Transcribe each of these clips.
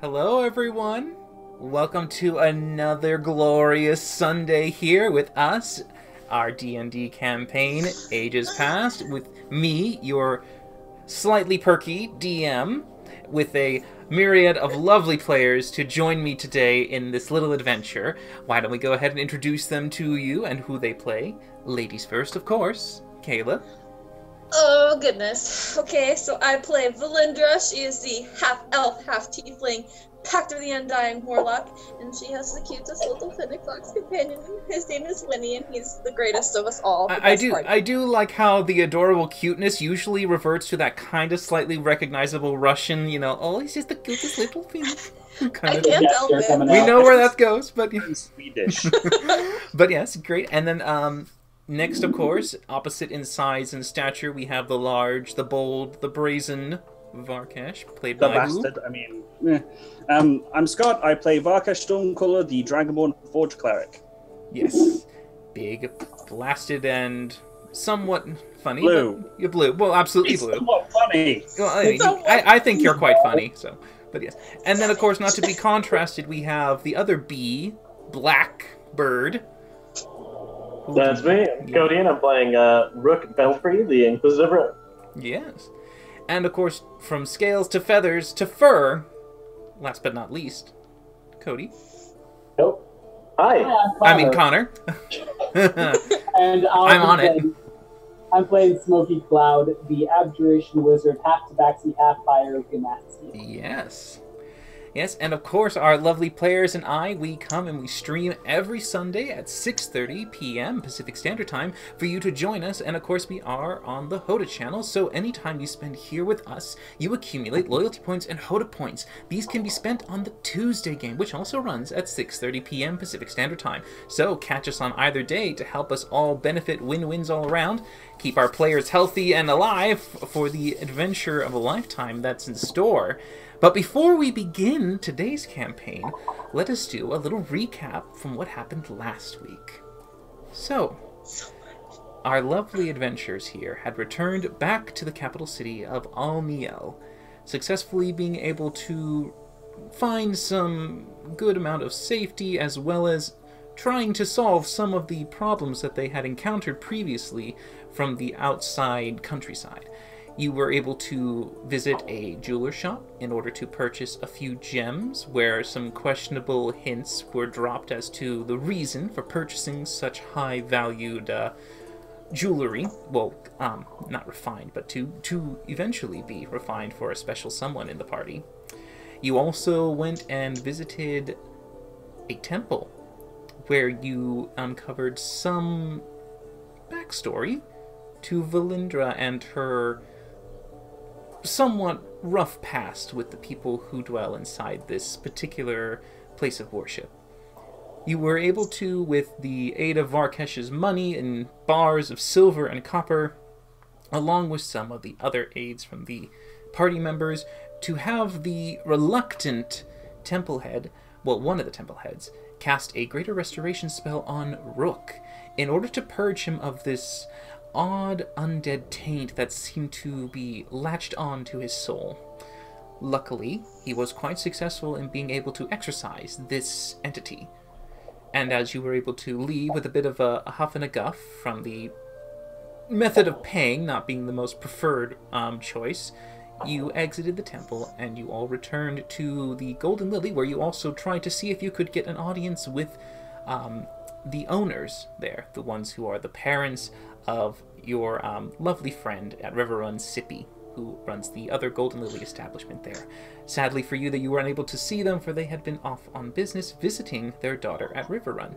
Hello, everyone. Welcome to another glorious Sunday here with us, our D&D campaign, Ages Past, with me, your slightly perky DM, with a myriad of lovely players to join me today in this little adventure. Why don't we go ahead and introduce them to you and who they play? Ladies first, of course. Kayla. Oh, goodness. Okay, so I play Valindra. She is the half-elf, half-tiefling Pact of the Undying Warlock, and she has the cutest little Fennec Fox companion. His name is Winnie, and he's the greatest of us all. I do like how the adorable cuteness usually reverts to that kind of slightly recognizable Russian, oh, he's just the cutest little thing. I can't help it. We know where that goes, but... Swedish. But yes, great. And then, next, of course, opposite in size and stature, we have the large, the bold, the brazen Varkesh, played by bastard. I'm Scott. I play Varkesh Stormcaller, the Dragonborn Forge Cleric. Yes. Big, blasted, and somewhat funny. Blue. You're blue. Well, absolutely It's blue. somewhat funny. Well, I think you're quite funny, so... But yes. And then, of course, not to be contrasted, we have the other bee, Blackbird. That's me, Cody, and I'm playing Rook Belfry, the Inquisitive Rook. Yes. And, of course, from scales to feathers to fur, last but not least, Cody. Nope. Hi. Connor. And I'm on it. I'm playing Smoky Cloud, the Abjuration Wizard, half Tabaxi, half Fire Ganassi. Yes. Yes, and of course, our lovely players and I, we come and we stream every Sunday at 6:30 p.m. Pacific Standard Time for you to join us. And of course, we are on the Hoda channel, so anytime you spend here with us, you accumulate loyalty points and Hoda points. These can be spent on the Tuesday game, which also runs at 6:30 p.m. Pacific Standard Time. So catch us on either day to help us all benefit, win-wins all around, keep our players healthy and alive for the adventure of a lifetime that's in store. But before we begin today's campaign, let us do a little recap from what happened last week. So, our lovely adventurers here had returned back to the capital city of Almiel, successfully being able to find some good amount of safety as well as trying to solve some of the problems that they had encountered previously from the outside countryside. You were able to visit a jeweler shop in order to purchase a few gems, where some questionable hints were dropped as to the reason for purchasing such high-valued jewelry. Well, not refined, but to eventually be refined for a special someone in the party. You also went and visited a temple, where you uncovered some backstory to Valindra and her somewhat rough past with the people who dwell inside this particular place of worship. You were able to, with the aid of Varkesh's money and bars of silver and copper, along with some of the other aids from the party members, to have the reluctant temple head, well, one of the temple heads, cast a greater restoration spell on Rook in order to purge him of this odd undead taint that seemed to be latched on to his soul. Luckily, he was quite successful in being able to exorcise this entity. And as you were able to leave with a bit of a huff and a guff from the method of paying not being the most preferred choice, you exited the temple and you all returned to the Golden Lily, where you also tried to see if you could get an audience with the owners there, the ones who are the parents of your lovely friend at Riverrun, Sippy, who runs the other Golden Lily establishment there. Sadly for you that you were unable to see them, for they had been off on business visiting their daughter at Riverrun.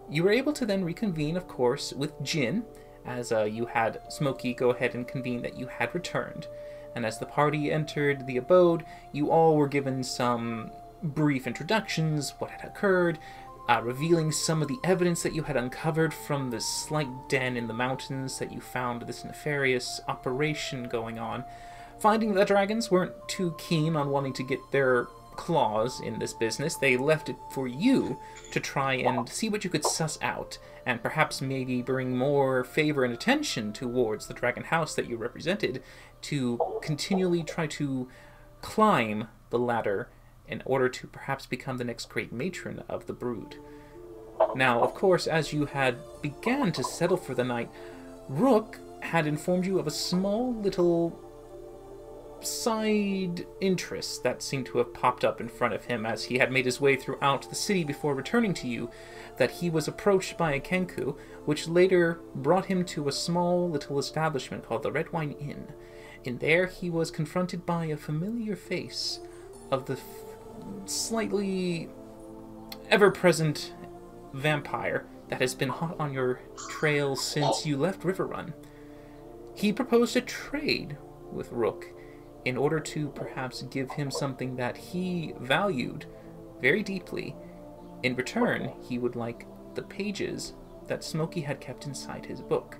You were able to then reconvene, of course, with Jin, as you had Smokey go ahead and convene that you had returned. And as the party entered the abode, you all were given some brief introductions, what had occurred, revealing some of the evidence that you had uncovered from this slight den in the mountains that you found this nefarious operation going on. Finding that the dragons weren't too keen on wanting to get their claws in this business, they left it for you to try and see what you could suss out, and perhaps maybe bring more favor and attention towards the dragon house that you represented, to continually try to climb the ladder in order to perhaps become the next great matron of the brood. Now, of course, as you had began to settle for the night, Rook had informed you of a small little side interest that seemed to have popped up in front of him as he had made his way throughout the city before returning to you, that he was approached by a Kenku, which later brought him to a small little establishment called the Red Wine Inn. In there he was confronted by a familiar face of the slightly ever-present vampire that has been hot on your trail since you left Riverrun. He proposed a trade with Rook in order to perhaps give him something that he valued very deeply. In return, he would like the pages that Smokey had kept inside his book.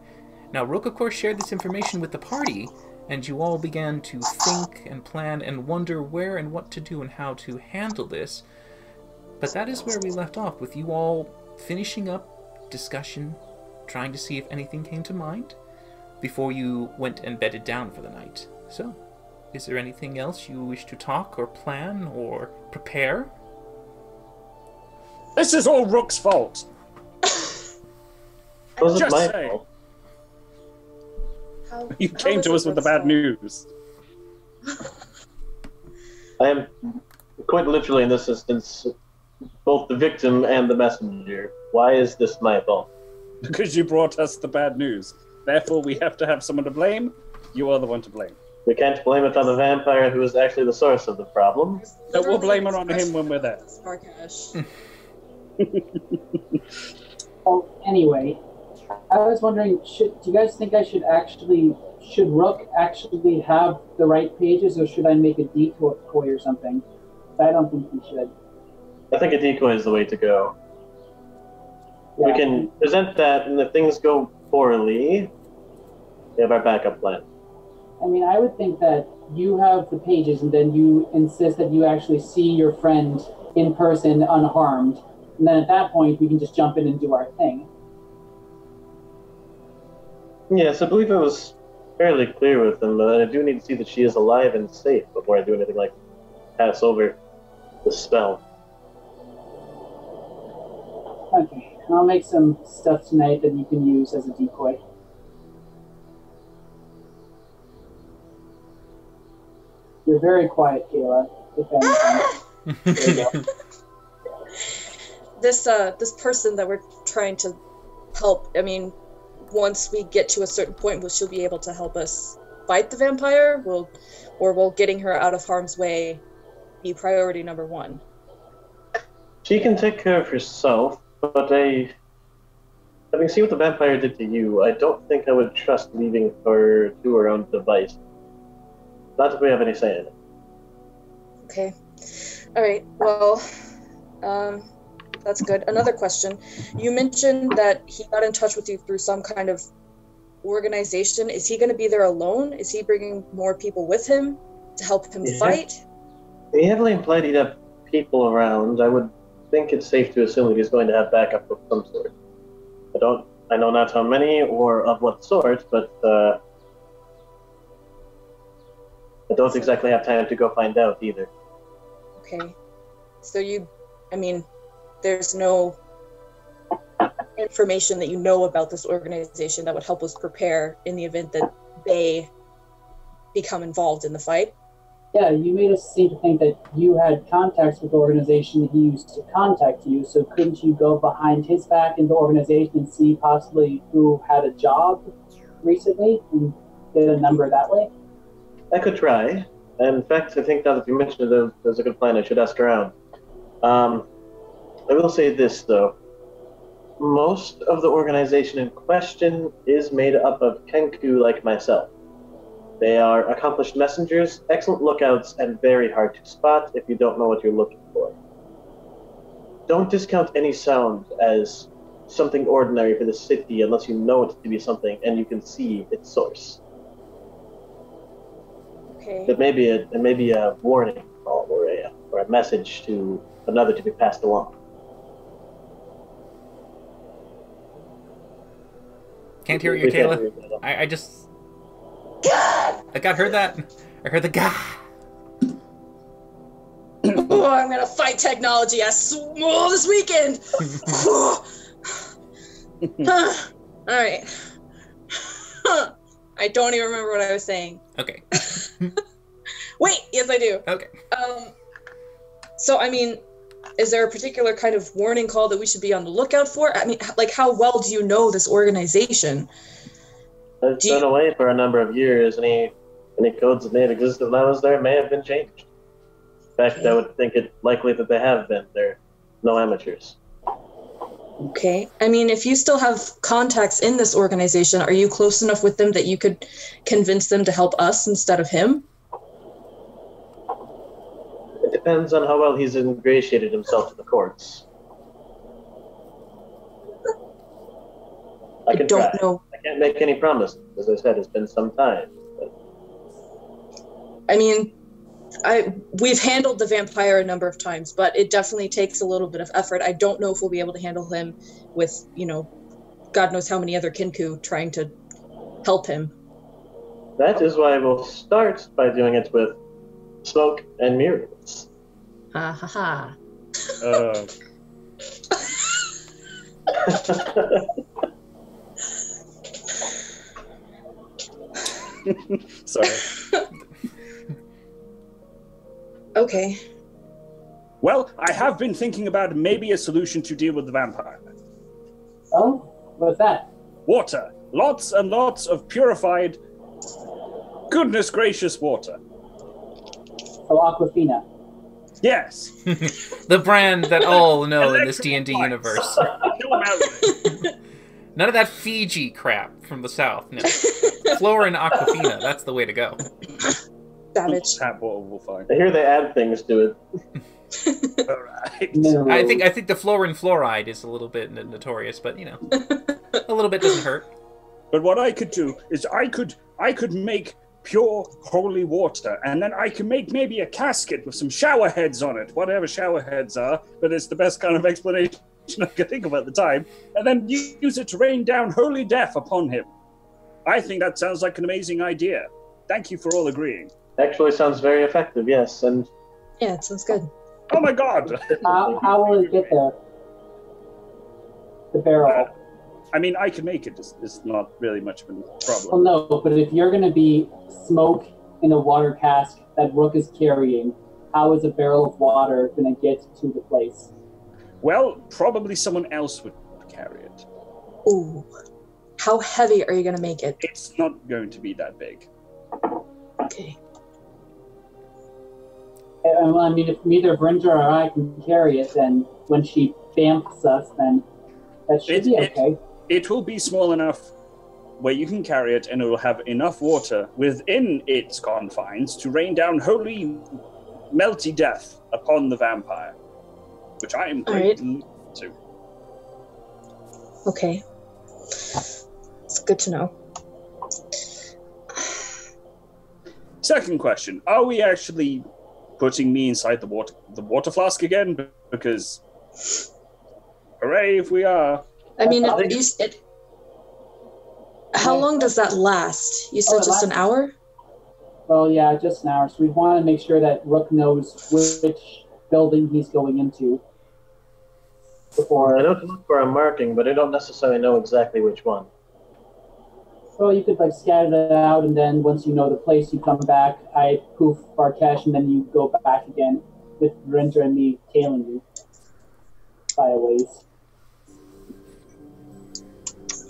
Now, Rook, of course, shared this information with the party, and you all began to think and plan and wonder where and what to do and how to handle this. But that is where we left off, with you all finishing up discussion, trying to see if anything came to mind, before you went and bedded down for the night. So, is there anything else you wish to talk or plan or prepare? This is all Rook's fault. It wasn't Just my say. fault. You came to us with the bad news. I am quite literally, in this instance, both the victim and the messenger. Why is this my fault? Because you brought us the bad news. Therefore, we have to have someone to blame. You are the one to blame. We can't blame it on the vampire who is actually the source of the problem. So we'll blame it on him when we're there. Sparkash. Oh, anyway, I was wondering, do you guys think should Rook actually have the right pages, or should I make a decoy or something? I don't think he should. I think a decoy is the way to go. Yeah. We can present that, and if things go poorly, we have our backup plan. I mean, I would think that you have the pages, and then you insist that you actually see your friend in person unharmed, and then at that point, we can just jump in and do our thing. Yes, I believe I was fairly clear with them, but I do need to see that she is alive and safe before I do anything like pass over the spell. Okay, I'll make some stuff tonight that you can use as a decoy. You're very quiet, Kayla. If anything. There you go. This person that we're trying to help, I mean, once we get to a certain point, will she be able to help us fight the vampire? Will getting her out of harm's way be priority number one? She can take care of herself, but having seen what the vampire did to you, I don't think I would trust leaving her to her own device. Not if we have any say in it. Okay. Alright, well, that's good. Another question. You mentioned that he got in touch with you through some kind of organization. Is he going to be there alone? Is he bringing more people with him to help him fight? He heavily implied he'd have people around. I would think it's safe to assume that he's going to have backup of some sort. I know not how many or of what sort, but I don't exactly have time to go find out either. Okay. So there's no information that you know about this organization that would help us prepare in the event that they become involved in the fight? Yeah, you made us seem to think that you had contacts with the organization that he used to contact you, so couldn't you go behind his back in the organization and see possibly who had a job recently and get a number that way? I could try. In fact, I think now that you mentioned it, there's a good plan. I should ask around. I will say this, though. Most of the organization in question is made up of Kenku like myself. They are accomplished messengers, excellent lookouts, and very hard to spot if you don't know what you're looking for. Don't discount any sound as something ordinary for the city unless you know it to be something and you can see its source. Okay. It may be a warning call or a message to another to be passed along. Can't hear you, Kayla. I just... God! I heard that. I heard the God. Oh, I'm gonna fight technology this weekend. All right. I don't even remember what I was saying. Okay. Wait, yes I do. Okay. So I mean, is there a particular kind of warning call that we should be on the lookout for? I mean, like, how well do you know this organization? It's been away for a number of years. Any codes that may have existed when I was there may have been changed. In fact, I would think it likely that they have been. They're no amateurs. Okay. I mean, if you still have contacts in this organization, are you close enough with them that you could convince them to help us instead of him? It depends on how well he's ingratiated himself to the courts. I don't know. I can't make any promise. As I said, it's been some time. But... I mean, we've handled the vampire a number of times, but it definitely takes a little bit of effort. I don't know if we'll be able to handle him with, God knows how many other Kinku trying to help him. That is why we'll start by doing it with smoke and mirrors. Ha ha ha. Sorry. Okay. Well, I have been thinking about maybe a solution to deal with the vampire. Oh, what's that? Water. Lots and lots of purified, goodness gracious water. So Aquafina. Yes. The brand that all know in this D&D universe. None of that Fiji crap from the south. No. Flora and Aquafina, that's the way to go. Savage. Tap water will find. I hear they add things to it. All right. No. I think the Florin fluoride is a little bit notorious, but a little bit doesn't hurt. But what I could do is I could make pure holy water, and then I can make maybe a casket with some shower heads on it, whatever shower heads are, but it's the best kind of explanation I could think of at the time, and then use it to rain down holy death upon him. I think that sounds like an amazing idea. Thank you for all agreeing. Actually sounds very effective, yes, and... Yeah, it sounds good. Oh my god! How will it get there? The barrel. I mean, I can make it. It's not really much of a Well, problem. no, but if you're going to be smoke in a water cask that Rook is carrying, how is a barrel of water going to get to the place? Well, probably someone else would carry it. Ooh. How heavy are you going to make it? It's not going to be that big. Okay. I mean, if neither Brinja or I can carry it, then when she bamfs us, then that should be okay. It will be small enough where you can carry it, and it will have enough water within its confines to rain down holy, melty death upon the vampire, which I am great to. Okay. It's good to know. Second question: are we actually putting me inside the water flask again? Because, hooray if we are. I mean, how long does that last? You said just an hour? Well, yeah, just an hour. So we want to make sure that Rook knows which building he's going into. Before. I know to look for a marking, but I don't necessarily know exactly which one. Well, you could scatter it out, and then once you know the place, you come back. I poof Barkesh, and then you go back again with Brinja and me tailing you by a ways.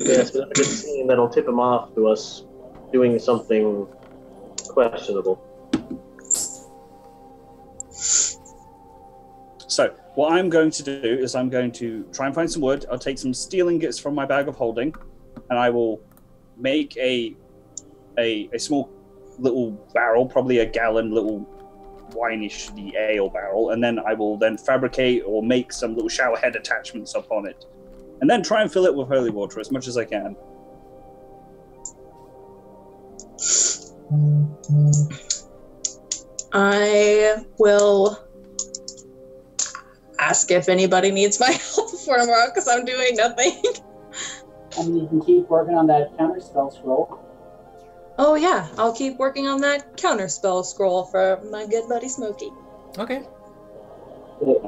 Yes, but I get a scene that'll tip him off to us doing something questionable. So, what I'm going to do is I'm going to try and find some wood. I'll take some steel ingots from my bag of holding, and I will make a small little barrel, probably a gallon little wine-ish ale barrel, and then I will then fabricate or make some little shower head attachments upon it. And then try and fill it with holy water as much as I can. I will ask if anybody needs my help before tomorrow, because I'm doing nothing. I mean, you can keep working on that counterspell scroll. Oh yeah, I'll keep working on that counterspell scroll for my good buddy Smokey. Okay.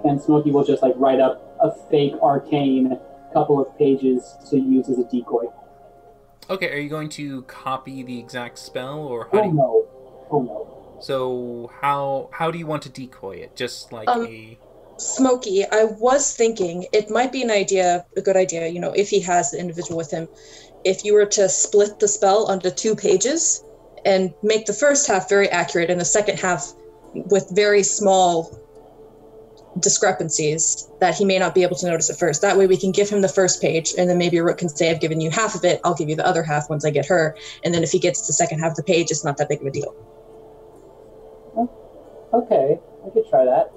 And Smokey will just like write up a fake arcane couple of pages to use as a decoy. Okay, are you going to copy the exact spell, or how Oh do you... no. Oh no. So how do you want to decoy it? Just like a... Smokey, I was thinking it might be a good idea, you know, if he has the individual with him, if you were to split the spell onto 2 pages and make the first half very accurate and the second half with very small discrepancies that he may not be able to notice at first. That way we can give him the first page, and then maybe Rook can say, I've given you half of it, I'll give you the other half once I get her, and then if he gets the second half of the page, it's not that big of a deal. Okay, I could try that.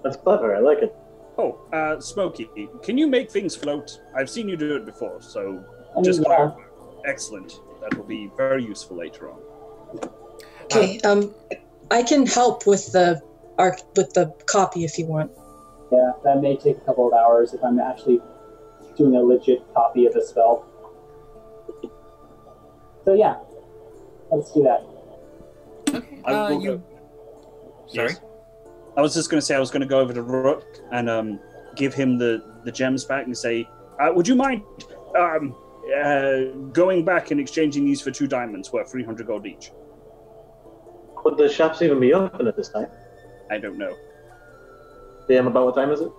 That's clever. I like it. Oh, Smokey, can you make things float? I've seen you do it before, so I mean, just yeah. clarify. Excellent. That will be very useful later on. Okay, I can help with the copy if you want. Yeah, that may take a couple of hours if I'm actually doing a legit copy of a spell. So yeah, let's do that. Okay, I will you... Sorry? Yes. I was just going to say I was going to go over to Rook and give him the gems back and say, would you mind going back and exchanging these for 2 diamonds worth 300 gold each? Would the shops even be open at this time? I don't know. Damn, about what time is it?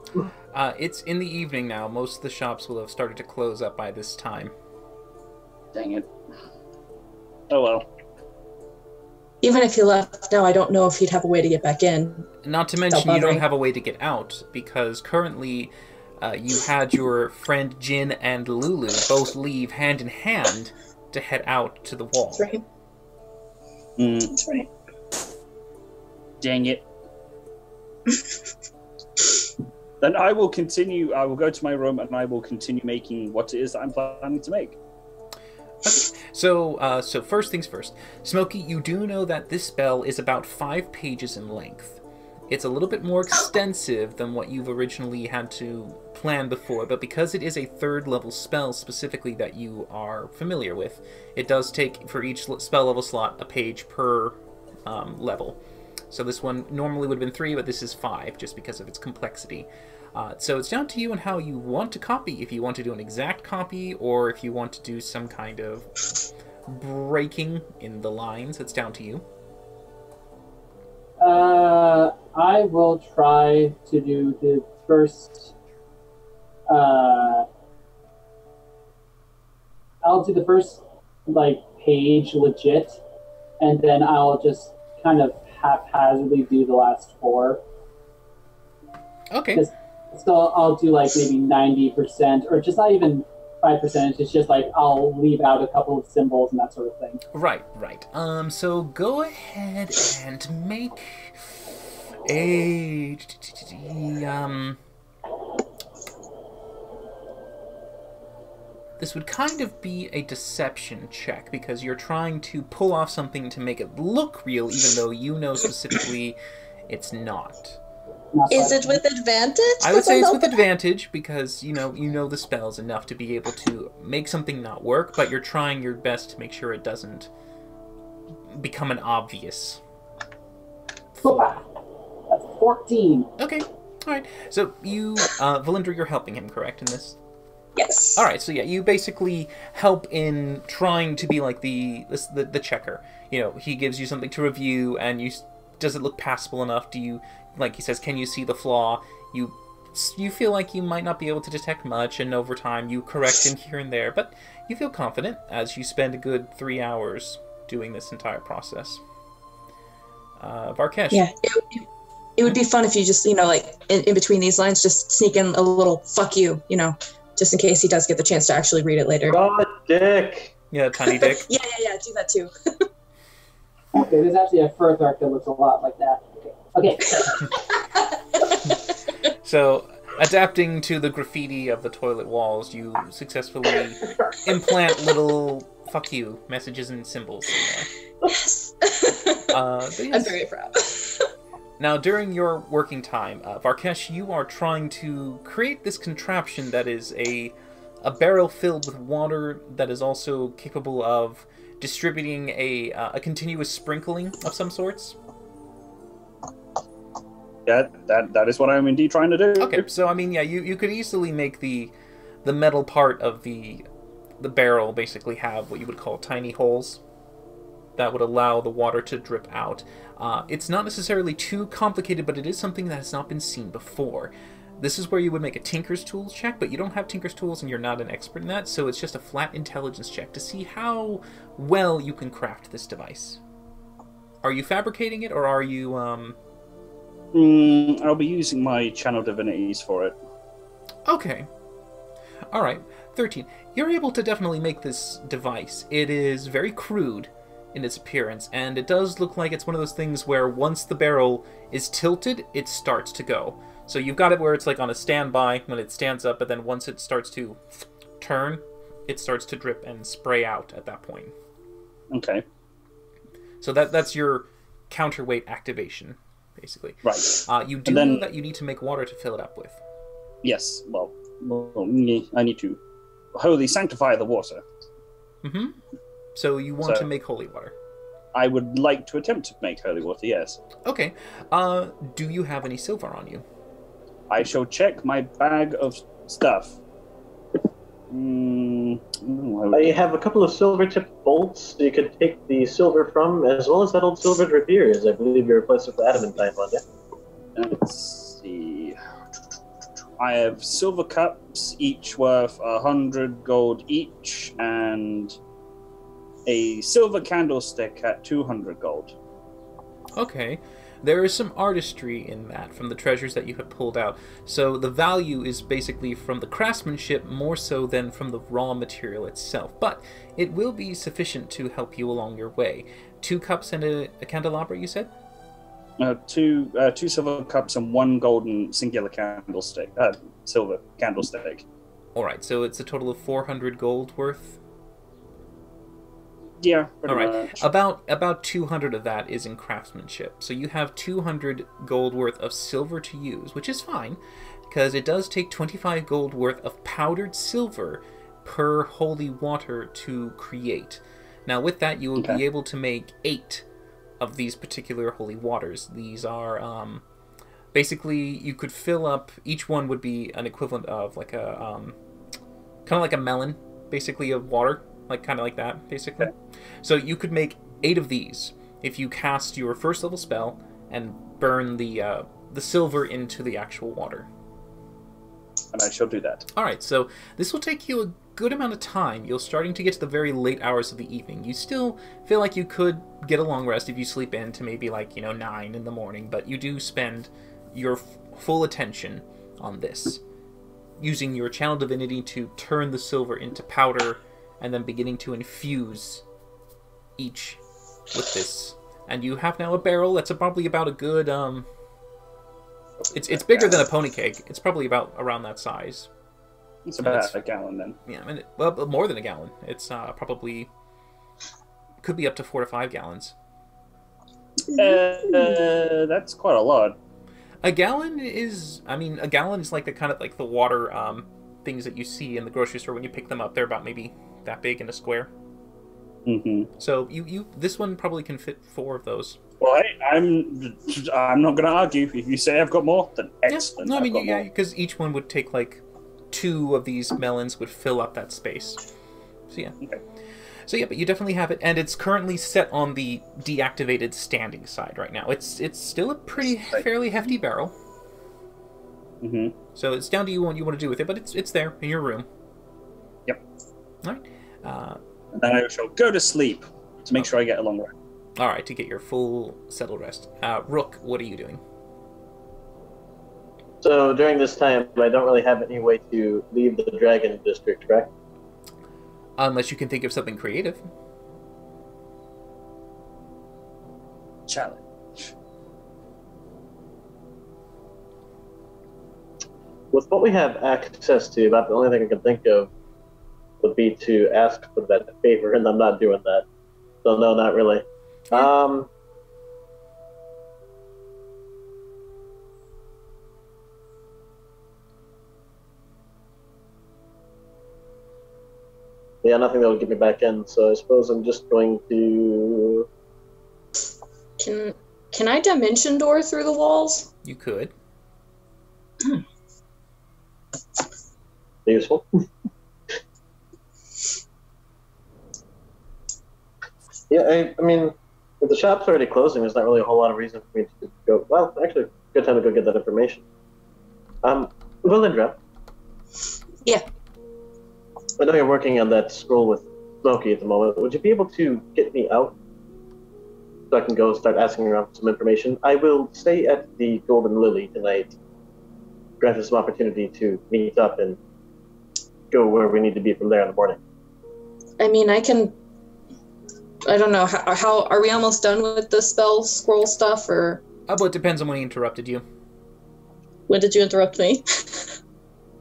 It's in the evening now. Most of the shops will have started to close up by this time. Dang it. Oh well. Even if he left now, I don't know if he'd have a way to get back in. Not to mention you don't have a way to get out, because currently you had your friend Jin and Lulu both leave hand in hand to head out to the wall. That's right. That's right. Dang it. Then I will continue. I will go to my room and I will continue making what it is that I'm planning to make. Okay. So first things first. Smokey, you do know that this spell is about 5 pages in length. It's a little bit more extensive than what you've originally had to plan before, but because it is a 3rd level spell specifically that you are familiar with, it does take, for each spell level slot, a page per level. So this one normally would have been 3, but this is 5, just because of its complexity. So it's down to you and how you want to copy. If you want to do an exact copy, or if you want to do some kind of breaking in the lines, it's down to you. I will try to do the first. I'll do the first page legit, and then I'll just kind of haphazardly do the last 4. Okay. So I'll do maybe 90%, or just not even 5%. It's just I'll leave out a couple of symbols and that sort of thing. Right. So go ahead and make a this would kind of be a deception check, because you're trying to pull off something to make it look real, even though you know specifically it's not. Is it with advantage? I would say it's with advantage, because you know the spells enough to be able to make something not work, but you're trying your best to make sure it doesn't become an obvious flaw. That's 14. Okay, alright. So you, Valindra, you're helping him, correct, in this? Yes. Alright, so yeah, you basically help in trying to be like the checker. You know, he gives you something to review, and does it look passable enough? Do you, like he says, can you see the flaw? You feel like you might not be able to detect much, and over time you correct him here and there, but you feel confident as you spend a good 3 hours doing this entire process. Varkesh. Yeah, it would be fun if you just, in between these lines, just sneak in a little fuck you, just in case he does get the chance to actually read it later. God, dick. Yeah, tiny dick. yeah, do that too. Okay, there's actually a Firth arc that looks a lot like that. Okay. So, adapting to the graffiti of the toilet walls, you successfully implant little fuck you messages and symbols in there. Yes. Yes. I'm very proud. Now, during your working time, Varkesh, you are trying to create this contraption that is a barrel filled with water that is also capable of distributing a continuous sprinkling of some sorts. that is what I'm indeed trying to do. Okay, so I mean, yeah, you could easily make the metal part of the barrel basically have what you would call tiny holes that would allow the water to drip out. It's not necessarily too complicated, but it is something that has not been seen before. This is where you would make a Tinker's Tools check, but you don't have Tinker's Tools and you're not an expert in that, so it's just a flat intelligence check to see how well you can craft this device. Are you fabricating it, or are you, I'll be using my Channel Divinities for it. Okay. Alright, 13. You're able to definitely make this device. It is very crude in its appearance, and it does look like it's one of those things where once the barrel is tilted, it starts to go. So you've got it where it's like on a standby when it stands up, but then once it starts to turn, it starts to drip and spray out at that point. Okay. So that's your counterweight activation, basically. Right. You do know that you need to make water to fill it up with. Yes, well, I need to wholly sanctify the water. Mm-hmm. So you want to make holy water? I would like to attempt to make holy water, yes. Okay. Do you have any silver on you? I shall check my bag of stuff. I have a couple of silver-tipped bolts you could take the silver from, as well as that old silver rapier, as I believe you replaced it with adamantine one day. Let's see. I have silver cups, each worth 100 gold each, and a silver candlestick at 200 gold. Okay. There is some artistry in that from the treasures that you have pulled out. So the value is basically from the craftsmanship more so than from the raw material itself. But it will be sufficient to help you along your way. 2 cups and a candelabra, you said? Two silver cups and 1 golden singular candlestick. Silver candlestick. Alright, so it's a total of 400 gold worth? Yeah, pretty much. About 200 of that is in craftsmanship. So you have 200 gold worth of silver to use, which is fine, because it does take 25 gold worth of powdered silver per holy water to create. Now with that, you will be able to make 8 of these particular holy waters. These are, basically, you could fill up, each one would be an equivalent of like a, kind of like a melon, basically, of water. Like, kind of like that, basically. Okay. So you could make 8 of these if you cast your first level spell and burn the silver into the actual water. And I shall do that. Alright, so this will take you a good amount of time. You're starting to get to the very late hours of the evening. You still feel like you could get a long rest if you sleep in to maybe like, 9 in the morning, but you do spend your full attention on this, using your Channel Divinity to turn the silver into powder, and then beginning to infuse each with this. And you have now a barrel that's probably about a good, it's bigger than a pony cake. It's probably about around that size. It's about a gallon then. Yeah, I mean, well, more than a gallon. It's probably, could be up to 4 to 5 gallons. That's quite a lot. A gallon is like the kind of like the water things that you see in the grocery store when you pick them up. They're about maybe that big in a square. Mm-hmm. So this one probably can fit 4 of those. Well, hey, I'm not going to argue. If you say I've got more, then excellent. Yeah. No, I mean, yeah, because each one would take like 2 of these melons would fill up that space. So yeah. Okay. So yeah, but you definitely have it, and it's currently set on the deactivated standing side right now. It's still a fairly hefty barrel. Mm-hmm. So it's down to you what you want to do with it, but it's there in your room. Yep. All right. And then I shall go to sleep to make sure I get a long rest. All right, to get your full settled rest. Rook, what are you doing? So during this time, I don't really have any way to leave the Dragon District, correct? Unless you can think of something creative. Challenge. With what we have access to, about the only thing I can think of would be to ask for that favor, and I'm not doing that. So no, not really. Yeah, nothing that would get me back in, so I suppose I'm just going to... Can I dimension door through the walls? You could. Useful. Yeah, I mean, if the shop's already closing, there's not really a whole lot of reason for me to go. Well, actually, good time to go get that information. Valindra. Yeah. I know you're working on that scroll with Smokey at the moment. Would you be able to get me out so I can go start asking around for some information? I will stay at the Golden Lily tonight. Grant us some opportunity to meet up and go where we need to be from there in the morning. I mean, I don't know, how are we almost done with the spell scroll stuff, or? Well, it depends on when he interrupted you. When did you interrupt me?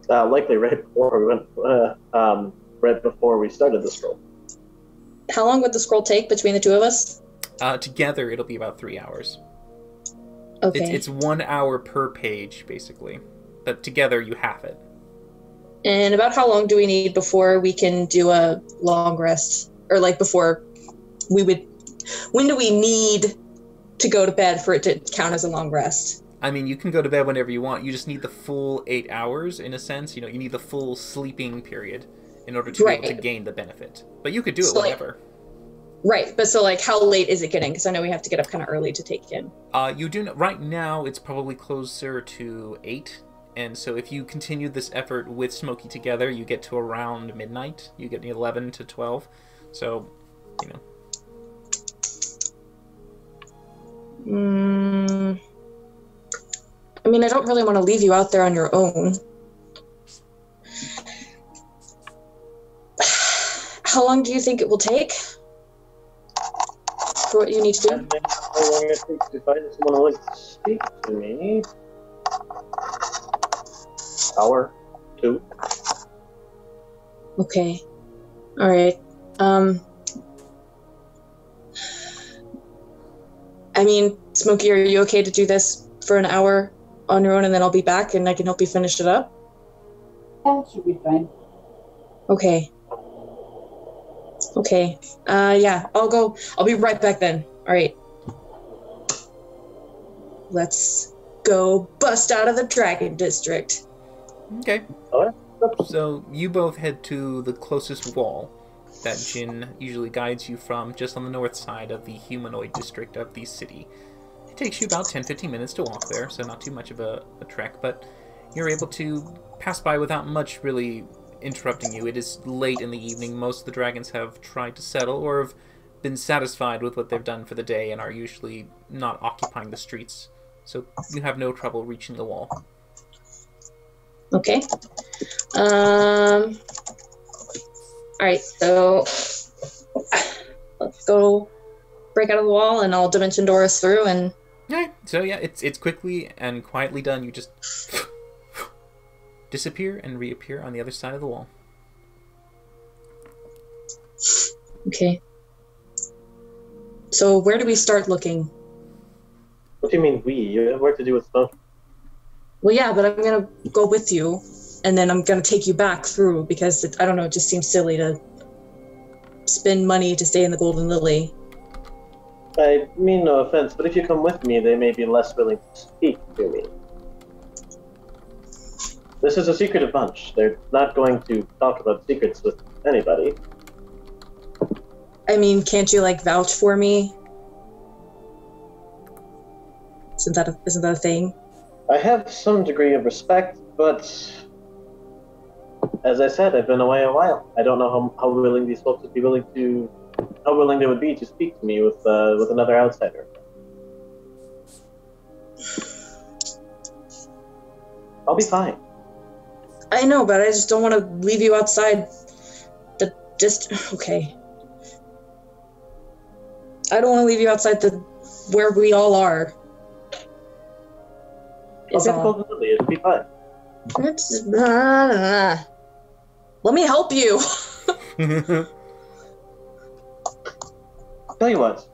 Likely right before we went, right before we started the scroll. How long would the scroll take between the two of us? Together, it'll be about 3 hours. Okay. It's 1 hour per page, basically. But together, you have it. And about how long do we need before we can do a long rest? Or, like, before we would... When do we need to go to bed for it to count as a long rest? I mean, you can go to bed whenever you want. You just need the full 8 hours, in a sense. You know, you need the full sleeping period in order to be able to gain the benefit. But you could do it whenever. Right, but so, like, how late is it getting? Because I know we have to get up kind of early to take in. You do... Right now, it's probably closer to 8. And so if you continue this effort with Smokey together, you get to around midnight. You get 11 to 12. So, you know. I mean, I don't really want to leave you out there on your own. How long do you think it will take for what you need to do? How long it takes to find someone willing to speak to me? Hour, 2. Okay. All right. I mean, Smokey, are you okay to do this for an hour on your own, and then I'll be back and I can help you finish it up? Yeah, it should be fine. Okay. Okay. Yeah, I'll be right back then. All right. Let's go bust out of the Dragon District. Okay. Alright. So you both head to the closest wall that Jin usually guides you from, just on the north side of the humanoid district of the city. It takes you about 10-15 minutes to walk there, so not too much of a trek, but you're able to pass by without much really interrupting you. It is late in the evening. Most of the dragons have tried to settle or have been satisfied with what they've done for the day and are usually not occupying the streets, so you have no trouble reaching the wall. Okay. All right, so let's go break out of the wall, and I'll dimension door us through. And okay. So yeah, it's quickly and quietly done. You just disappear and reappear on the other side of the wall. Okay. So where do we start looking? What do you mean we? You have work to do with Smokey. Well, yeah, but I'm gonna go with you, and then I'm gonna take you back through, because I don't know, it just seems silly to spend money to stay in the Golden Lily. I mean no offense, but if you come with me, they may be less willing to speak to me. This is a secretive bunch. They're not going to talk about secrets with anybody. I mean, can't you, like, vouch for me? Isn't that a thing? I have some degree of respect, but as I said, I've been away a while. I don't know how willing these folks would be how willing they would be to speak to me with another outsider. I'll be fine. I know, but I just don't want to leave you outside okay. I don't want to leave you outside where we all are. I'll be Golden Lily. It'll be fine. Let me help you. Tell you what,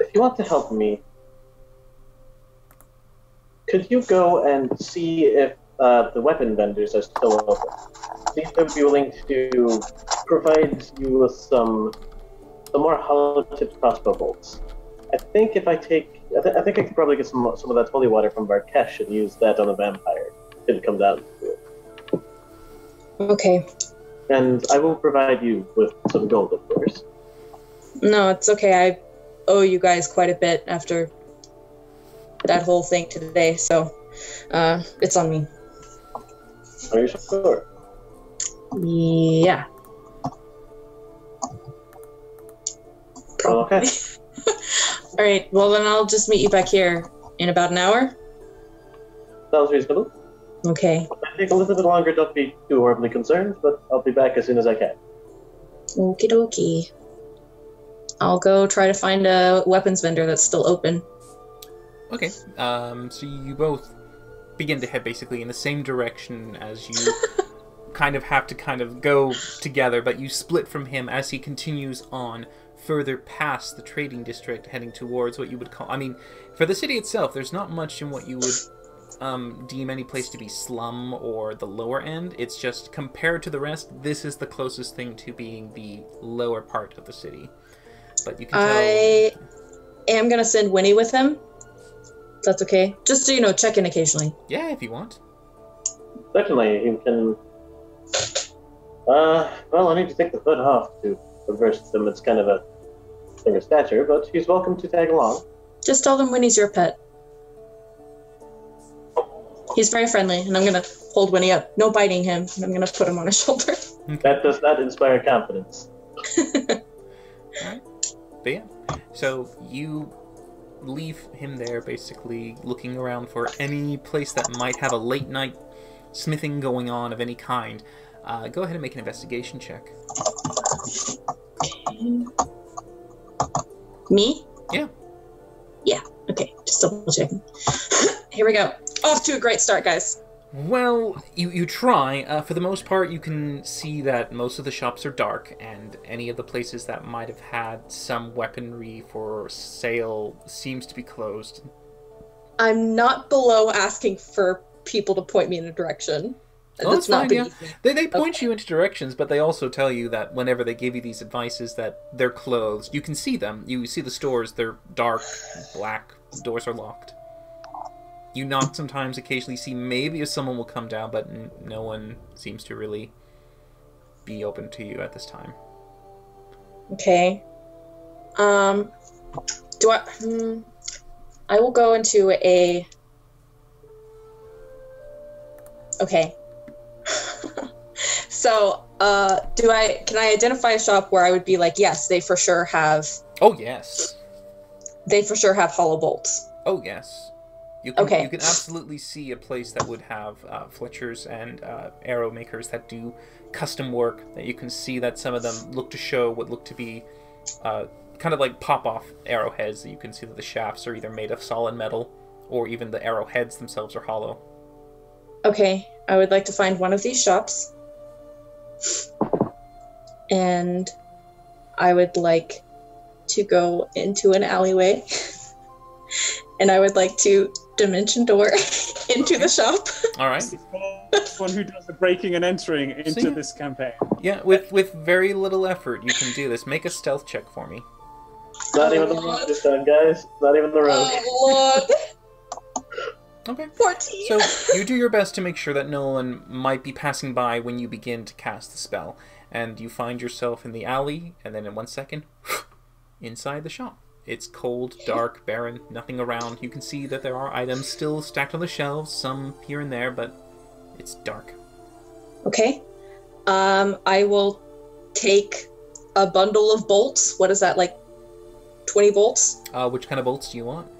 if you want to help me, could you go and see if the weapon vendors are still open? See if they'd be willing to provide you with some more hollow-tipped crossbow bolts. I think if I take I think I could probably get some of that holy water from Barkesh and use that on the vampire. Didn't come down to it. Okay. And I will provide you with some gold, of course. No, it's okay. I owe you guys quite a bit after that whole thing today, so it's on me. Are you sure? Yeah. Okay. All right. Well, then I'll just meet you back here in about an hour. Sounds reasonable. Okay. It might take a little bit longer, don't be too horribly concerned, but I'll be back as soon as I can. Okie dokie. I'll go try to find a weapons vendor that's still open. Okay, so you both begin to head basically in the same direction as you kind of have to kind of go together, but you split from him as he continues on further past the trading district, heading towards what you would call... I mean, for the city itself, there's not much in what you would deem any place to be slum or the lower end. It's just, compared to the rest, this is the closest thing to being the lower part of the city. But you can tell... I am going to send Winnie with him. If that's okay. Just to, check in occasionally. Yeah, if you want. Certainly, you can... well, I need to take the hood off to reverse them. It's kind of a thing of stature, but he's welcome to tag along. Just tell them Winnie's your pet. He's very friendly, and I'm going to hold Winnie up. No biting him, and I'm going to put him on his shoulder. That does not inspire confidence. Alright. But yeah. So you leave him there, basically looking around for any place that might have a late night smithing going on of any kind. Go ahead and make an investigation check. Me? Yeah. Yeah, okay. Just double checking. Here we go. Off to a great start, guys. Well, you try. For the most part, you can see that most of the shops are dark, and any of the places that might have had some weaponry for sale seems to be closed. I'm not below asking for people to point me in a direction. Oh, that's fine, yeah. easy. They point you into directions, but they also tell you that whenever they give you these advices that they're closed. You can see them. You see the stores, they're dark, black, doors are locked. You knock sometimes, occasionally see maybe if someone will come down, but no one seems to really be open to you at this time. Okay. I will go into a... Okay. So, can I identify a shop where I would be like, yes, they for sure have... Oh, yes. They for sure have hollow bolts. Oh, yes. You can, okay. You can absolutely see a place that would have Fletchers and arrow makers that do custom work. That you can see that some of them look to show what look to be kind of like pop-off arrowheads. That you can see that the shafts are either made of solid metal or even the arrowheads themselves are hollow. Okay, I would like to find one of these shops. And I would like to go into an alleyway. And I would like to dimension door into the shop. All right. One who does the breaking and entering into this campaign. Yeah, with very little effort, you can do this. Make a stealth check for me. Not even the road this time, guys. Not even the road. Oh, Lord. Okay. 14. So you do your best to make sure that no one might be passing by when you begin to cast the spell. And you find yourself in the alley, and then in 1 second, inside the shop. It's cold, dark, barren, nothing around. You can see that there are items still stacked on the shelves, some here and there, but it's dark. Okay. I will take a bundle of bolts. What is that, like 20 bolts? Which kind of bolts do you want?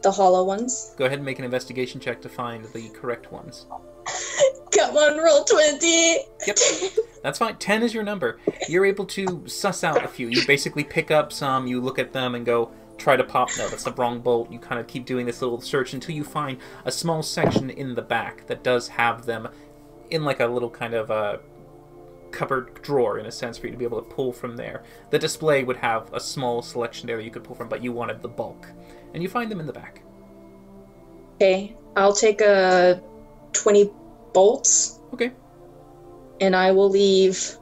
The hollow ones. Go ahead and make an investigation check to find the correct ones. Come on, roll 20! Yep. That's fine. 10 is your number. You're able to suss out a few. You basically pick up some, you look at them and go, try to pop. No, that's the wrong bolt. You kind of keep doing this little search until you find a small section in the back that does have them in like a little kind of cupboard drawer, in a sense, for you to be able to pull from there. The display would have a small selection there that you could pull from, but you wanted the bulk. And you find them in the back. Okay, I'll take 20 bolts. Okay. And I will leave...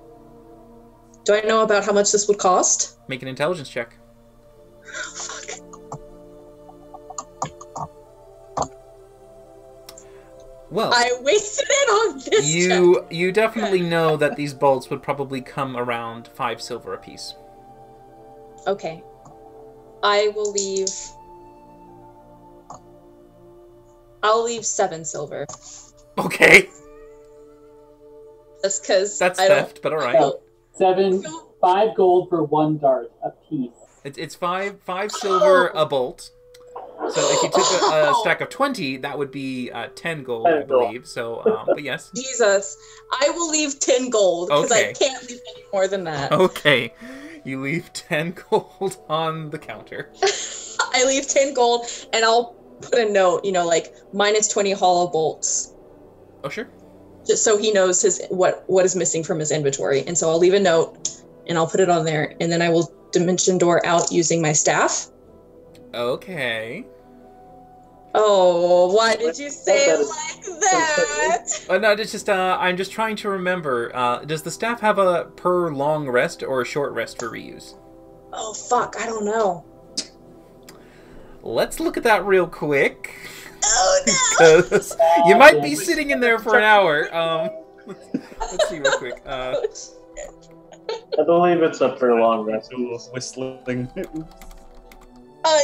Do I know about how much this would cost? Make an intelligence check. Fuck. Well, I wasted it on this check. you definitely know that these bolts would probably come around 5 silver apiece. Okay. I will leave... I'll leave 7 silver. Okay, Just because that's I theft, but all right. So 5 gold for 1 dart a piece. It's five silver a bolt. So if you took a stack of 20, that would be 10 gold, I believe. So, but yes. Jesus. I will leave 10 gold, because Okay. I can't leave any more than that. Okay, you leave 10 gold on the counter. I leave 10 gold, and I'll put a note, like, minus 20 hollow bolts. Oh, sure. Just so he knows what is missing from his inventory. And so I'll leave a note, and I'll put it on there, and then I will dimension door out using my staff. Okay. Oh, why did you say it like that? Oh, no, it's just, I'm just trying to remember. Does the staff have a per long rest or a short rest for reuse? Oh, fuck, I don't know. Let's look at that real quick. Oh, no! Because you might be sitting in there for an hour. Let's see real quick. I believe it's a per long rest. Whistling.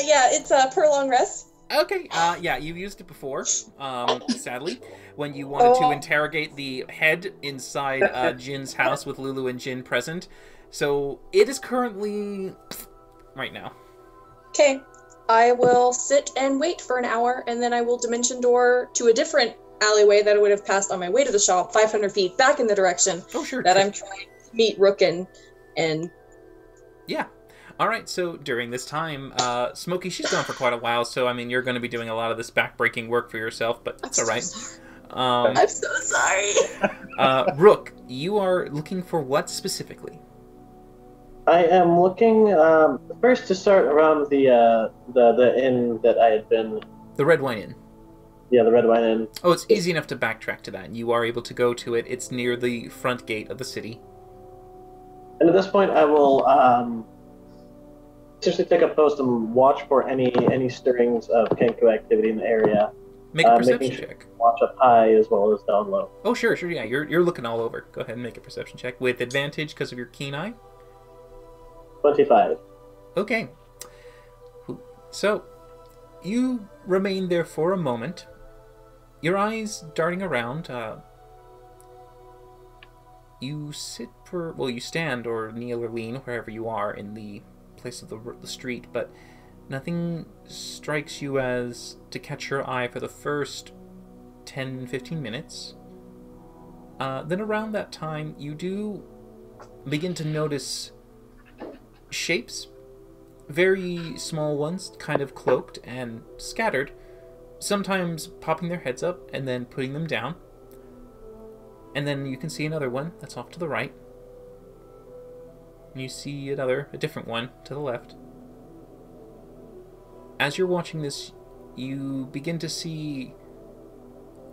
Yeah, it's a per long rest. Okay, yeah, you've used it before, sadly, when you wanted to interrogate the head inside Jin's house with Lulu and Jin present. So, it is currently... right now. Okay, I will sit and wait for an hour, and then I will dimension door to a different alleyway that I would have passed on my way to the shop, 500 feet back in the direction that I'm trying to meet Rook and... Yeah. Alright, so during this time, Smokey, she's gone for quite a while, so, I mean, you're going to be doing a lot of this back-breaking work for yourself, but that's alright. I'm so sorry. Rook, you are looking for what specifically? I am looking, first to start around the inn that I had been... The Red Wine Inn. Yeah, the Red Wine Inn. Oh, it's easy enough to backtrack to that, and you are able to go to it. It's near the front gate of the city. And at this point, I will, essentially take a post and watch for any stirrings of Kenku activity in the area. Make a perception check. Watch up high as well as down low. Oh, sure, yeah. You're looking all over. Go ahead and make a perception check with advantage because of your keen eye. 25. Okay. So, you remain there for a moment. Your eyes darting around. You stand or kneel or lean wherever you are in the place of the street, but nothing strikes you as to catch your eye for the first 10-15 minutes. Then around that time, you do begin to notice shapes, very small ones, kind of cloaked and scattered, sometimes popping their heads up and then putting them down. And then you can see another one that's off to the right. You see a different one to the left. As you're watching this, you begin to see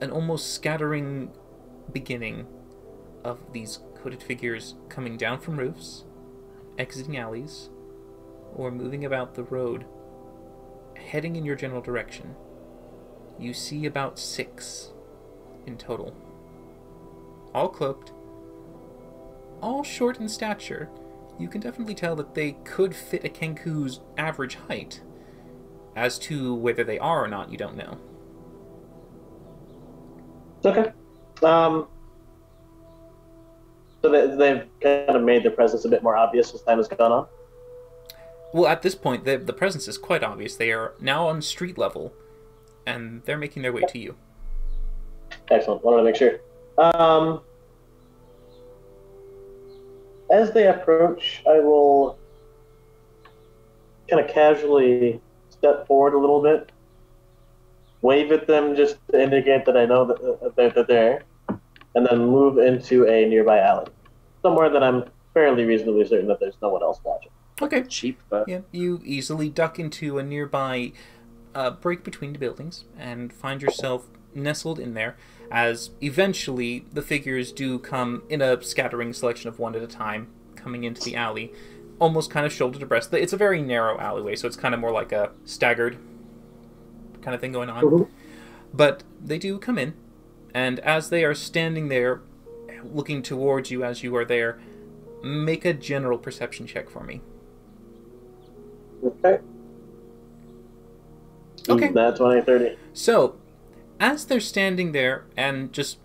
an almost scattering beginning of these hooded figures coming down from roofs, exiting alleys, or moving about the road, heading in your general direction. You see about 6 in total. All cloaked, all short in stature. You can definitely tell that they could fit a Kenku's average height. As to whether they are or not, you don't know. Okay. So they've kind of made their presence a bit more obvious as time has gone on? Well, at this point, the presence is quite obvious. They are now on street level, and they're making their way to you. Excellent. Wanted to make sure. As they approach, I will kind of casually step forward a little bit, wave at them just to indicate that I know that they're there, and then move into a nearby alley, somewhere that I'm fairly reasonably certain that there's no one else watching. Okay. Cheap, but... Yeah, you easily duck into a nearby break between the buildings and find yourself nestled in there, as eventually the figures do come in a scattering selection of one at a time, coming into the alley, almost kind of shoulder to breast. It's a very narrow alleyway, so it's kind of more like a staggered kind of thing going on. Mm-hmm. But they do come in, And as they are standing there, looking towards you as you are there, make a general perception check for me. Okay. Okay. That's 20-30. So, as they're standing there and just...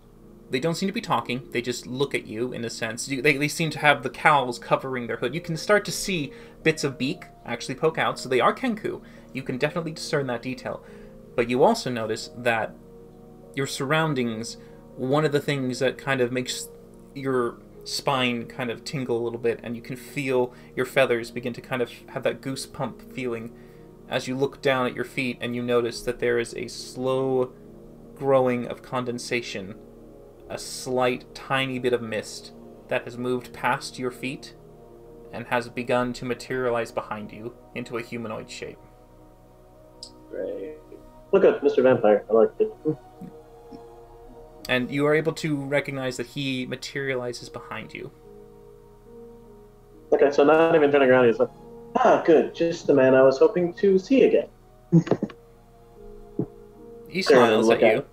They don't seem to be talking. They just look at you, in a sense. They seem to have the cowls covering their hood. You can start to see bits of beak actually poke out, so they are Kenku. You can definitely discern that detail. But you also notice that your surroundings, one of the things that kind of makes your spine kind of tingle a little bit, and you can feel your feathers begin to kind of have that goose pump feeling as you look down at your feet and you notice that there is a slow growing of condensation, a slight tiny bit of mist that has moved past your feet and has begun to materialize behind you into a humanoid shape. Great. Look at Mr. Vampire. I like it. And you are able to recognize that he materializes behind you. Okay, so not even turning around, he's like, ah, good, just the man I was hoping to see again. He smiles at you.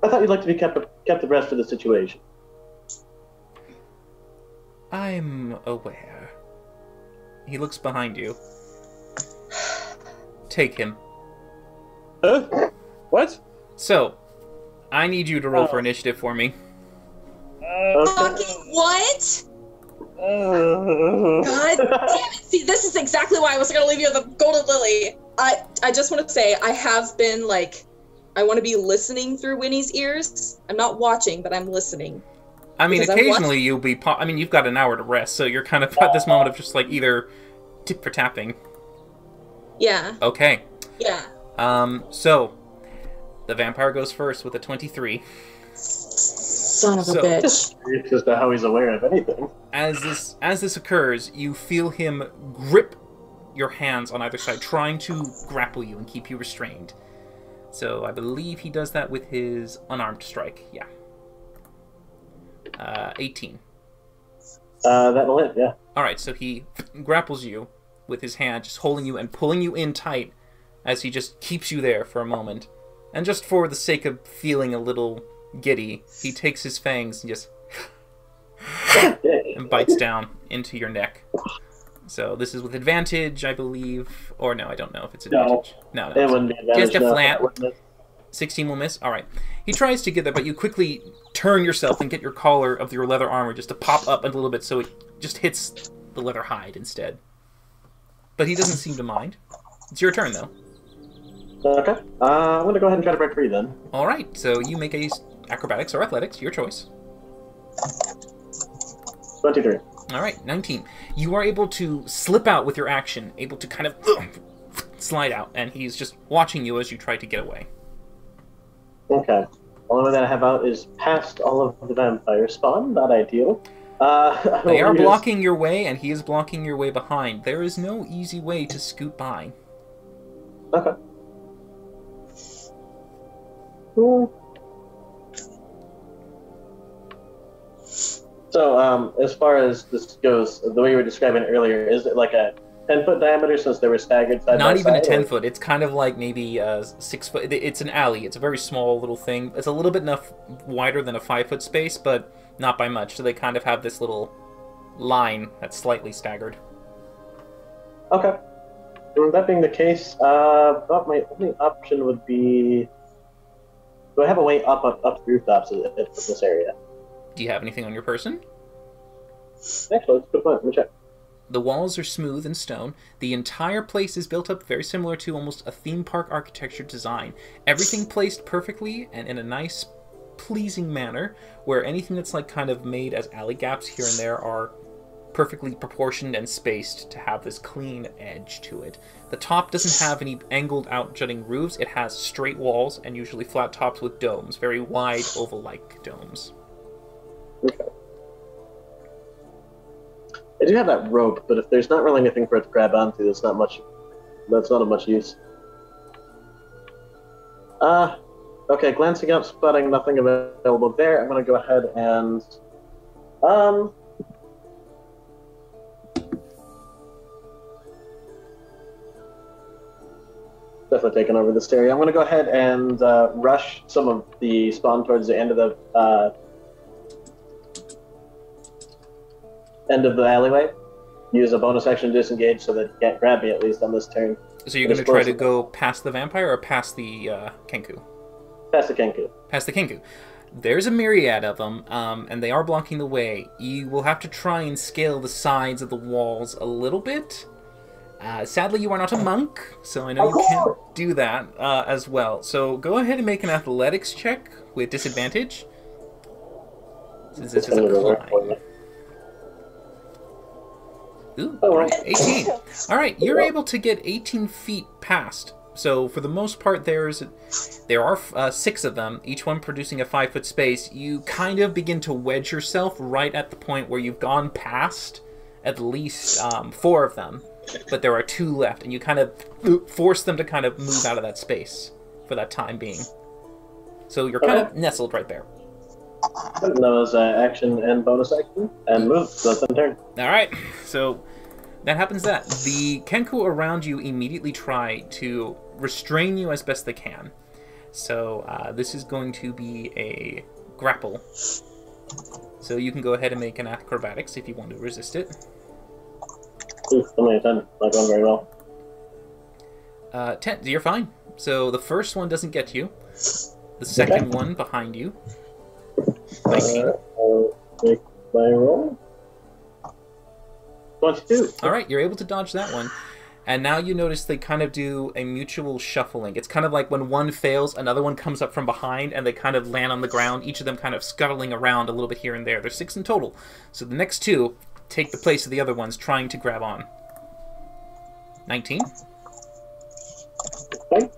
I thought you'd like to be kept abreast of the situation. I'm aware. He looks behind you. Take him. What? So, I need you to roll for initiative for me. Fucking what? God damn it. See, this is exactly why I was going to leave you the Golden Lily. I just want to say, I have been, like, I want to be listening through Winnie's ears. I'm not watching, but I'm listening. I mean, Because occasionally you'll be... I mean, you've got an hour to rest, so you're kind of at this moment of just, like, either tip for tapping. Yeah. Okay. Yeah. So, the vampire goes first with a 23. Son of a So- bitch. It's just how he's aware of anything. As this occurs, you feel him grip your hands on either side, trying to grapple you and keep you restrained. So I believe he does that with his unarmed strike. Yeah. 18. That'll hit, yeah. Alright, so he grapples you with his hand, just holding you and pulling you in tight as he just keeps you there for a moment. And just for the sake of feeling a little giddy, he takes his fangs and just and bites down into your neck. So this is with advantage, I believe. Or no, I don't know if it's advantage. No. It wouldn't be advantage. Just a no, flat. that wouldn't it? 16 will miss? Alright. He tries to get there, but you quickly turn yourself and get your collar of your leather armor just to pop up a little bit so it just hits the leather hide instead. But he doesn't seem to mind. It's your turn, though. Okay. I'm going to go ahead and try to break free then. Alright, so you make a acrobatics or athletics, your choice. 23. Alright, 19. You are able to slip out with your action, able to kind of slide out, and he's just watching you as you try to get away. Okay. Only way that I have out is past all of the vampire spawn. Not ideal. They are blocking your way, and he is blocking your way behind. There is no easy way to scoot by. Okay. Hmm. So, as far as this goes, the way you were describing it earlier, is it like a 10-foot diameter since they were staggered side Not by even a side, 10 or- foot. It's kind of like maybe 6 foot. It's an alley. It's a very small little thing. It's a little bit enough wider than a 5-foot space, but not by much. So they kind of have this little line that's slightly staggered. Okay. That being the case, about my only option would be... Do I have a way up the rooftops of this area? Do you have anything on your person? Actually, that's a good point. Let me check. The walls are smooth and stone. The entire place is built up very similar to almost a theme park architecture design. Everything placed perfectly and in a nice, pleasing manner, where anything that's like kind of made as alley gaps here and there are perfectly proportioned and spaced to have this clean edge to it. The top doesn't have any angled out jutting roofs. It has straight walls and usually flat tops with domes, very wide oval-like domes. Okay. I do have that rope, but if there's not really anything for it to grab onto, that's not of much use. Okay, glancing up, spotting nothing available there, I'm gonna go ahead and definitely taking over this area. I'm going to go ahead and rush some of the spawn towards the end of the alleyway. Use a bonus action to disengage so that it can't grab me at least on this turn. So you're going to try to go past the vampire or past the Kenku? Past the Kenku. Past the Kenku. There's a myriad of them, and they are blocking the way. You will have to try and scale the sides of the walls a little bit. Sadly, you are not a monk, so I know you can't do that as well. So go ahead and make an athletics check with disadvantage, since this is a climb. Ooh, alright, 18. Alright, you're able to get 18 feet past. So for the most part, there are 6 of them, each one producing a 5-foot space. You kind of begin to wedge yourself right at the point where you've gone past at least 4 of them. But there are 2 left, and you kind of force them to kind of move out of that space for that time being. So you're kind of nestled right there. That was action and bonus action, and move, so that's in turn. Alright, so that happens that. The Kenku around you immediately try to restrain you as best they can. So this is going to be a grapple. So you can go ahead and make an acrobatics if you want to resist it. Oof, only a 10. Not going very well. 10, you're fine. So the first one doesn't get you. The second one behind you. 19. I'll make my roll. 22. Alright, you're able to dodge that one. And now you notice they kind of do a mutual shuffling. It's kind of like when one fails, another one comes up from behind, and they kind of land on the ground, each of them kind of scuttling around a little bit here and there. There's 6 in total. So the next 2 take the place of the other ones trying to grab on. 19. Okay.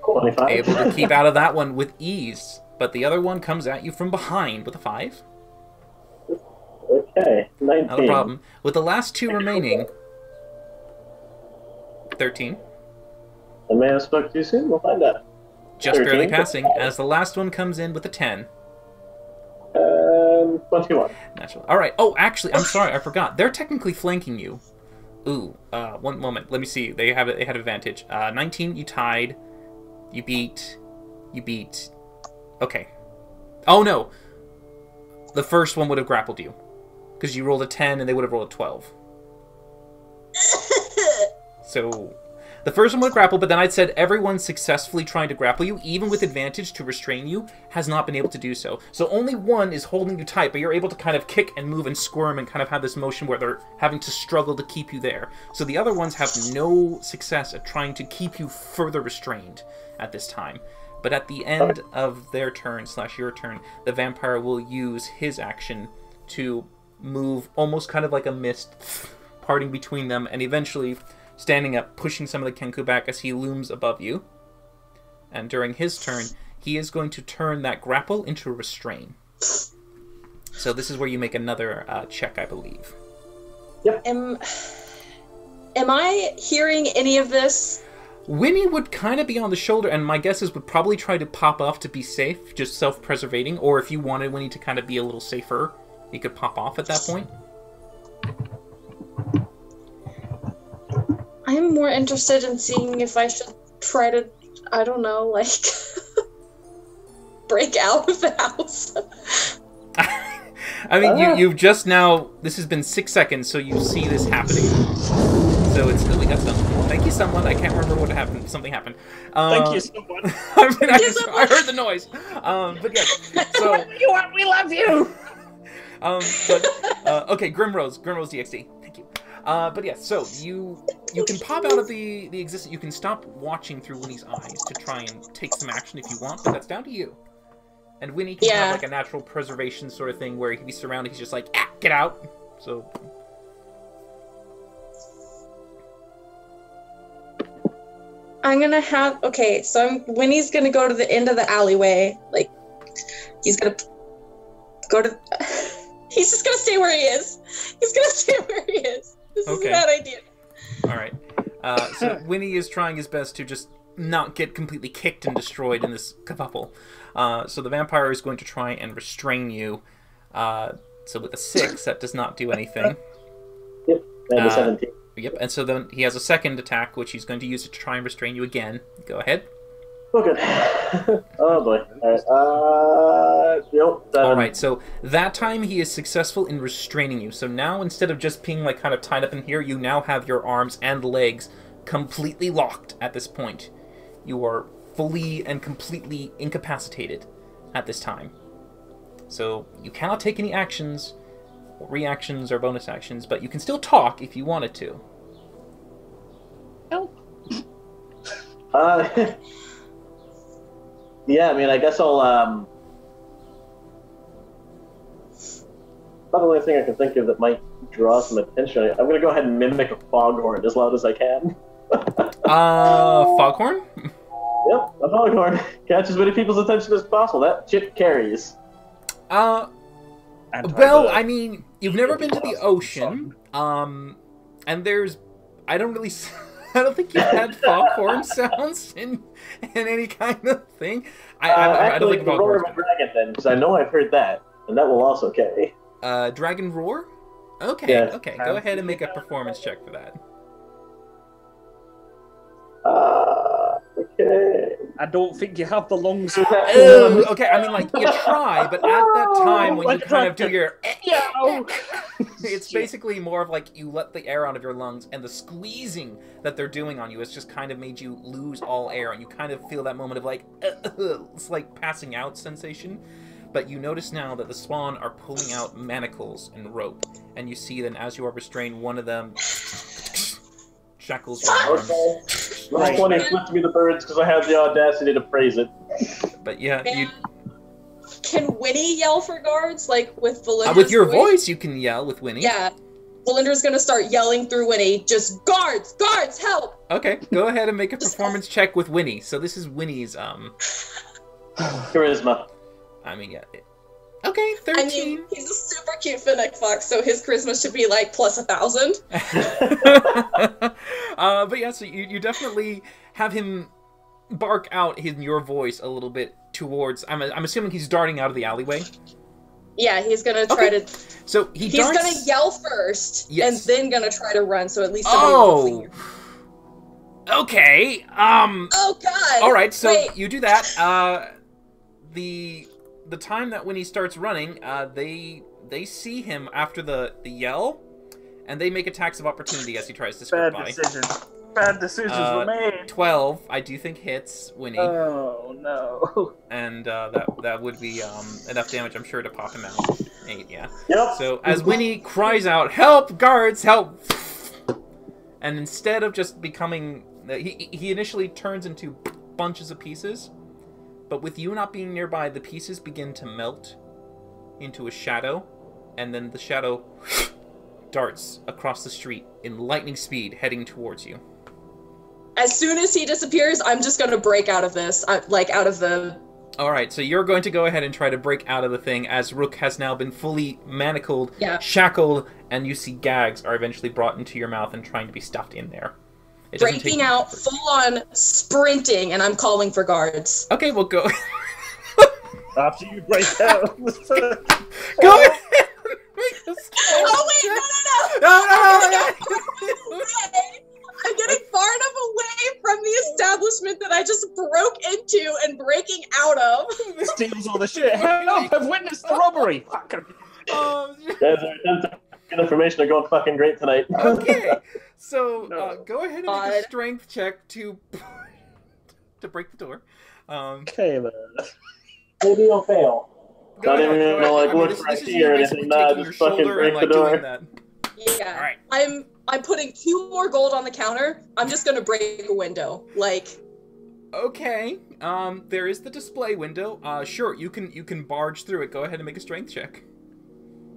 25. Able to keep out of that one with ease. But the other one comes at you from behind with a 5. Okay, 19. Not a problem. With the last 2 remaining, 13. I may have spoke too soon. We'll find out. Just 13. barely passing, as the last one comes in with a 10. 21. Natural. All right. Oh, actually, I'm sorry. I forgot. They're technically flanking you. Ooh. One moment. Let me see. They had advantage. 19. You tied. You beat. Okay. Oh no. The first one would have grappled you, because you rolled a 10 and they would have rolled a 12. So the first one would grapple, but then I'd said everyone successfully trying to grapple you, even with advantage to restrain you, has not been able to do so. So only one is holding you tight, but you're able to kind of kick and move and squirm and kind of have this motion where they're having to struggle to keep you there. So the other ones have no success at trying to keep you further restrained at this time. But at the end of their turn / your turn, the vampire will use his action to move almost kind of like a mist, parting between them, and eventually standing up, pushing some of the Kenku back as he looms above you. And during his turn, he is going to turn that grapple into a restrain. So this is where you make another check, I believe. Yep. Am I hearing any of this? Winnie would kind of be on the shoulder, and my guess is would probably try to pop off to be safe, just self-preservating, or if you wanted Winnie to kind of be a little safer, he could pop off at that point. I'm more interested in seeing if I should try to, I don't know, like, break out of the house. I mean, you've just now, this has been 6 seconds, so you see this happening. So it's, oh, we got some. Thank you, someone. I can't remember what happened. Something happened. Thank you, someone. I heard the noise. But yeah, so. We love you! Okay, Grimrose DXD. Thank you. But yeah, so you can pop out of the existence. You can stop watching through Winnie's eyes to try and take some action if you want, but that's down to you. And Winnie can have like a natural preservation sort of thing where if he's surrounded, he's just like, get out. So. I'm gonna have, okay, so Winnie's gonna go to the end of the alleyway. Like, he's gonna go to, he's just gonna stay where he is. He's gonna stay where he is. This is a bad idea. Alright. So Winnie is trying his best to just not get completely kicked and destroyed in this kerfuffle. So the vampire is going to try and restrain you. So with a 6, that does not do anything. Yep, and a 17. Yep, and so then he has a second attack, which he's going to use to try and restrain you again. Go ahead. Oh, good. Oh, boy. All right. Yep, 7. Alright, so that time he is successful in restraining you. So now, instead of just being, like, kind of tied up in here, you now have your arms and legs completely locked at this point. You are fully and completely incapacitated at this time. So you cannot take any actions, or reactions, or bonus actions, but you can still talk if you wanted to. Yeah, I mean, I guess I'll, not the only thing I can think of that might draw some attention. I'm gonna go ahead and mimic a foghorn as loud as I can. Foghorn? Yep, a foghorn. Catch as many people's attention as possible. That shit carries. Well, I mean, you've never been to the ocean, and there's, I don't think you've had foghorn sounds in any kind of thing. I don't think the roar of a dragon then, because I know I've heard that, and that will also carry. Dragon roar? Okay, Yeah. okay, go ahead and make a performance check for that. Okay. I don't think you have the lungs. Okay, I mean, like, you try, but at that time when you kind of do your... It's basically more of like you let the air out of your lungs, and the squeezing that they're doing on you has just kind of made you lose all air, and you kind of feel that moment of like, it's like passing out sensation. But you notice now that the spawn are pulling out manacles and rope, and you see that as you are restrained, one of them shackles your arms. Last 20 flipped me the birds because I had the audacity to praise it. But yeah, you... Can Winnie yell for guards, like with Valindra's with your voice, you can yell with Winnie. Yeah. Valindra's gonna start yelling through Winnie, just, guards! Guards, help! Okay, go ahead and make a performance check with Winnie. So this is Winnie's, Charisma. I mean, yeah. Okay, 13. I mean, he's a super cute Fennec Fox, so his charisma should be like plus 1,000. But yeah, so you definitely have him bark out in your voice a little bit towards... I'm assuming he's darting out of the alleyway? Yeah, he's gonna try to... So he's darts... gonna yell first, Yes. and then gonna try to run, so at least somebody will hear. Okay, Oh god! Alright, so Wait. you do that. The time that when he starts running, they see him after the yell, and they make attacks of opportunity as he tries to skirt by. Bad decisions were made. 12, I do think hits Winnie. Oh no. And that would be enough damage, I'm sure, to pop him out. 8, yeah. Yep. So as Winnie cries out, "Help, guards, help!" and instead of just becoming, he initially turns into bunches of pieces, but with you not being nearby, the pieces begin to melt into a shadow, and then the shadow darts across the street in lightning speed, heading towards you. As soon as he disappears, I'm just gonna break out of this, like out of the... Alright, so you're going to go ahead and try to break out of the thing as Rook has now been fully manacled, shackled, and you see gags are eventually brought into your mouth and trying to be stuffed in there. Breaking out, full-on sprinting, and I'm calling for guards. Okay, we'll go... After you break out. Go ahead! Oh wait, no! I'm getting far enough away from the establishment that I just broke into and breaking out of. Steals all the shit. Help! I've witnessed the robbery. Guys, good information are going fucking great tonight. Okay, so go ahead and make a strength check to break the door. Okay, then. Maybe you'll fail. Not even gonna like look for a key or anything. Nah, just fucking break the door. Yeah. All right. I'm putting 2 more gold on the counter. I'm just gonna break a window. Like. Okay. There is the display window. Sure, you can barge through it. Go ahead and make a strength check.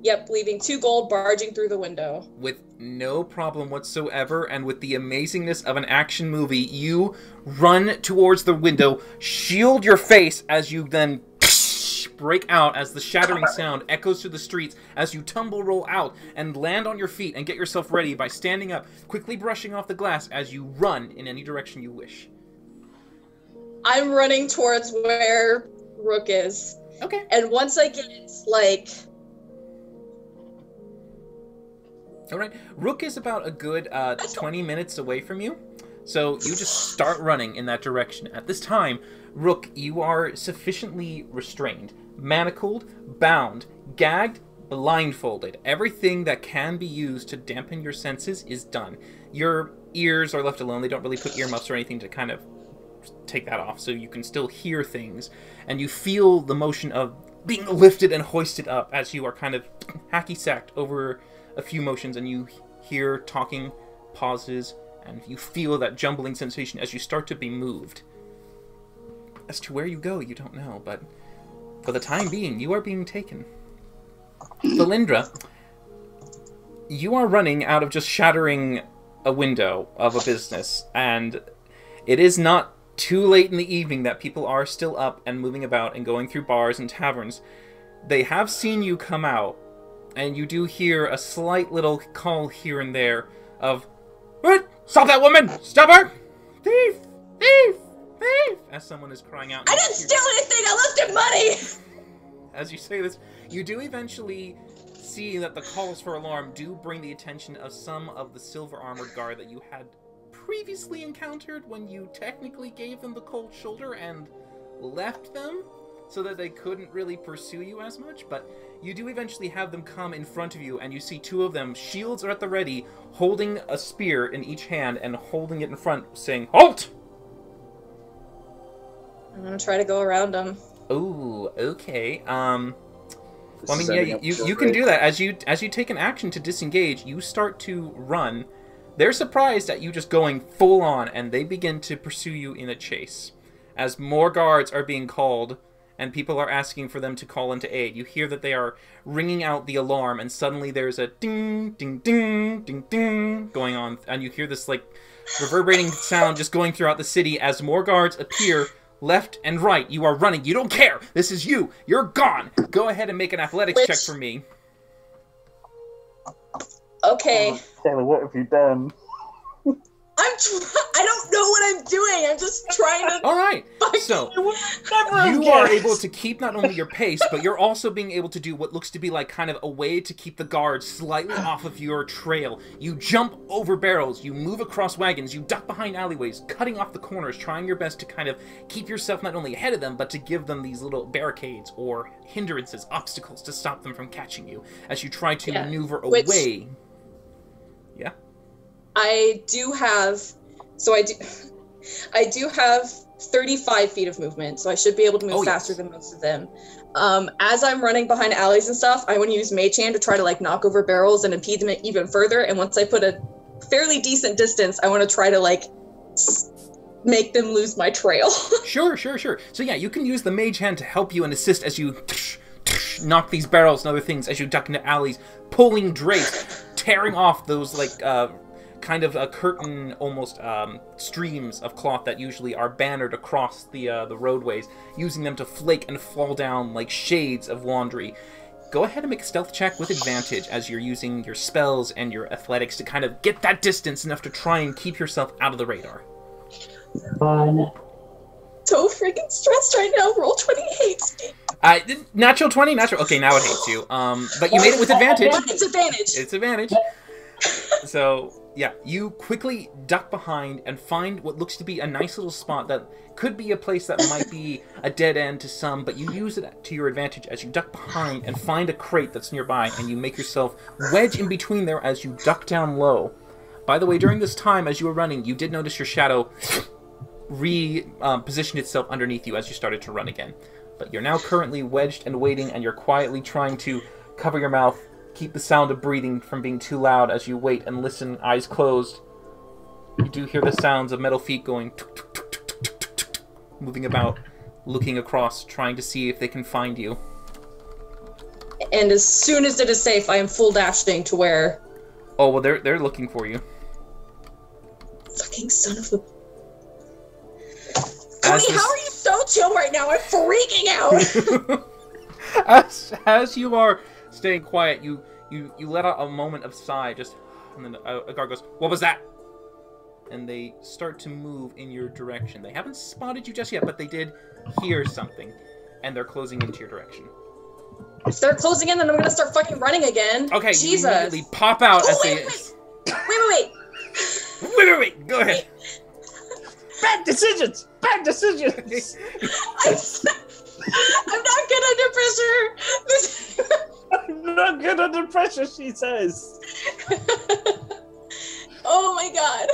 Yep, leaving 2 gold, barging through the window. With no problem whatsoever, and with the amazingness of an action movie, you run towards the window, shield your face as you then break out as the shattering sound echoes through the streets as you tumble roll out and land on your feet and get yourself ready by standing up, quickly brushing off the glass as you run in any direction you wish. I'm running towards where Rook is. Okay. And once I get like All right. Rook is about a good 20 minutes away from you. So you just start running in that direction. At this time, Rook, you are sufficiently restrained, manacled, bound, gagged, blindfolded. Everything that can be used to dampen your senses is done. Your ears are left alone. They don't really put earmuffs or anything to kind of take that off, so you can still hear things. And you feel the motion of being lifted and hoisted up as you are kind of hacky-sacked over a few motions, and you hear talking, pauses, and you feel that jumbling sensation as you start to be moved. As to where you go, you don't know, but for the time being, you are being taken. Valindra, you are running out of just shattering a window of a business, and it is not too late in the evening that people are still up and moving about and going through bars and taverns. They have seen you come out, and you do hear a slight little call here and there of, "What? Stop that woman! Stop her! Thief! Thief! Thief!" As someone is crying out. I didn't steal anything! I lifted money! As you say this, you do eventually see that the calls for alarm do bring the attention of some of the silver armored guard that you had previously encountered when you technically gave them the cold shoulder and left them so that they couldn't really pursue you as much, but you do eventually have them come in front of you, and you see two of them, shields are at the ready, holding a spear in each hand and holding it in front, saying, "Halt!" I'm gonna try to go around them. Ooh, okay. Well, I mean, yeah, you can do that. As you take an action to disengage, you start to run. They're surprised at you just going full on, and they begin to pursue you in a chase. As more guards are being called, and people are asking for them to call into aid, you hear that they are ringing out the alarm, and suddenly there's a ding, ding, ding, ding, ding going on, and you hear this, like, reverberating sound just going throughout the city as more guards appear left and right. You are running. You don't care. This is you. You're gone. Go ahead and make an athletics check for me. Okay. Taylor, what have you done? I don't know what I'm doing. I'm just trying to. All right. So you are able to keep not only your pace, but you're also being able to do what looks to be like kind of a way to keep the guards slightly off of your trail. You jump over barrels, you move across wagons, you duck behind alleyways, cutting off the corners, trying your best to kind of keep yourself not only ahead of them, but to give them these little barricades or hindrances, obstacles to stop them from catching you as you try to maneuver away. Yeah. I do have 35 feet of movement, so I should be able to move faster than most of them. As I'm running behind alleys and stuff, I want to use Mage Hand to try to like knock over barrels and impede them even further. And once I put a fairly decent distance, I want to try to like make them lose my trail. Sure. So yeah, you can use the Mage Hand to help you and assist as you knock these barrels and other things as you duck into alleys, pulling drapes, tearing off those like kind of a curtain almost streams of cloth that usually are bannered across the roadways, using them to flake and fall down like shades of laundry. Go ahead and make a stealth check with advantage as you're using your spells and your athletics to kind of get that distance enough to try and keep yourself out of the radar. Fun. So freaking stressed right now. Roll 20 hates me. Natural 20? Natural. Okay, now it hates you. But you made it with advantage. It's advantage. It's advantage. So, yeah, you quickly duck behind and find what looks to be a nice little spot that could be a place that might be a dead end to some, but you use it to your advantage as you duck behind and find a crate that's nearby, and you make yourself wedge in between there as you duck down low. By the way, during this time, as you were running, you did notice your shadow repositioned itself underneath you as you started to run again. But you're now currently wedged and waiting, and you're quietly trying to cover your mouth, keep the sound of breathing from being too loud as you wait and listen, eyes closed. You do hear the sounds of metal feet going tuk, tuk, tuk, tuk, tuk, tuk, tuk, tuk, moving about, looking across, trying to see if they can find you. And as soon as it is safe, I am full dashing to where... Oh, well, they're looking for you. Fucking son of a... Cody, how are you so chill right now? I'm freaking out! As you are staying quiet, you let out a moment of sigh, just, and then a guard goes, "What was that?" And they start to move in your direction. They haven't spotted you just yet, but they did hear something, and they're closing into your direction. If they're closing in, then I'm gonna start fucking running again. Okay, you Jesus. immediately pop out as they... Wait. Go ahead. Bad decisions! Bad decisions! I'm not good under pressure. I'm not good under pressure, she says. Oh my god.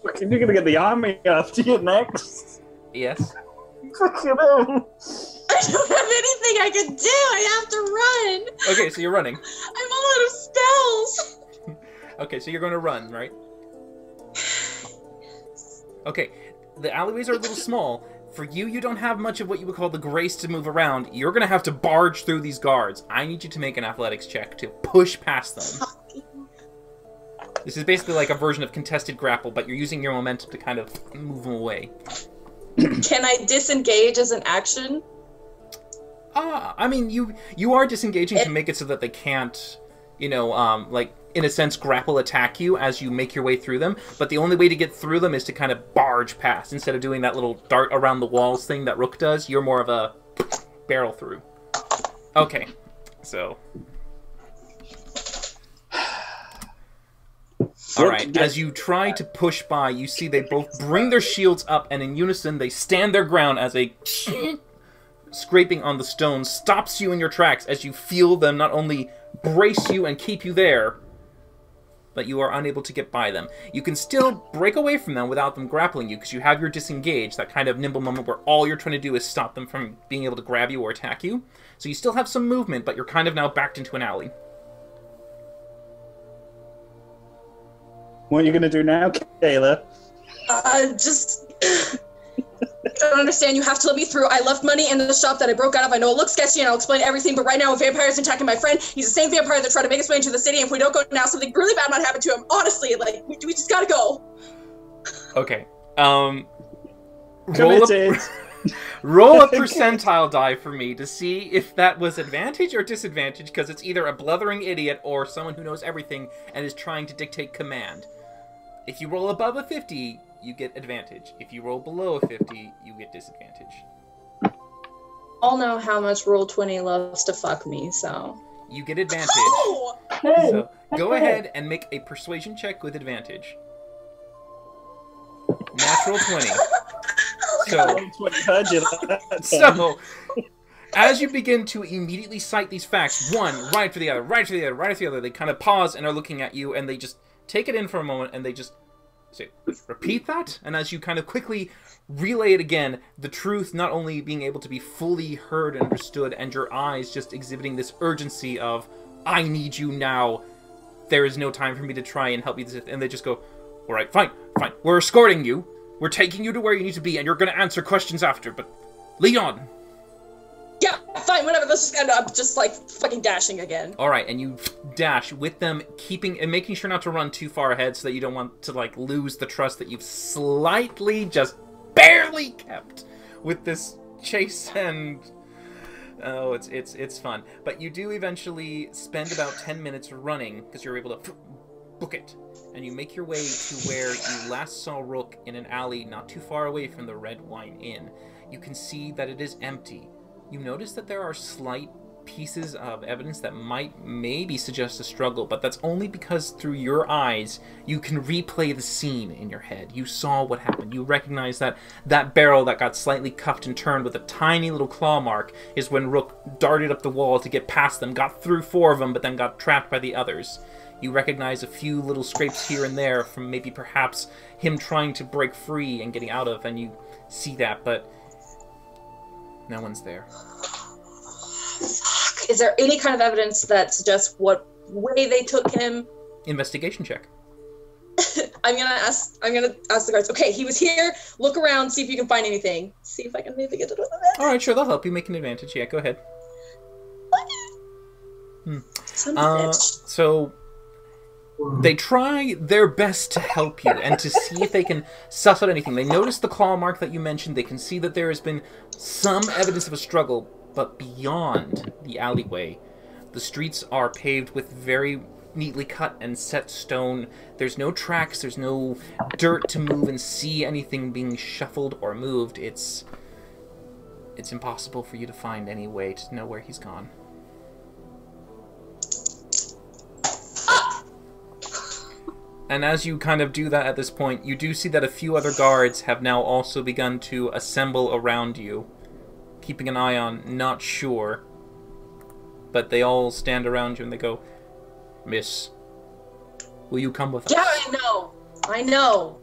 Fucking, you're gonna get the army after you next. Yes. Fucking hell. I don't have anything I can do. I have to run. Okay, so you're running. I'm all out of spells. Okay, so you're going to run, right? Okay, the alleyways are a little small. For you, you don't have much of what you would call the grace to move around. You're going to have to barge through these guards. I need you to make an athletics check to push past them. This is basically like a version of contested grapple, but you're using your momentum to kind of move them away. Can I disengage as an action? I mean, you are disengaging to make it so that they can't, you know, like, in a sense, grapple attack you as you make your way through them, but the only way to get through them is to kind of barge past. Instead of doing that little dart around the walls thing that Rook does, you're more of a barrel through. Okay, so... Alright, as you try to push by, you see they both bring their shields up, and in unison they stand their ground as a scraping on the stone stops you in your tracks as you feel them not only brace you and keep you there, but you are unable to get by them. You can still break away from them without them grappling you, because you have your disengage, that kind of nimble moment where all you're trying to do is stop them from being able to grab you or attack you. So you still have some movement, but you're kind of now backed into an alley. What are you going to do now, Kayla? Just... I don't understand. You have to let me through. I left money in the shop that I broke out of. I know it looks sketchy and I'll explain everything, but right now a vampire is attacking my friend. He's the same vampire that tried to make his way into the city, and if we don't go now, something really bad might happen to him. Honestly, like, we just gotta go. Okay. Committed. Roll a percentile die for me to see if that was advantage or disadvantage, because it's either a blethering idiot or someone who knows everything and is trying to dictate command. If you roll above a 50, you get advantage. If you roll below a 50, you get disadvantage. I'll know how much Roll20 loves to fuck me, so... You get advantage. Oh! So go ahead and make a persuasion check with advantage. Natural 20. So, as you begin to immediately cite these facts, one, right after the other, right after the other, right after the other, they kind of pause and are looking at you, and they just take it in for a moment, and they just say, repeat that? And as you kind of quickly relay it again, the truth not only being able to be fully heard and understood, and your eyes just exhibiting this urgency of, I need you now, there is no time for me to try and help you, and they just go, alright, fine, we're escorting you, we're taking you to where you need to be, and you're going to answer questions after, but lead on. Yeah, fine, whatever, let's just end up just, like, fucking dashing again. Alright, and you dash with them, keeping and making sure not to run too far ahead so that you don't want to, like, lose the trust that you've slightly, just barely kept with this chase, and... Oh, it's fun. But you do eventually spend about 10 minutes running, because you're able to book it. And you make your way to where you last saw Rook in an alley not too far away from the Red Wine Inn. You can see that it is empty. You notice that there are slight pieces of evidence that might maybe suggest a struggle, but that's only because through your eyes you can replay the scene in your head. You saw what happened. You recognize that that barrel that got slightly cuffed and turned with a tiny little claw mark is when Rook darted up the wall to get past them, got through 4 of them, but then got trapped by the others. You recognize a few little scrapes here and there from maybe perhaps him trying to break free and getting out of, and you see that, but no one's there. Fuck. Is there any kind of evidence that suggests what way they took him? Investigation check. I'm gonna ask the guards, okay, he was here, look around, see if you can find anything. See if I can maybe get to the bed. Alright, sure, they'll help you make an advantage. Yeah, go ahead. So they try their best to help you and to see if they can suss out anything. They notice the claw mark that you mentioned. They can see that there has been some evidence of a struggle, but beyond the alleyway, the streets are paved with very neatly cut and set stone. There's no tracks, there's no dirt to move and see anything being shuffled or moved. It's it's impossible for you to find any way to know where he's gone. And as you kind of do that at this point, you do see that a few other guards have now also begun to assemble around you, keeping an eye on, not sure. But they all stand around you and they go, "Miss, will you come with us?" Yeah, I know. I know.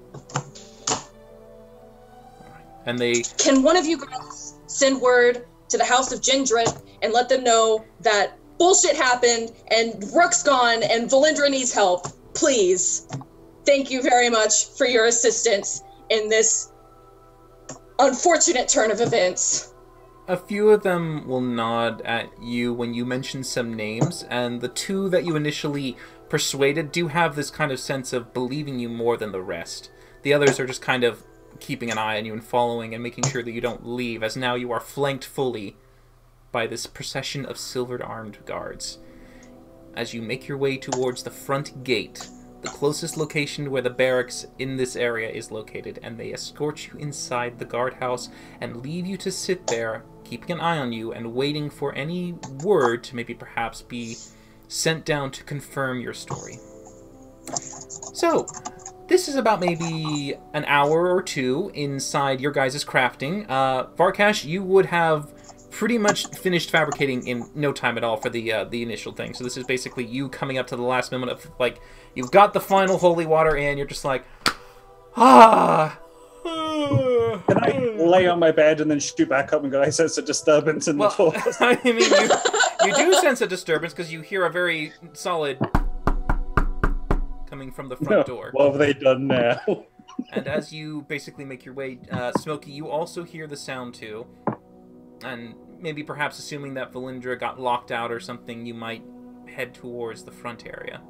And they... Can one of you guys send word to the House of Gendrit and let them know that bullshit happened and Rook's gone and Valindra needs help? Please. Thank you very much for your assistance in this unfortunate turn of events. A few of them will nod at you when you mention some names, and the two that you initially persuaded do have this kind of sense of believing you more than the rest. The others are just kind of keeping an eye on you and following and making sure that you don't leave, as now you are flanked fully by this procession of silvered armed guards. As you make your way towards the front gate, the closest location where the barracks in this area is located, and they escort you inside the guardhouse and leave you to sit there, keeping an eye on you and waiting for any word to maybe perhaps be sent down to confirm your story. So, this is about maybe an hour or two inside your guys' crafting. Varkash, you would have pretty much finished fabricating in no time at all for the initial thing. So this is basically you coming up to the last moment of, like, you've got the final holy water and you're just like, ah. Can I lay on my bed and then shoot back up and go, I sense a disturbance in the floor? I mean, you do sense a disturbance because you hear a very solid coming from the front door. What have they done now? And as you basically make your way, Smokey, you also hear the sound too. And maybe perhaps assuming that Valindra got locked out or something, you might head towards the front area.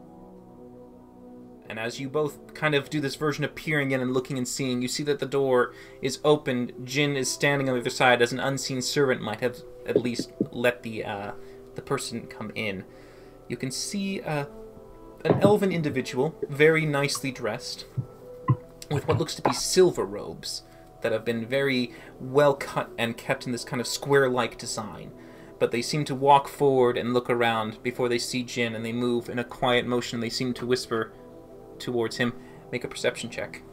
And as you both kind of do this version of peering in and looking and seeing, you see that the door is opened. Jin is standing on the other side, as an unseen servant might have at least let the person come in. You can see an elven individual, very nicely dressed, with what looks to be silver robes that have been very well cut and kept in this kind of square-like design. But they seem to walk forward and look around before they see Jin, and they move in a quiet motion. They seem to whisper towards him. Make a perception check.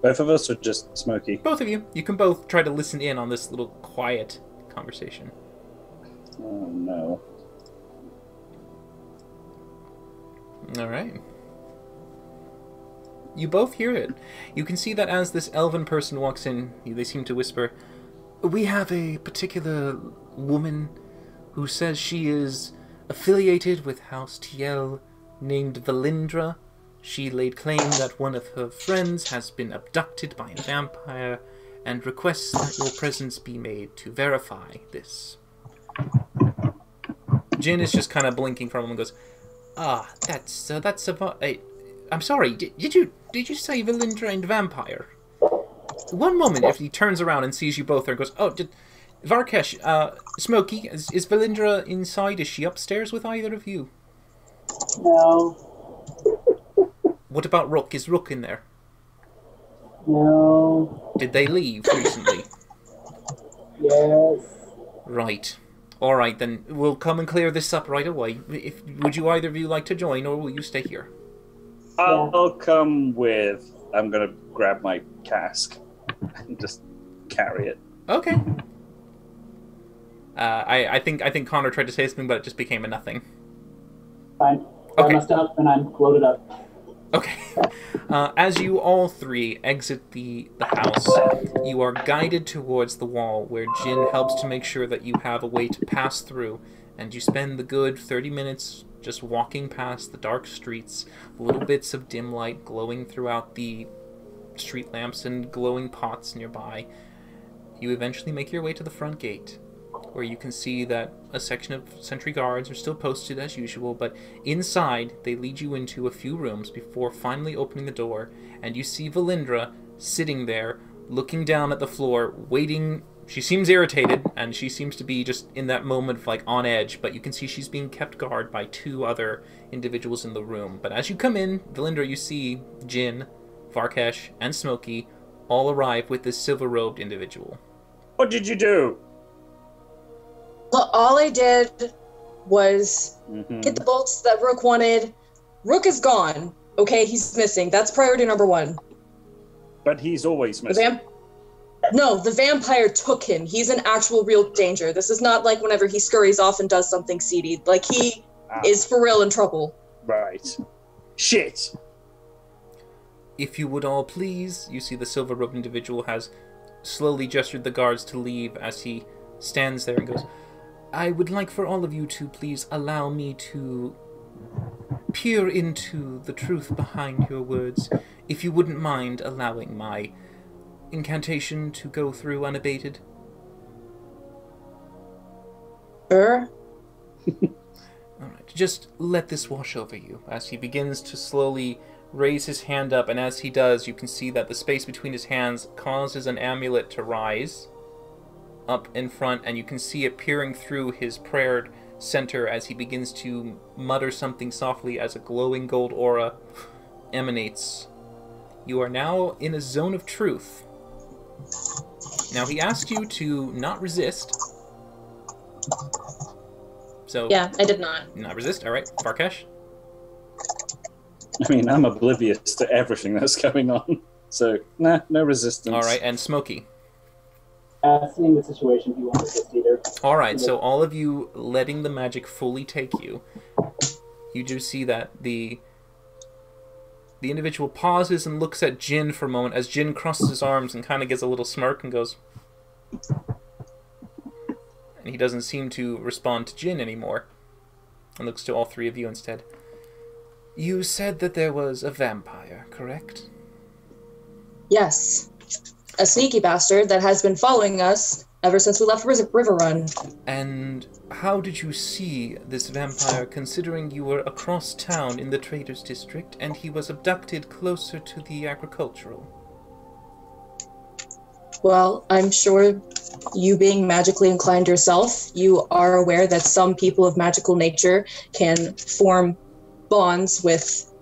Both of us, or just Smokey? Both of you. You can both try to listen in on this little quiet conversation. Oh, no. Alright. You both hear it. You can see that as this elven person walks in, they seem to whisper, "We have a particular woman who says she is affiliated with House Tiel, named Valindra. She laid claim that one of her friends has been abducted by a vampire and requests that your presence be made to verify this." Jin is just kind of blinking from him and goes, "Ah, that's I'm sorry, did you say Valindra and vampire?" One moment, if he turns around and sees you both there and goes, "Oh, Varkesh, Smokey, is Valindra inside? Is she upstairs with either of you?" No. What about Rook? Is Rook in there? No. Did they leave recently? Yes. Right. Alright, then we'll come and clear this up right away. Would you either of you like to join, or will you stay here? I'll come with... I'm going to grab my cask and just carry it. Okay. I think Connor tried to say something, but it just became a nothing. Fine. Okay. I messed up and I'm loaded up. Okay. As you all three exit the house, you are guided towards the wall, where Jin helps to make sure that you have a way to pass through, and you spend the good 30 minutes just walking past the dark streets, little bits of dim light glowing throughout the street lamps and glowing pots nearby. You eventually make your way to the front gate, where you can see that a section of sentry guards are still posted as usual, but inside they lead you into a few rooms before finally opening the door, and you see Valindra sitting there, looking down at the floor, waiting. She seems irritated, and she seems to be just in that moment of, like, on edge, but you can see she's being kept guard by two other individuals in the room. But as you come in, Valindra, you see Jin, Varkesh, and Smokey all arrive with this silver-robed individual. What did you do? Well, all I did was Mhm. get the bolts that Rook wanted. Rook is gone. Okay, he's missing. That's priority number one. But he's always The missing. the vampire took him. He's in actual real danger. This is not like whenever he scurries off and does something seedy. Like, he is for real in trouble. Right. Shit. If you would all please, you see the silver-robed individual has slowly gestured the guards to leave as he stands there and goes, I would like for all of you to please allow me to peer into the truth behind your words. If you wouldn't mind allowing my incantation to go through unabated. Sure. Alright, just let this wash over you as he begins to slowly raise his hand up, and as he does, you can see that the space between his hands causes an amulet to rise up in front, and you can see it peering through his prayer center as he begins to mutter something softly as a glowing gold aura emanates. You are now in a zone of truth. Now, he asked you to not resist. So, Yeah, I did not. not resist. All right, Farkesh. I mean, I'm oblivious to everything that's going on. So, nah, no resistance. All right, and Smokey. Seeing the situation, he won't resist either. All right, so all of you letting the magic fully take you, you do see that the individual pauses and looks at Jin for a moment as Jin crosses his arms and kind of gives a little smirk and goes... And he doesn't seem to respond to Jin anymore and looks to all three of you instead. You said that there was a vampire, correct? Yes. A sneaky bastard that has been following us ever since we left River Run. And how did you see this vampire, considering you were across town in the Traders District and he was abducted closer to the agricultural? Well, I'm sure you being magically inclined yourself, you are aware that some people of magical nature can form bonds with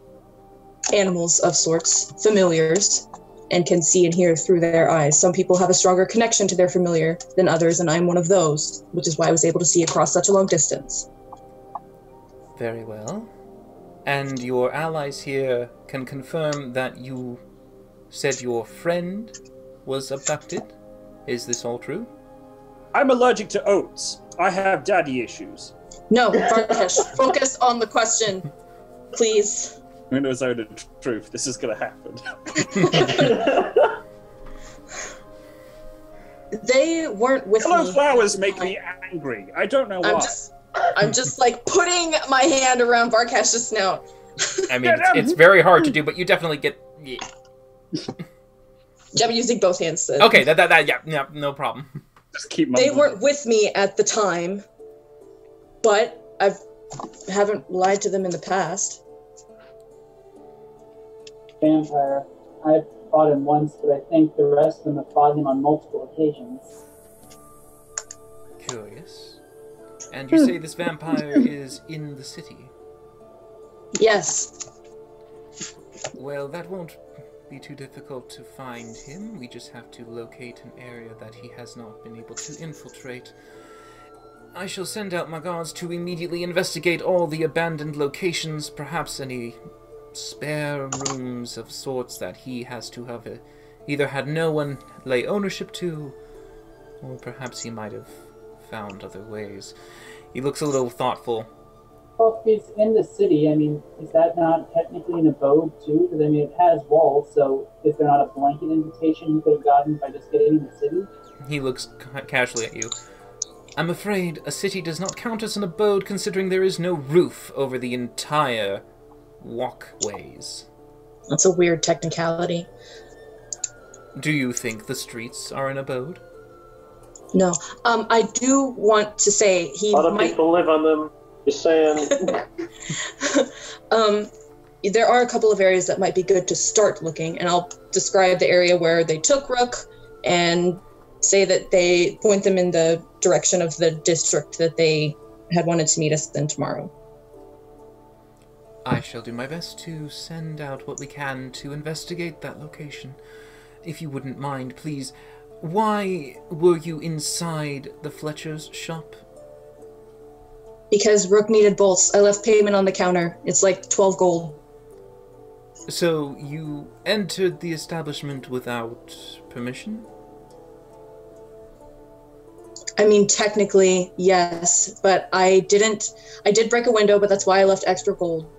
animals of sorts, familiars, and can see and hear through their eyes. Some people have a stronger connection to their familiar than others, and I'm one of those, which is why I was able to see across such a long distance. Very well. And your allies here can confirm that you said your friend was abducted? Is this all true? I'm allergic to oats. I have daddy issues. No, Farkesh, focus on the question, please. Windows Zone of Truth. This is going to happen. They weren't with Hello me. flowers make me angry. I don't know why. I'm just like putting my hand around Farkesh's snout. I mean, it's very hard to do, but you definitely get... Yeah. Yeah, I'm using both hands. So. Okay, yeah, no problem. Just keep They mumbling. weren't with me at the time, but I haven't lied to them in the past. Vampire. I've fought him once, but I think the rest of them have fought him on multiple occasions. Curious. And you say this vampire is in the city? Yes. Well, that won't be too difficult to find him. We just have to locate an area that he has not been able to infiltrate. I shall send out my guards to immediately investigate all the abandoned locations, perhaps any spare rooms of sorts that he has to have either had no one lay ownership to, or perhaps he might have found other ways. He looks a little thoughtful. Well, if he's in the city, I mean, is that not technically an abode too? Because I mean, it has walls, so is there not a blanket invitation you could have gotten by just getting in the city? He looks casually at you. I'm afraid a city does not count as an abode, considering there is no roof over the entire walkways. That's a weird technicality. Do you think the streets are an abode? No. I do want to say he A lot of might... people live on them. Just saying. There are a couple of areas that might be good to start looking, and I'll describe the area where they took Rook and say that they point them in the direction of the district that they had wanted to meet us in tomorrow. I shall do my best to send out what we can to investigate that location. If you wouldn't mind, please, Why were you inside the Fletcher's shop? Because Rook needed bolts. I left payment on the counter. It's like 12 gold. So you entered the establishment without permission? I mean, technically, yes, but I did break a window, but that's why I left extra gold.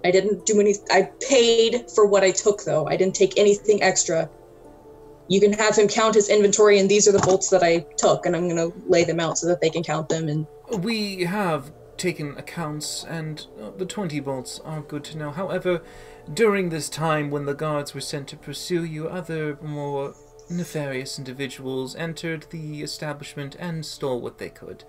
I didn't do any, I paid for what I took, though. I didn't take anything extra. You can have him count his inventory, and these are the bolts that I took, and I'm going to lay them out so that they can count them. And we have taken accounts, and the 20 bolts are good to know. However, during this time when the guards were sent to pursue you, other more nefarious individuals entered the establishment and stole what they could.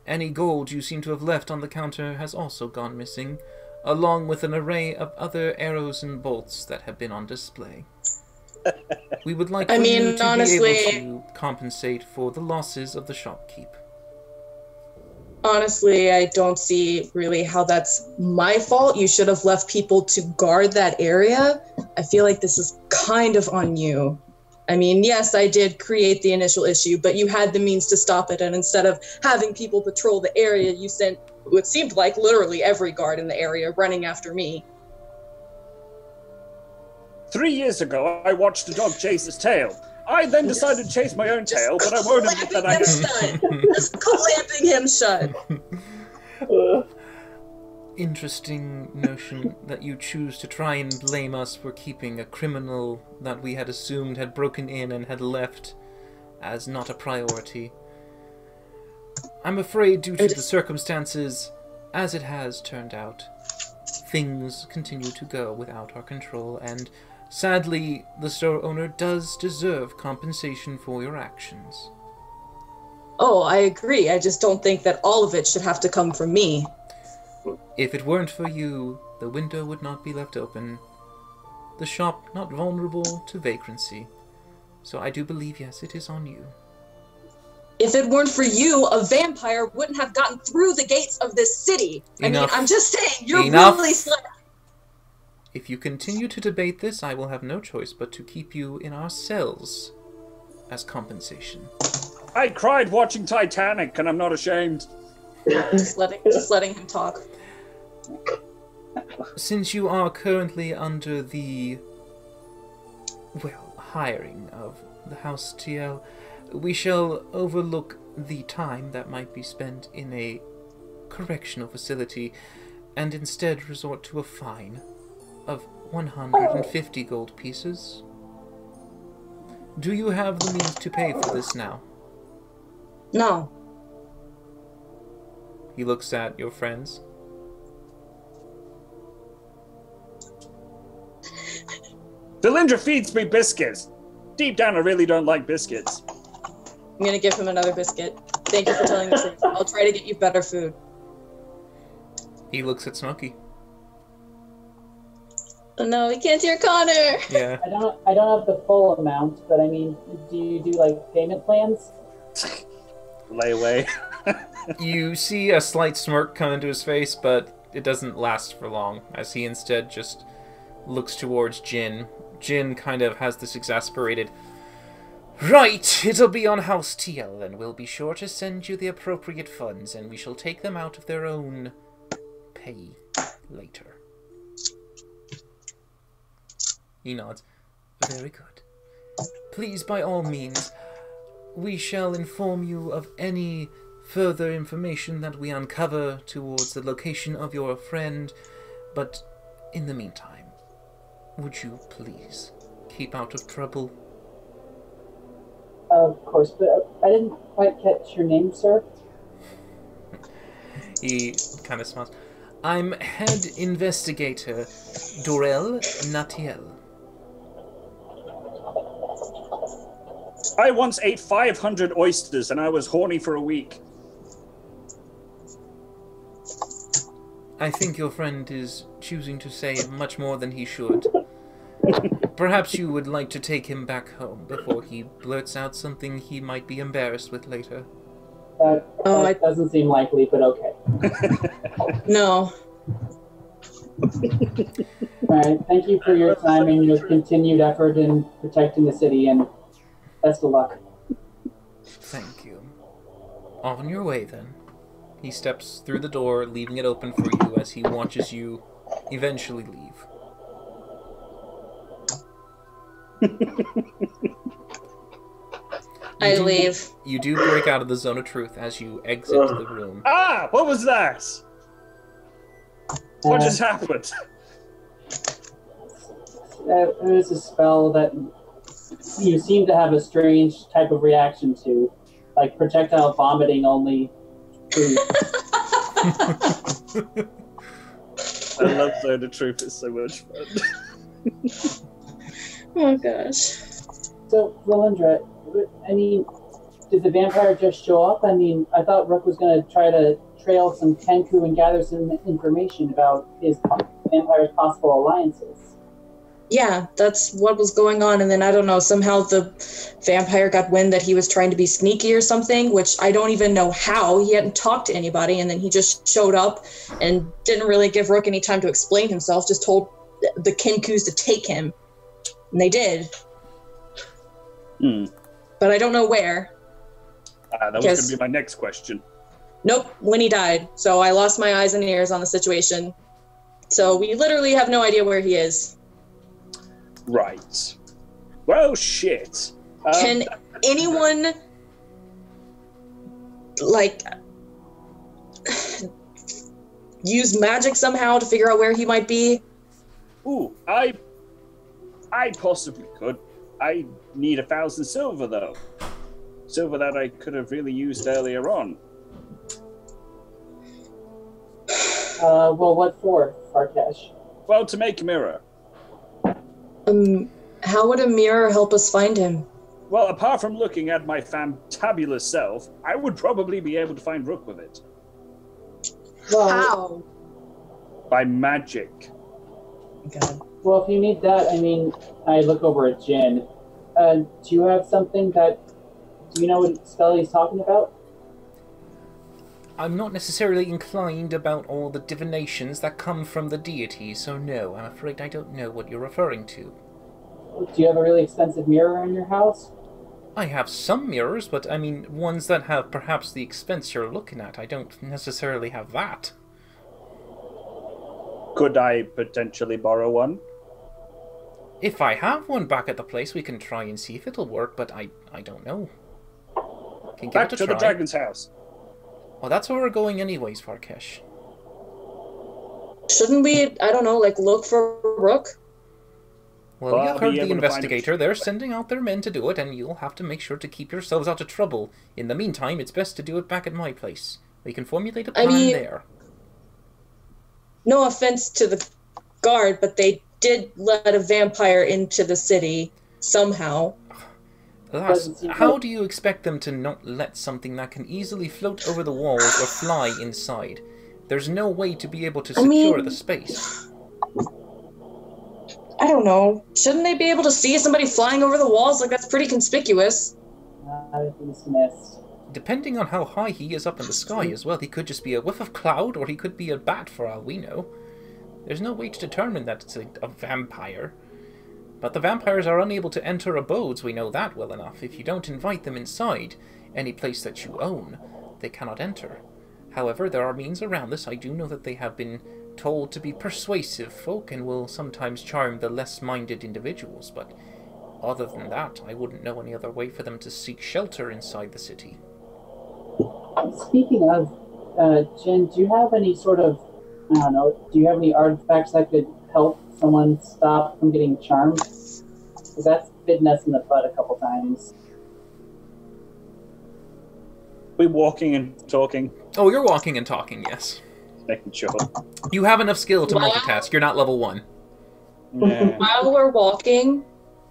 Any gold you seem to have left on the counter has also gone missing, along with an array of other arrows and bolts that have been on display. We would like for you to honestly, be able to compensate for the losses of the shopkeep. Honestly, I don't see really how that's my fault. You should have left people to guard that area. I feel like this is kind of on you. I mean, yes, I did create the initial issue, but you had the means to stop it, and instead of having people patrol the area, you sent what seemed like literally every guard in the area running after me. 3 years ago, I watched a dog chase its tail. I then decided to chase my own tail, but I won't admit that I Just clamping him shut. Interesting notion that you choose to try and blame us for keeping a criminal that we had assumed had broken in and had left as not a priority. I'm afraid due to the circumstances, as it has turned out, things continue to go without our control, and sadly, the store owner does deserve compensation for your actions. Oh, I agree. I just don't think that all of it should have to come from me. If it weren't for you, the window would not be left open, the shop not vulnerable to vagrancy. So I do believe, yes, it is on you. If it weren't for you, a vampire wouldn't have gotten through the gates of this city. Enough. I mean, I'm just saying, you're Enough. really slack. If you continue to debate this, I will have no choice but to keep you in our cells as compensation. I cried watching Titanic, and I'm not ashamed. Just letting him talk. Since you are currently under the, well, hiring of the House TL, we shall overlook the time that might be spent in a correctional facility and instead resort to a fine of 150 gold pieces. Do you have the means to pay for this now? No. He looks at your friends. Valindra feeds me biscuits. Deep down, I really don't like biscuits. I'm gonna give him another biscuit. Thank you for telling the truth. I'll try to get you better food. He looks at Smokey. Oh no, we can't hear Connor! Yeah. I don't have the full amount, but I mean, do you do like payment plans? Layaway. You see a slight smirk come into his face, but it doesn't last for long, as he instead just looks towards Jin. Jin kind of has this exasperated, "Right, it'll be on House TL, and we'll be sure to send you the appropriate funds, and we shall take them out of their own pay later." He nods. "Very good. Please, by all means, we shall inform you of any further information that we uncover towards the location of your friend, but in the meantime, would you please keep out of trouble?" Of course, but I didn't quite catch your name, sir. He kind of smiles. "I'm head investigator, Dorel Natiel." I once ate 500 oysters, and I was horny for a week. I think your friend is choosing to say much more than he should. Perhaps you would like to take him back home before he blurts out something he might be embarrassed with later. That doesn't seem likely, but okay. No. Alright, thank you for your time and your continued effort in protecting the city, and best of luck. Thank you. On your way, then. He steps through the door, leaving it open for you as he watches you eventually leave. I leave. You do break out of the zone of truth as you exit the room. Ah, what was that? What just happened? It was a spell that you seem to have a strange type of reaction to, like projectile vomiting only. Food. I love Zone of Truth, it's so much fun. Oh gosh. So, Valindra, I mean, did the vampire just show up? I mean, I thought Rook was going to try to trail some Kenku and gather some information about his vampire's possible alliances. Yeah, that's what was going on, and then I don't know, somehow the vampire got wind that he was trying to be sneaky or something, which I don't even know how. He hadn't talked to anybody, and then he just showed up and didn't really give Rook any time to explain himself, just told the Kenkus to take him. And they did. But I don't know where. That was going to be my next question. Nope, Winnie died, so I lost my eyes and ears on the situation. So we literally have no idea where he is. Right. Well, shit. Can anyone, like, use magic somehow to figure out where he might be? Ooh, I possibly could. I need 1,000 silver, though. Silver that I could have really used earlier on. Well, what for, Farkesh? Well, to make a mirror. How would a mirror help us find him? Well, apart from looking at my fantabulous self, I would probably be able to find Rook with it. Well, How? By magic. God. well, if you need that, I mean, I look over at Jin. Do you have something that... Do you know what spell he's talking about? I'm not necessarily inclined about all the divinations that come from the deity, so no, I'm afraid I don't know what you're referring to. Do you have a really expensive mirror in your house? I have some mirrors, but I mean, ones that have perhaps the expense you're looking at. I don't necessarily have that. Could I potentially borrow one? If I have one back at the place, we can try and see if it'll work, but I don't know. Can give Back it a to try. the dragon's house. Well, that's where we're going anyways, Farkesh. Shouldn't we, I don't know, like, look for Rook? Well, Well, you I'll heard be the able to find investigator. him. They're sending out their men to do it, and you'll have to make sure to keep yourselves out of trouble. In the meantime, it's best to do it back at my place. We can formulate a plan there. No offense to the guard, but they did let a vampire into the city somehow. Alas, how do you expect them to not let something that can easily float over the walls or fly inside? There's no way to be able to secure the space. I don't know. Shouldn't they be able to see somebody flying over the walls? Like, that's pretty conspicuous. Dismissed. Depending on how high he is up in the sky as well, he could just be a whiff of cloud, or he could be a bat for all we know. There's no way to determine that it's a vampire. But the vampires are unable to enter abodes, we know that well enough. If you don't invite them inside any place that you own, they cannot enter. However, there are means around this. I do know that they have been told to be persuasive folk and will sometimes charm the less-minded individuals, but other than that, I wouldn't know any other way for them to seek shelter inside the city. Speaking of, Jin, do you have any sort of, I don't know, do you have any artifacts that could help someone stop from getting charmed? Because that's bitten us in the butt a couple times. We walking and talking, Oh, you're walking and talking, yes. making sure. You have enough skill to Wow. multitask. You're not level 1. Yeah. While we're walking,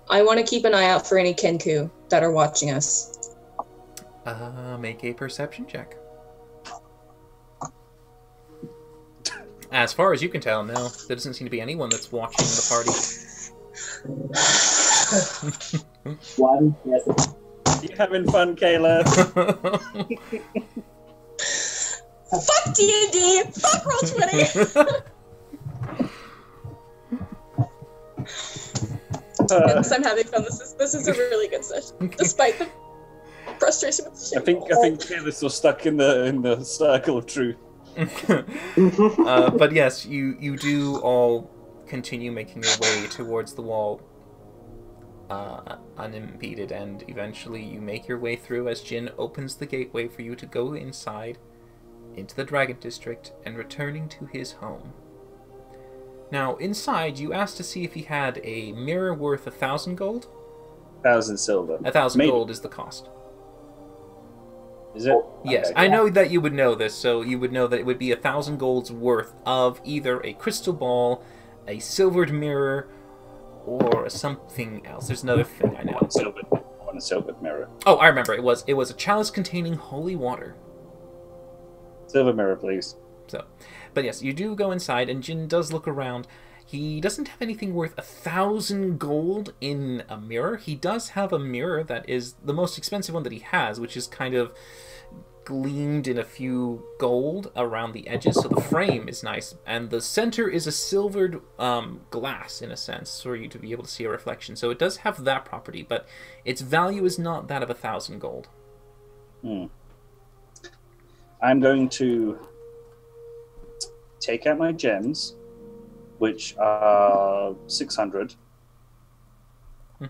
I want to keep an eye out for any Kenku that are watching us. Make a perception check. As far as you can tell, no. There doesn't seem to be anyone that's watching the party. One, yes. You having fun, Kayla? Fuck D&D! Fuck Roll20! Yes, I'm having fun. This is a really good session. Despite the Frustration with the ship. I think Taylor's still stuck in the circle of truth. But yes, you do all continue making your way towards the wall unimpeded, and eventually you make your way through as Jin opens the gateway for you to go inside into the Dragon District and returning to his home. Now, inside, you asked to see if he had a mirror worth 1,000 gold. 1,000 silver. 1,000 Maybe. gold is the cost. Is it? Yes, Okay. I know that you would know this, so you would know that it would be 1,000 gold's worth of either a crystal ball, a silvered mirror, or something else. There's another thing I know. I want a silvered mirror. Oh, I remember. It was a chalice containing holy water. Silver mirror, please. So, but yes, you do go inside, and Jin does look around. He doesn't have anything worth 1,000 gold in a mirror. He does have a mirror that is the most expensive one that he has, which is kind of gleamed in a few gold around the edges, so the frame is nice, and the center is a silvered glass, in a sense, for you to be able to see a reflection. So it does have that property, but its value is not that of 1,000 gold. I'm going to take out my gems, which are 600,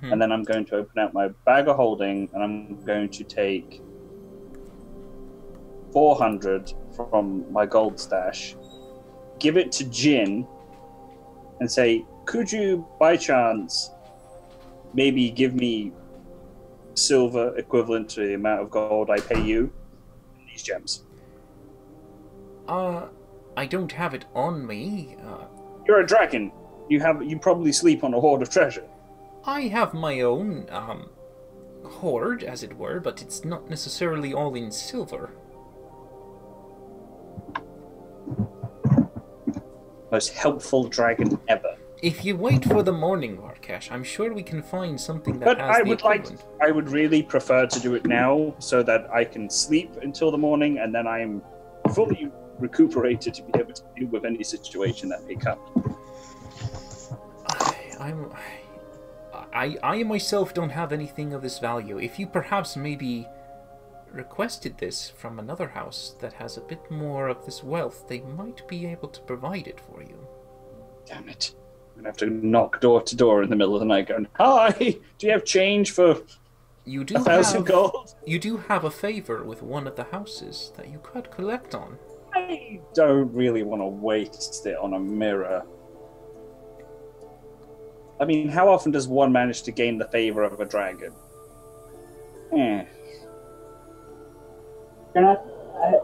and then I'm going to open out my bag of holding, and I'm going to take 400 from my gold stash, give it to Jin, and say, could you, by chance, maybe give me silver equivalent to the amount of gold I pay you in these gems? I don't have it on me. You're a dragon. You probably sleep on a hoard of treasure. I have my own, hoard, as it were, but it's not necessarily all in silver. Most helpful dragon ever. If you wait for the morning, Varkash, I'm sure we can find something that But has the equivalent. I would really prefer to do it now so that I can sleep until the morning and then I am fully recuperated to be able to deal with any situation that may come. I myself don't have anything of this value. If you perhaps maybe requested this from another house that has a bit more of this wealth, they might be able to provide it for you. Damn it. I'm going to have to knock door to door in the middle of the night going, hi, do you have change for You do 1,000 gold? You do have a favor with one of the houses that you could collect on. I don't really want to waste it on a mirror. I mean, how often does one manage to gain the favor of a dragon? You're not,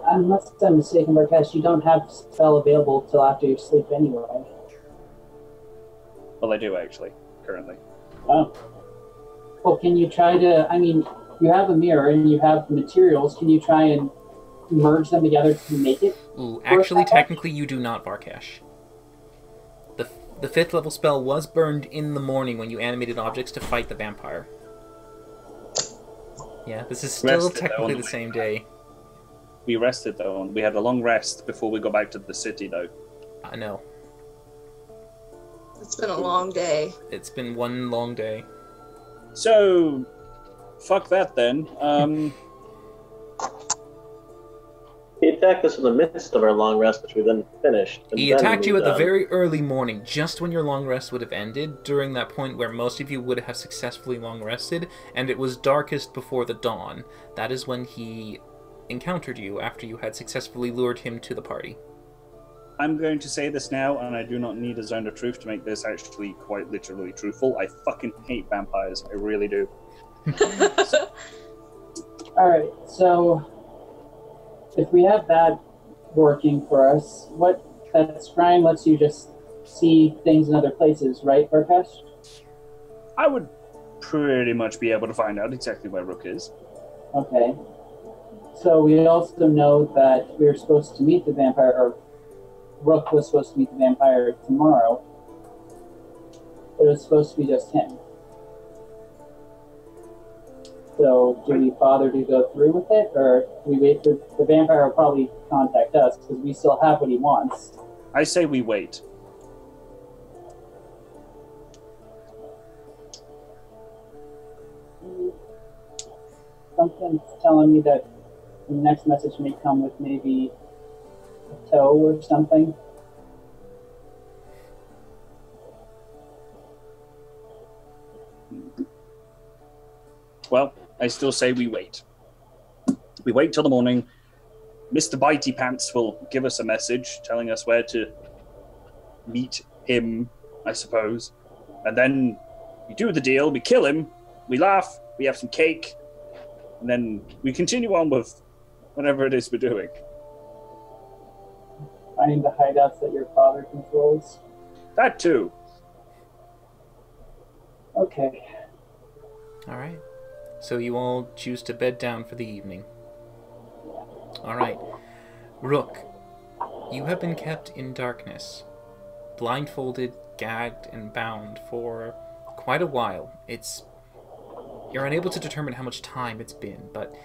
unless I'm mistaken, Varkash, you don't have spell available till after you sleep anyway. Well, I do actually, currently. Oh. Well, can you try to, I mean, you have a mirror and you have materials, can you try and merge them together to make it? Ooh, actually, technically, you do not, Varkash. The 5th level spell was burned in the morning when you animated objects to fight the vampire. Yeah, this is still Rested, technically though, the same day. We rested though, and we had a long rest before we got back to the city though. I know. It's been a long day. It's been one long day. So, fuck that then. He attacked us in the midst of our long rest, which we then finished. and He then attacked you at moved the on. very early morning, just when your long rest would have ended, during that point where most of you would have successfully long rested, and it was darkest before the dawn. That is when he encountered you after you had successfully lured him to the party. I'm going to say this now, and I do not need a zone of truth to make this actually quite literally truthful. I fucking hate vampires. I really do. Alright, so if we have that working for us, that scrying lets you just see things in other places, right, Varkash? I would pretty much be able to find out exactly where Rook is. Okay. So we also know that we were supposed to meet the vampire, or Rook was supposed to meet the vampire tomorrow, but it was supposed to be just him. So do we bother to go through with it, or do we wait for the vampire will probably contact us because we still have what he wants? I say we wait. something telling me that the next message may come with maybe a toe or something. Well, I still say we wait. We wait till the morning. Mr. Bitey Pants will give us a message telling us where to meet him, I suppose. And then we do the deal, we kill him, we laugh, we have some cake, and then we continue on with whatever it is we're doing. Finding the hideouts that your father controls. That too. Okay. Alright. So you all choose to bed down for the evening. Alright. Rook, you have been kept in darkness, blindfolded, gagged, and bound for quite a while. You're unable to determine how much time it's been, but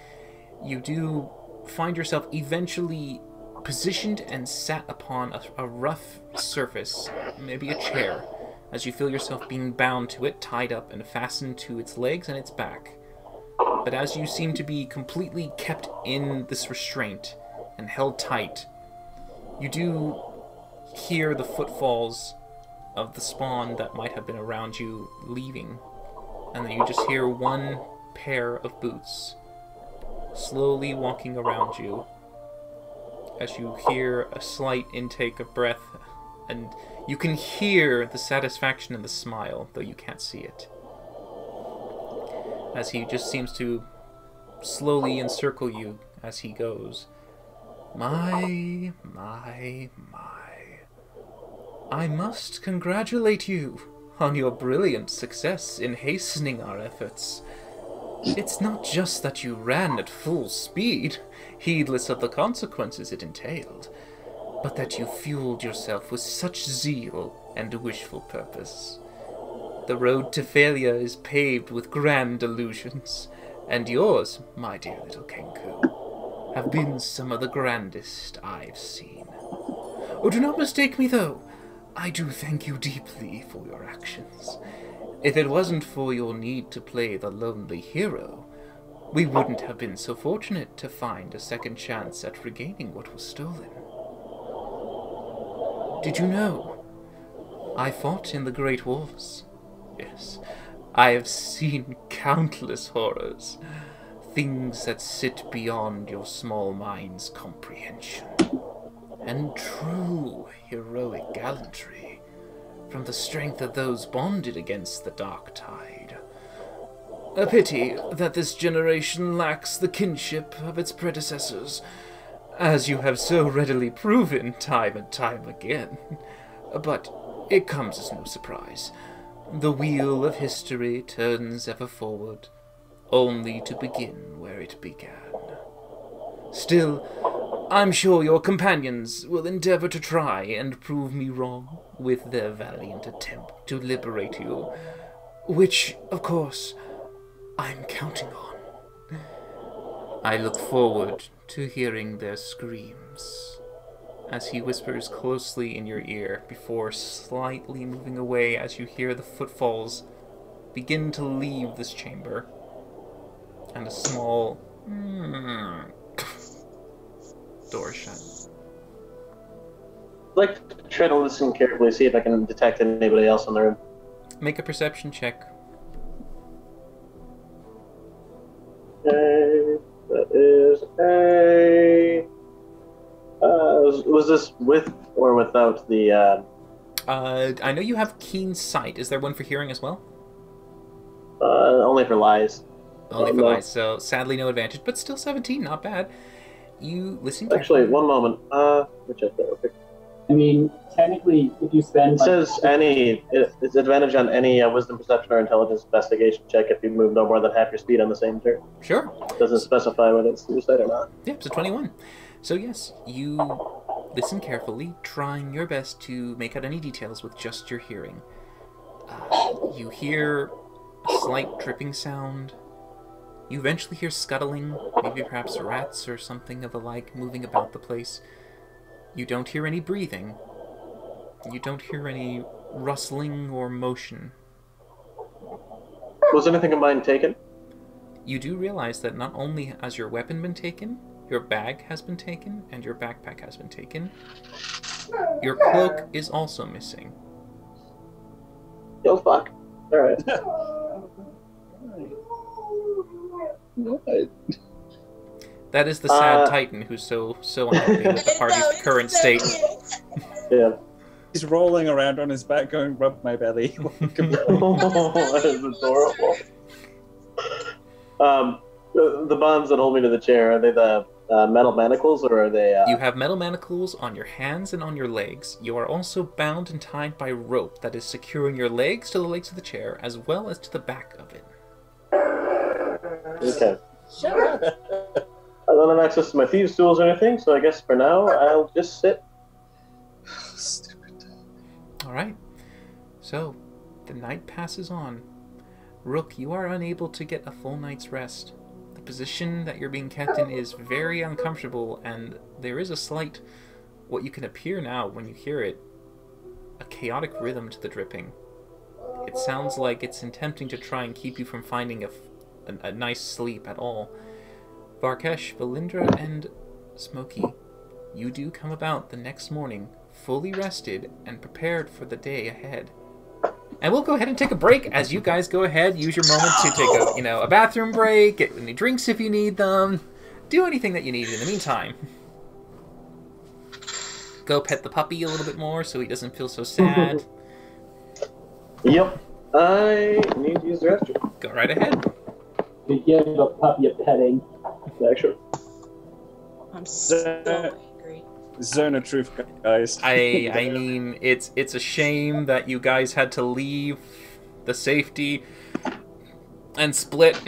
you do find yourself eventually positioned and sat upon a rough surface, maybe a chair, as you feel yourself being bound to it, tied up and fastened to its legs and its back. But as you seem to be completely kept in this restraint and held tight, you do hear the footfalls of the spawn that might have been around you leaving. And then you just hear one pair of boots slowly walking around you as you hear a slight intake of breath, and you can hear the satisfaction in the smile, though you can't see it. As he just seems to slowly encircle you as he goes. My. I must congratulate you on your brilliant success in hastening our efforts. It's not just that you ran at full speed, heedless of the consequences it entailed, but that you fueled yourself with such zeal and wishful purpose. The road to failure is paved with grand illusions, and yours, my dear little Kenku, have been some of the grandest I've seen. Oh, do not mistake me, though. I do thank you deeply for your actions. If it wasn't for your need to play the lonely hero, we wouldn't have been so fortunate to find a second chance at regaining what was stolen. Did you know? I fought in the Great Wars. Yes, I have seen countless horrors, things that sit beyond your small mind's comprehension. And true heroic gallantry from the strength of those bonded against the dark tide. A pity that this generation lacks the kinship of its predecessors, as you have so readily proven time and time again. But it comes as no surprise. The wheel of history turns ever forward, only to begin where it began. Still, I'm sure your companions will endeavor to try and prove me wrong with their valiant attempt to liberate you, which, of course, I'm counting on. I look forward to hearing their screams, as he whispers closely in your ear before slightly moving away as you hear the footfalls begin to leave this chamber, and a small door shut. I'd like to try to listen carefully, see if I can detect anybody else in the room. Make a perception check. Okay, that is a... was this with or without the... I know you have keen sight. Is there one for hearing as well? only for lies. Only for No. lies, so sadly no advantage, but still 17, not bad. You listen Actually, carefully. one moment. Which I thought, okay. I mean, technically, if you spend It says it's advantage on any wisdom, perception, or intelligence investigation check if you move no more than half your speed on the same turn. Sure. It doesn't specify whether it's suicide or not. Yep, so 21. So yes, you listen carefully, trying your best to make out any details with just your hearing. You hear a slight dripping sound. You eventually hear scuttling, maybe perhaps rats or something of the like moving about the place. You don't hear any breathing. You don't hear any rustling or motion. Was anything of mine taken? you do realize that not only has your weapon been taken, your bag has been taken, and your backpack has been taken, your cloak is also missing. Yo, fuck. Alright. What? That is the sad Titan who's so unhappy with the party's current state. Yeah. He's rolling around on his back going, rub my belly. Oh, that is adorable. The bonds that hold me to the chair, are they the metal manacles, or are they... You have metal manacles on your hands and on your legs. You are also bound and tied by rope that is securing your legs to the legs of the chair, as well as to the back of it. Okay. Shut up. I don't have access to my thieves' tools or anything, so I guess for now I'll just sit. Stupid. Alright. So, the night passes on. Rook, you are unable to get a full night's rest. The position that you're being kept in is very uncomfortable, and there is a slight, what you can appear now when you hear it, a chaotic rhythm to the dripping. It sounds like it's attempting to try and keep you from finding a nice sleep at all. Varkesh, Valindra, and Smokey, you do come about the next morning, fully rested and prepared for the day ahead. And we'll go ahead and take a break as you guys go ahead, use your moment to take a bathroom break, get any drinks if you need them, do anything that you need in the meantime. Go pet the puppy a little bit more so he doesn't feel so sad. Yep. I need to use the restroom. Go right ahead. You give a puppy a petting. Yeah, sure. I'm so angry. Zone of truth, guys. I mean, it's a shame that you guys had to leave the safety and split.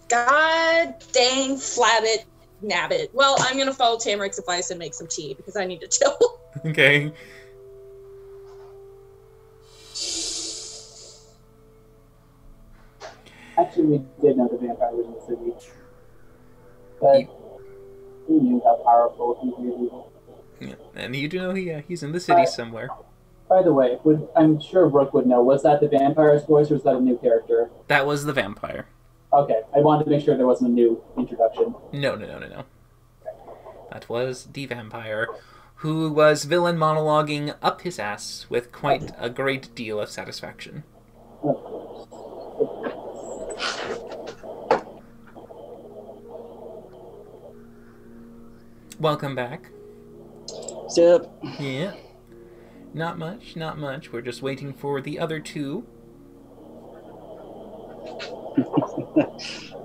God dang flabbit nabbit. Well, I'm gonna follow Tamarik's advice and make some tea because I need to chill. Okay. Actually, we did know the vampire was in the city. But he knew how powerful he really was. Yeah. And you do know he's in the city somewhere. By the way, I'm sure Rook would know, was that the vampire's voice or was that a new character? That was the vampire. Okay, I wanted to make sure there wasn't a new introduction. No. That was the vampire, who was villain monologuing up his ass with quite a great deal of satisfaction. Of course. Welcome back. Yep. Yeah. Not much. We're just waiting for the other two.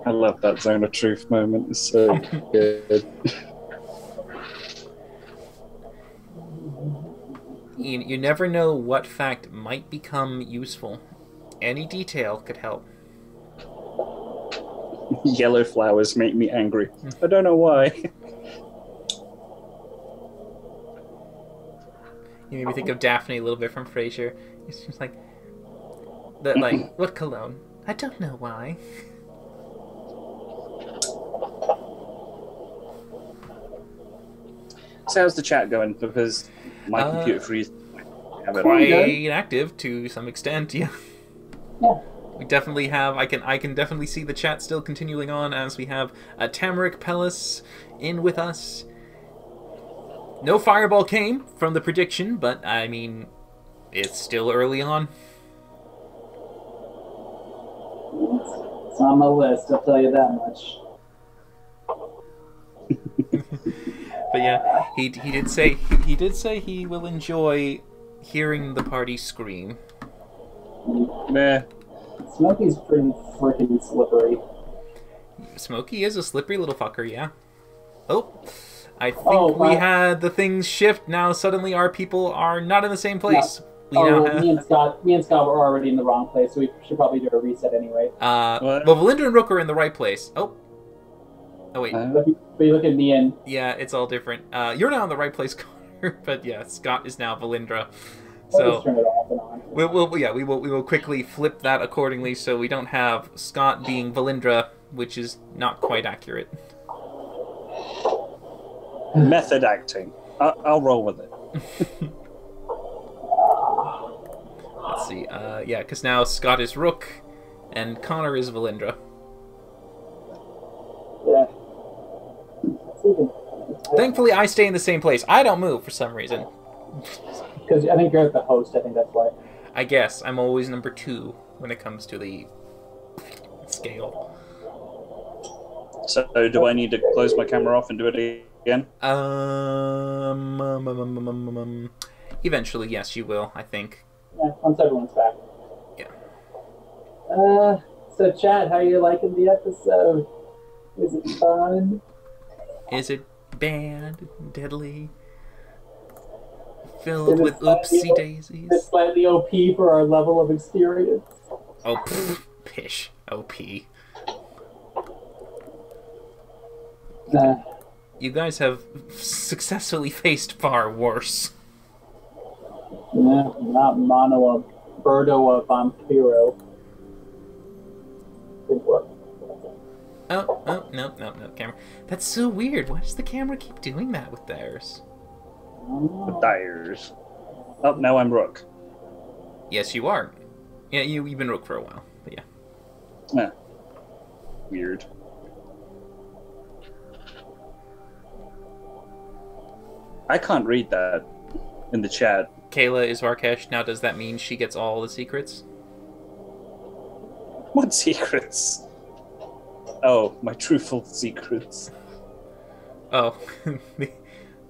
I love that zone of truth moment. It's so good. You never know what fact might become useful. Any detail could help. Yellow flowers make me angry. I don't know why. You made me think of Daphne a little bit from Frasier. It's just like, what cologne? I don't know why. So how's the chat going? Because my computer freezed. Quite active to some extent, yeah. Yeah. We definitely have. I can definitely see the chat still continuing on as we have Tamarik Pellis in with us. No fireball came from the prediction, but I mean, it's still early on. It's on my list, I'll tell you that much. But yeah, he did say he will enjoy hearing the party scream. Meh. Smokey's pretty freaking slippery. Smokey is a slippery little fucker, yeah. Oh, I think we had the things shift. Now suddenly our people are not in the same place. Yeah. Me and Scott were already in the wrong place, so we should probably do a reset anyway. Well, Valindra and Rook are in the right place. Oh wait. But you look at me and... Yeah, it's all different. You're now in the right place, Connor. But yeah, Scott is now Valindra. So turn it off and on. we will quickly flip that accordingly, so we don't have Scott being Valindra, which is not quite accurate. Method acting. I'll roll with it. Let's see. Yeah, because now Scott is Rook, and Connor is Valindra. Yeah. Thankfully, I stay in the same place. I don't move for some reason. Because I think you're the host. I think that's why. I guess I'm always number 2 when it comes to the scale. So, do I need to close my camera off and do it again? Eventually, yes, you will, I think. Yeah, once everyone's back. Yeah. So Chad, how are you liking the episode? Is it fun? Is it bad, deadly, filled with oopsie daisies? It's slightly OP for our level of experience. Oh, pish. OP. You guys have successfully faced far worse. Yeah, not mono a birdo a vampiro. Good work. Oh, no, camera. That's so weird. Why does the camera keep doing that with theirs? With theirs. Oh, now I'm Rook. Yes, you are. Yeah, you've been Rook for a while, but yeah. Weird. I can't read that in the chat. Kayla is Varkesh. Now, does that mean she gets all the secrets? What secrets? Oh, my truthful secrets. Oh,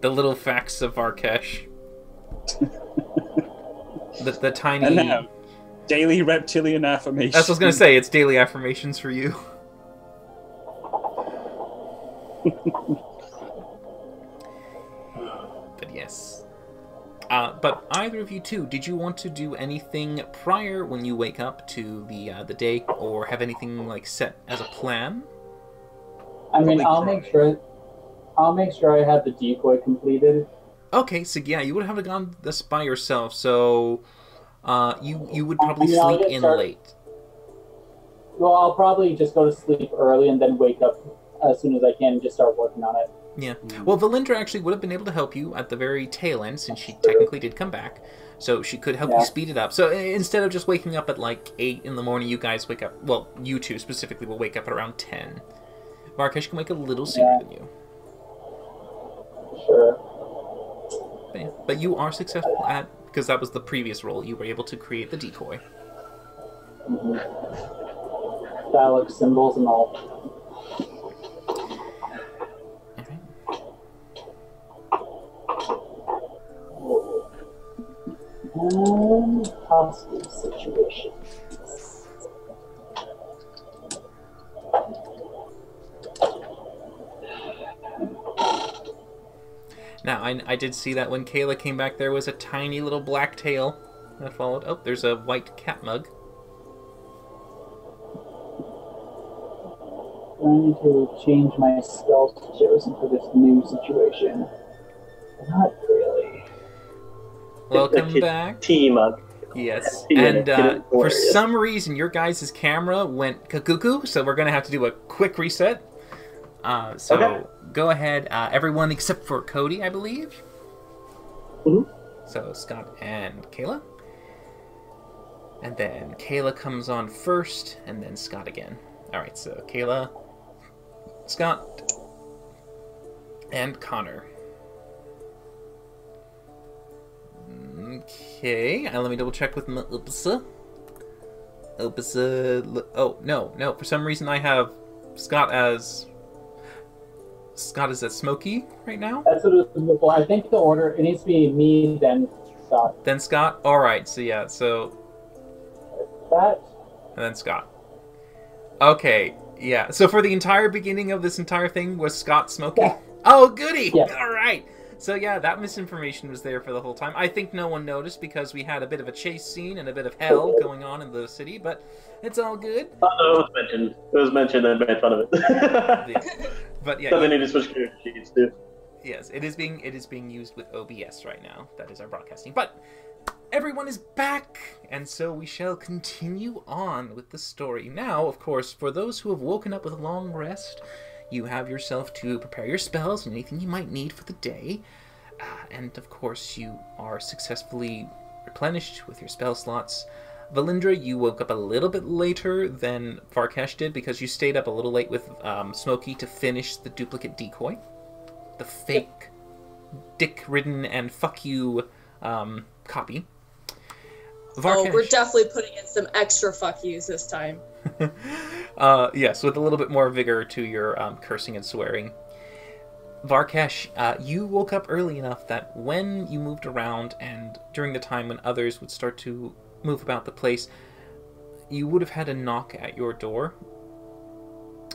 the little facts of Varkesh. the tiny... And now, daily reptilian affirmations. That's what I was going to say. It's daily affirmations for you. But yes. But either of you two, did you want to do anything prior when you wake up to the day, or have anything like set as a plan? I mean, I'll make sure I have the decoy completed. Okay, so yeah, you would have gone this by yourself, so you would probably sleep in late. Well, I'll probably just go to sleep early and then wake up as soon as I can and just start working on it. Yeah. Well, Valindra actually would have been able to help you at the very tail end, since she technically did come back. So she could help you speed it up. So instead of just waking up at like 8 in the morning, you guys wake up... Well, you two specifically will wake up at around 10. Varkesh can wake a little sooner than you. Sure. But you are successful at... Because that was the previous role. You were able to create the decoy. Mm-hmm. Phallic symbols and all. Hostage situation. Now, I did see that when Kayla came back, there was a tiny little black tail that followed. Oh, there's a white cat mug. I need to change my spells chosen for this new situation. Not really. Welcome back. T-mug. Yes. And for some reason, your guys' camera went cuckoo, so we're going to have to do a quick reset. So go ahead, everyone except for Cody, I believe. Mm-hmm. So Scott and Kayla. And then Kayla comes on first, and then Scott again. Alright, so Kayla, Scott, and Connor. Okay, let me double check with Opasa. Oh, no, for some reason I have Scott as... Scott is at Smokey right now? That's what it was before. I think the order, it needs to be me, then Scott. Then Scott? Alright, so yeah, so... That? And then Scott. Okay, yeah. So for the entire beginning of this entire thing was Scott Smokey? Yeah. Oh, goody! Yeah. Alright! So yeah, that misinformation was there for the whole time. I think no one noticed because we had a bit of a chase scene and a bit of hell going on in the city, but it's all good. Oh, no, it was mentioned. It was mentioned and I made fun of it. Yeah. But yeah, so they need to switch character sheets too. Yes, it is being used with OBS right now. That is our broadcasting. But everyone is back, and so we shall continue on with the story. Now, of course, for those who have woken up with a long rest, you have yourself to prepare your spells and anything you might need for the day. And of course, you are successfully replenished with your spell slots. Valindra, you woke up a little bit later than Varkesh did because you stayed up a little late with Smokey to finish the duplicate decoy. The fake, dick-ridden and fuck you copy. Oh, we're definitely putting in some extra fuck yous this time. Yes, with a little bit more vigor to your cursing and swearing. Varkesh, you woke up early enough that when you moved around and during the time when others would start to move about the place, you would have had a knock at your door.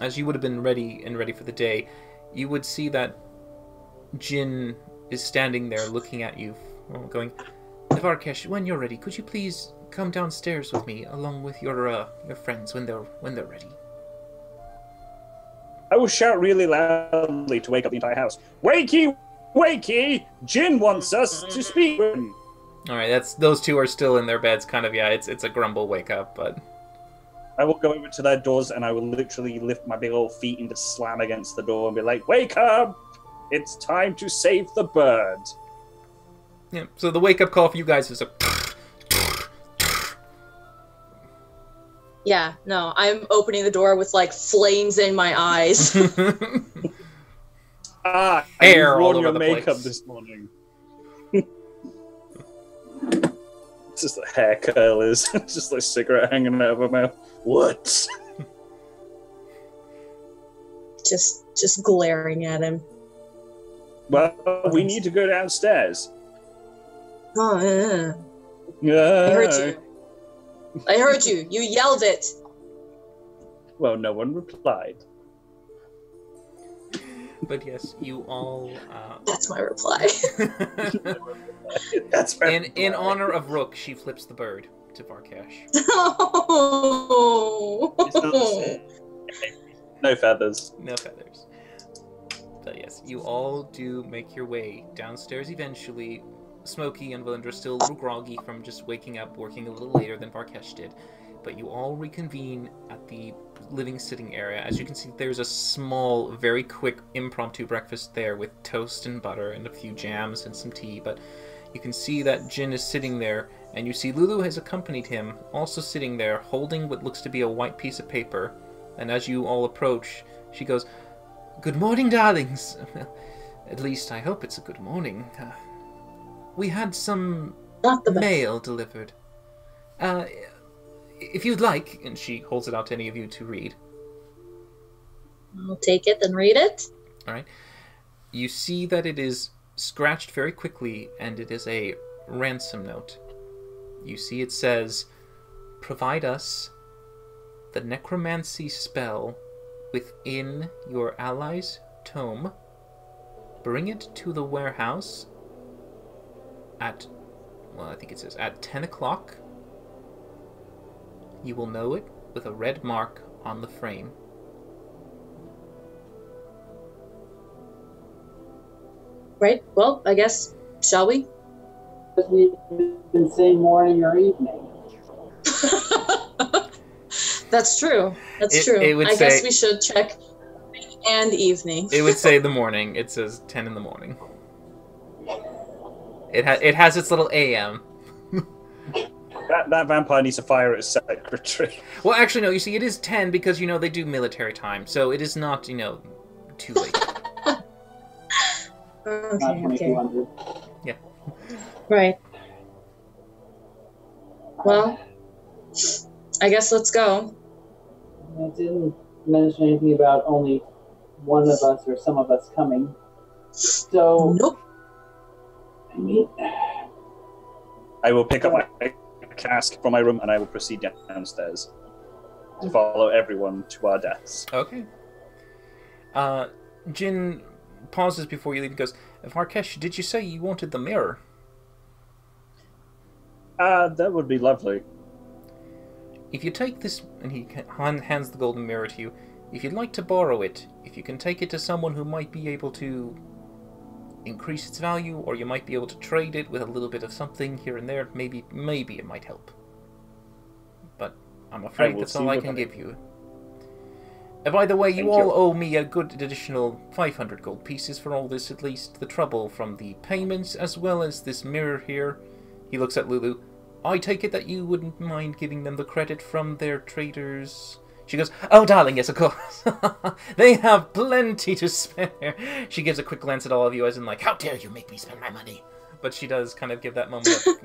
As you would have been ready for the day, you would see that Jin is standing there looking at you, going, Varkesh, when you're ready, could you please come downstairs with me along with your friends when they're ready? I will shout really loudly to wake up the entire house. Wakey! Wakey! Jin wants us to speak with him. Alright, those two are still in their beds, kind of, yeah, it's a grumble wake up, but... I will go over to their doors and I will literally lift my big old feet and just slam against the door and be like, wake up! It's time to save the bird. Yeah, so the wake up call for you guys is a... Yeah, no, I'm opening the door with, like, flames in my eyes. Hair you all wore over your the makeup place. this morning. It's just a hair curlers. It's just like cigarette hanging out of my mouth. What? just glaring at him. Well, we need to go downstairs. Oh, yeah. Yeah. I heard you. I heard you. You yelled it. Well, no one replied. But yes, you all... That's my reply. That's fair. in honor of Rook, she flips the bird to Varkesh. Oh. No feathers. No feathers. But yes, you all do make your way downstairs eventually. Smokey and Valindra still a little groggy from just waking up, working a little later than Varkesh did. But you all reconvene at the living sitting area. As you can see, there's a small, very quick impromptu breakfast there with toast and butter and a few jams and some tea. But you can see that Jin is sitting there, and you see Lulu has accompanied him, also sitting there, holding what looks to be a white piece of paper. And as you all approach, she goes, "Good morning, darlings. At least I hope it's a good morning. We had some Not the best. mail delivered. If you'd like," and she holds it out to any of you to read. I'll take it and read it. Alright. You see that it is scratched very quickly, and it is a ransom note. You see it says, "Provide us the necromancy spell within your ally's tome. Bring it to the warehouse at, well, I think it says at 10 o'clock. You will know it with a red mark on the frame." Right. Well, I guess, shall we? We can say morning or evening. That's true. That's It true. would I guess say- we should check morning and evening. It would say the morning. It says 10 in the morning. It has its little AM. That vampire needs to fire its secretary. Well, actually, no. You see, it is 10 because, you know, they do military time. So it is not, you know, too late. Not Okay. 2200. Right. Well, I guess let's go. It didn't mention anything about only one of us or some of us coming. So, Nope. I mean, I will pick up my cask from my room and I will proceed downstairs to follow everyone to our deaths. Okay. Jin pauses before you leave and goes, "Varkesh, did you say you wanted the mirror?" That would be lovely. If you take this, and he hands the golden mirror to you, if you'd like to borrow it, if you can take it to someone who might be able to increase its value, or you might be able to trade it with a little bit of something here and there, maybe it might help. But I'm afraid will that's see all I what can I- give you. By the way, you Thank all you. owe me a good additional 500 gold pieces for all this, at least. The trouble from the payments, as well as this mirror here. He looks at Lulu. I take it that you wouldn't mind giving them the credit from their traders. She goes, oh, darling, yes, of course. They have plenty to spare. She gives a quick glance at all of you as in, like, how dare you make me spend my money? But she does kind of give that moment of,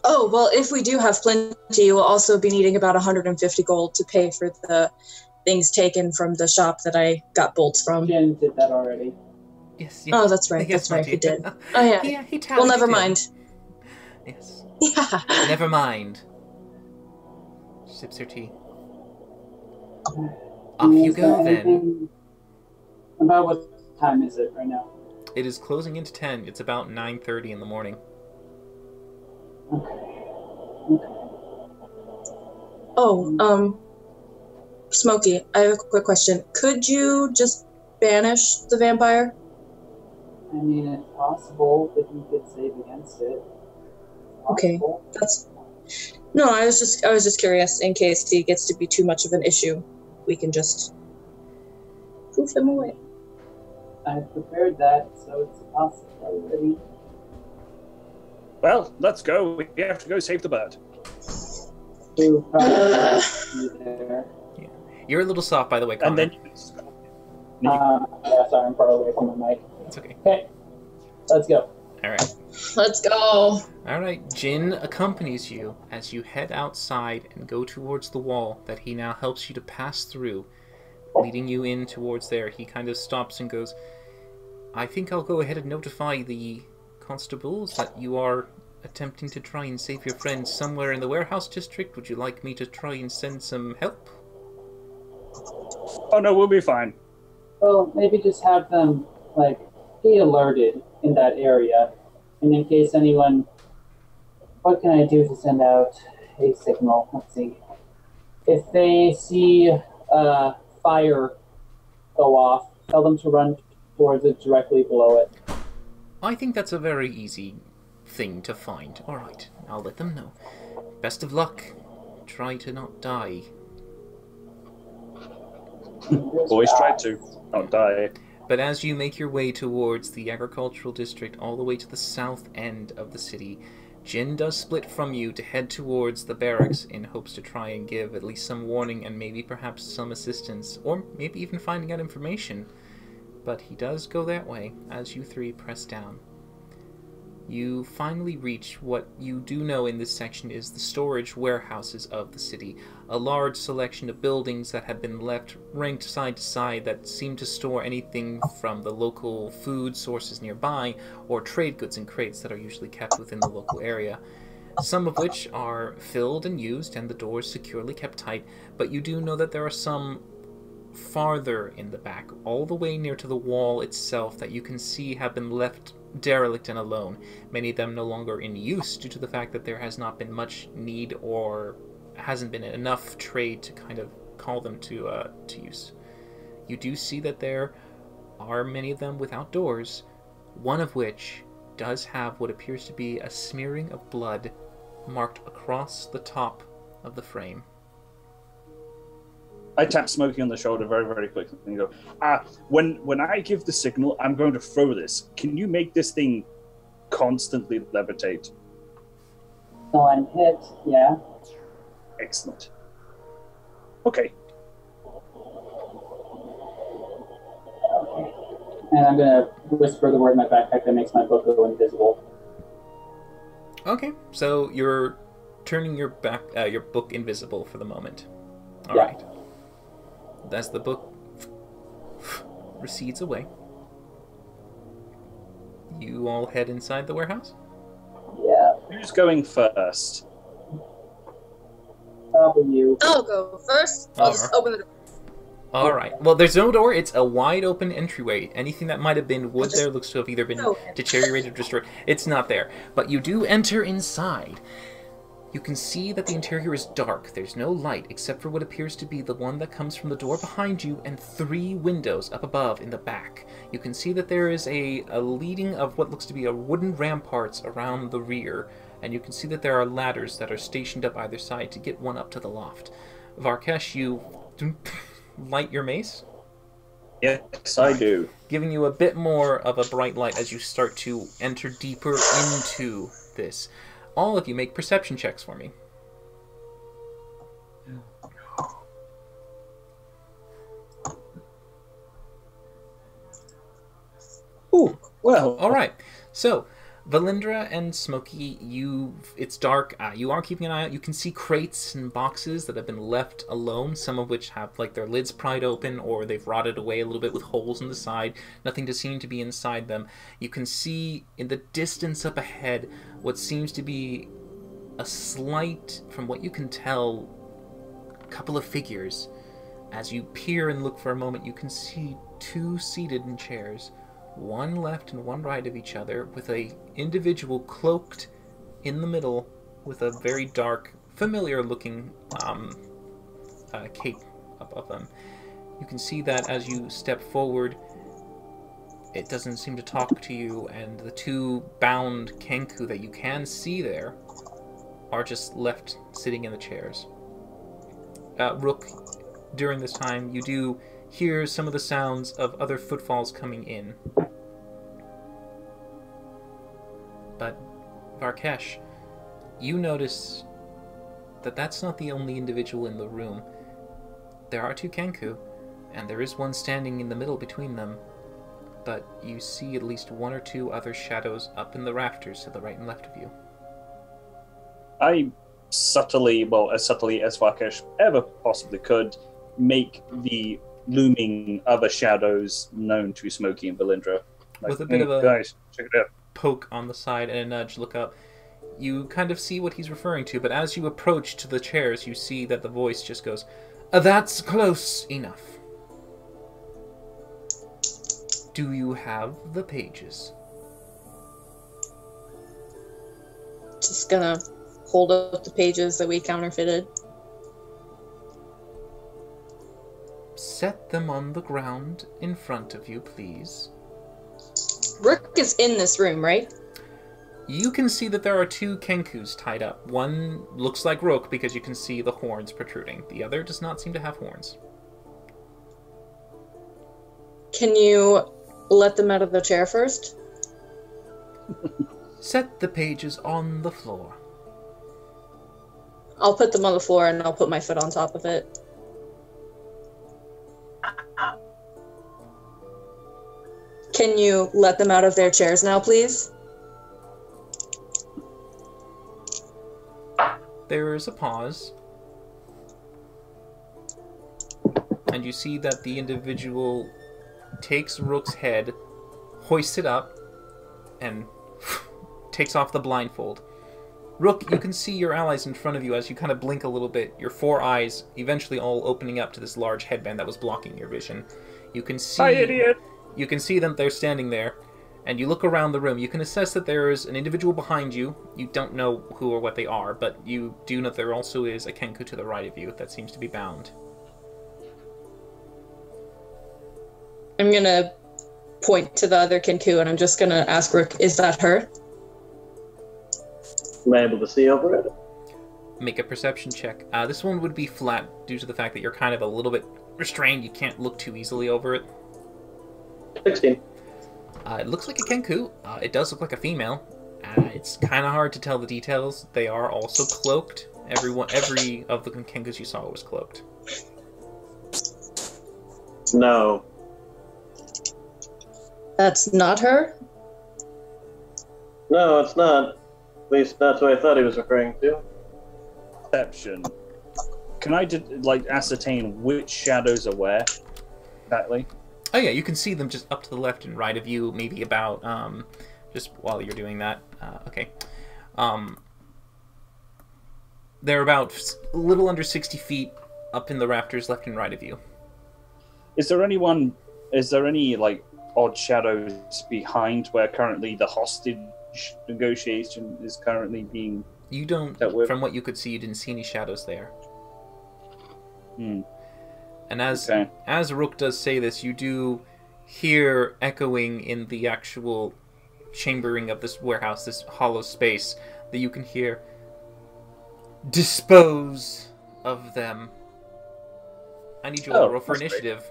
Oh, well, if we do have plenty, we'll also be needing about 150 gold to pay for the things taken from the shop that I got bolts from. Jen did that already. Yes, Oh, that's right. Yes, That's right. my He dear. did. Oh, yeah. He Well, never tallied it in. mind. Yes. Yeah. Never mind. She sips her tea. Off you Is go, there then. anything- About what time is it right now? It is closing into 10. It's about 9:30 in the morning. Okay. Oh, Smokey, I have a quick question. Could you just banish the vampire? I mean, it's possible that you could save against it. Okay. Possible. That's no. I was just curious in case he gets to be too much of an issue. We can just poof him away. I've prepared that, so it's a possibility. Well, let's go. We have to go save the bird. Who probably be there. You're a little soft, by the way, Connor. And then Yeah, sorry, I'm far away from the mic. It's okay. Okay, let's go. All right. Let's go. All right. Jin accompanies you as you head outside and go towards the wall that he now helps you to pass through, leading you in towards there. He kind of stops and goes, I think I'll go ahead and notify the constables that you are attempting to try and save your friend somewhere in the warehouse district. Would you like me to try and send some help? Oh no, we'll be fine. Well, maybe just have them, like, be alerted in that area. And in case anyone... What can I do to send out a signal? Let's see. If they see fire go off, tell them to run towards it directly below it. I think that's a very easy thing to find. All right. I'll let them know. Best of luck. Try to not die. Always try to not die. But as you make your way towards the agricultural district, all the way to the south end of the city, Jin does split from you to head towards the barracks in hopes to try and give at least some warning and maybe perhaps some assistance, or maybe even finding out information. But he does go that way as you three press down. You finally reach what you do know in this section is the storage warehouses of the city, a large selection of buildings that have been left ranked side to side that seem to store anything from the local food sources nearby or trade goods in crates that are usually kept within the local area. Some of which are filled and used and the doors securely kept tight, but you do know that there are some farther in the back, all the way near to the wall itself, that you can see have been left derelict and alone, many of them no longer in use due to the fact that there has not been much need or hasn't been enough trade to kind of call them to use. You do see that there are many of them without doors, one of which does have what appears to be a smearing of blood marked across the top of the frame. I tap Smokey on the shoulder very, very quickly and go, when I give the signal, I'm going to throw this. Can you make this thing constantly levitate? So I'm hit, yeah. Excellent. Okay. Okay. And I'm gonna whisper the word in my backpack that makes my book go invisible. Okay, so you're turning your book invisible for the moment. All Yeah. right. As the book recedes away, you all head inside the warehouse? Yeah, Who's going first? probably you. I'll go first. I'll just open the door. All right. Well, there's no door. It's a wide open entryway. Anything that might have been wood there looks to have either been deteriorated or destroyed. It's not there. But you do enter inside. You can see that the interior is dark. There's no light except for what appears to be the one that comes from the door behind you and 3 windows up above in the back. You can see that there is a leading of what looks to be a wooden ramparts around the rear, and you can see that there are ladders that are stationed up either side to get one up to the loft. Varkesh, you light your mace, Yes, I do. giving you a bit more of a bright light as you start to enter deeper into this. All of you make perception checks for me. Ooh, well. All right. So, Valindra and Smokey, it's dark. You are keeping an eye out. You can see crates and boxes that have been left alone, some of which have like their lids pried open or they've rotted away a little bit with holes in the side. Nothing to seem to be inside them. You can see in the distance up ahead what seems to be a slight, from what you can tell, couple of figures. As you peer and look for a moment, you can see two seated in chairs. One left and one right of each other, with a individual cloaked in the middle with a very dark, familiar-looking cape above them. You can see that as you step forward, it doesn't seem to talk to you, and the two bound Kenku that you can see there are just left sitting in the chairs. Rook, during this time, you do hear some of the sounds of other footfalls coming in. But, Varkesh, you notice that that's not the only individual in the room. There are two Kenku, and there is one standing in the middle between them. But you see at least one or two other shadows up in the rafters to the right and left of you. I subtly, well, as subtly as Varkesh ever possibly could, make the looming other shadows known to Smokey and Valindra. Like, with a bit of a guys, check it out. Poke on the side and a nudge, look up. You kind of see what he's referring to, but as you approach to the chairs, you see that the voice just goes, "That's close enough. Do you have the pages?" Just gonna hold up the pages that we counterfeited. Set them on the ground in front of you, please. Rook is in this room, right? You can see that there are two Kenkus tied up. One looks like Rook because you can see the horns protruding. The other does not seem to have horns. Can you let them out of the chair first? Set the pages on the floor. I'll put them on the floor and I'll put my foot on top of it. Can you let them out of their chairs now, please? There is a pause. And you see that the individual takes Rook's head, hoists it up, and takes off the blindfold. Rook, you can see your allies in front of you as you kind of blink a little bit, your four eyes eventually all opening up to this large headband that was blocking your vision. You can see... Hi, idiot! You can see them, they're standing there, and you look around the room. You can assess that there is an individual behind you. You don't know who or what they are, but you do know there also is a Kenku to the right of you that seems to be bound. I'm gonna point to the other Kenku and I'm just gonna ask Rook, is that her? Am I able to see over it? Make a perception check. This one would be flat due to the fact that you're kind of a little bit restrained. You can't look too easily over it. 16. It looks like a Kenku. It does look like a female. It's kind of hard to tell the details. They are also cloaked. Every of the Kenkus you saw was cloaked. No. That's not her? No, it's not. At least that's what I thought he was referring to. Perception. Can I ascertain which shadows are where? Exactly. Oh yeah, you can see them just up to the left and right of you, maybe about, just while you're doing that. Okay. They're about a little under 60 feet up in the rafters left and right of you. Is there any, odd shadows behind where currently the hostage negotiation is currently being... You don't, from what you could see, you didn't see any shadows there. Hmm. And as Rook does say this, you do hear echoing in the actual chambering of this warehouse, this hollow space, that you can hear, "Dispose of them." I need you all to roll for initiative.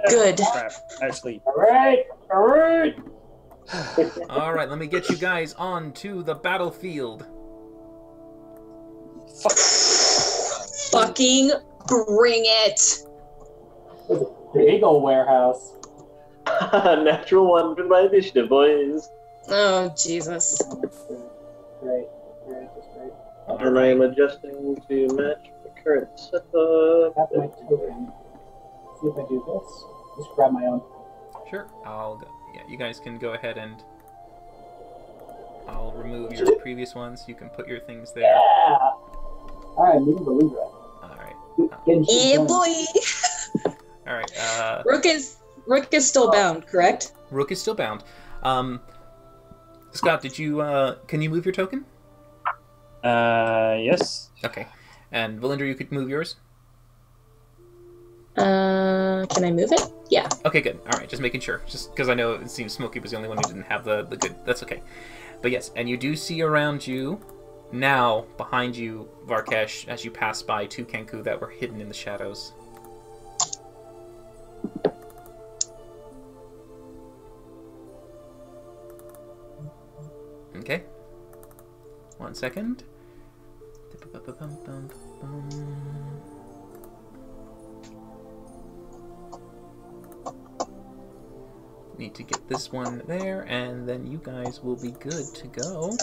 Good. Actually, All right. All right, let me get you guys onto the battlefield. Fucking bring it. Big old warehouse. Natural one for my initiative, boys. Oh, Jesus. Great. Just great. And I am adjusting to match the current setup. Got my token. See if I do this. Just grab my own. Sure, I'll go. Yeah, you guys can go ahead and I'll remove your previous ones. You can put your things there. Yeah! Alright, moving Valindra. All right. Yeah, boy. All right. Rook is still bound, correct? Rook is still bound. Scott, did you? Can you move your token? Yes. Okay. And Valindra, you could move yours. Can I move it? Yeah. Okay, good. All right, just making sure. Just because I know it seems Smokey was the only one who didn't have the good. That's okay. But yes, and you do see around you, now behind you, Varkesh, as you pass by two Kenku that were hidden in the shadows. Okay. 1 second. Need to get this one there, and then you guys will be good to go.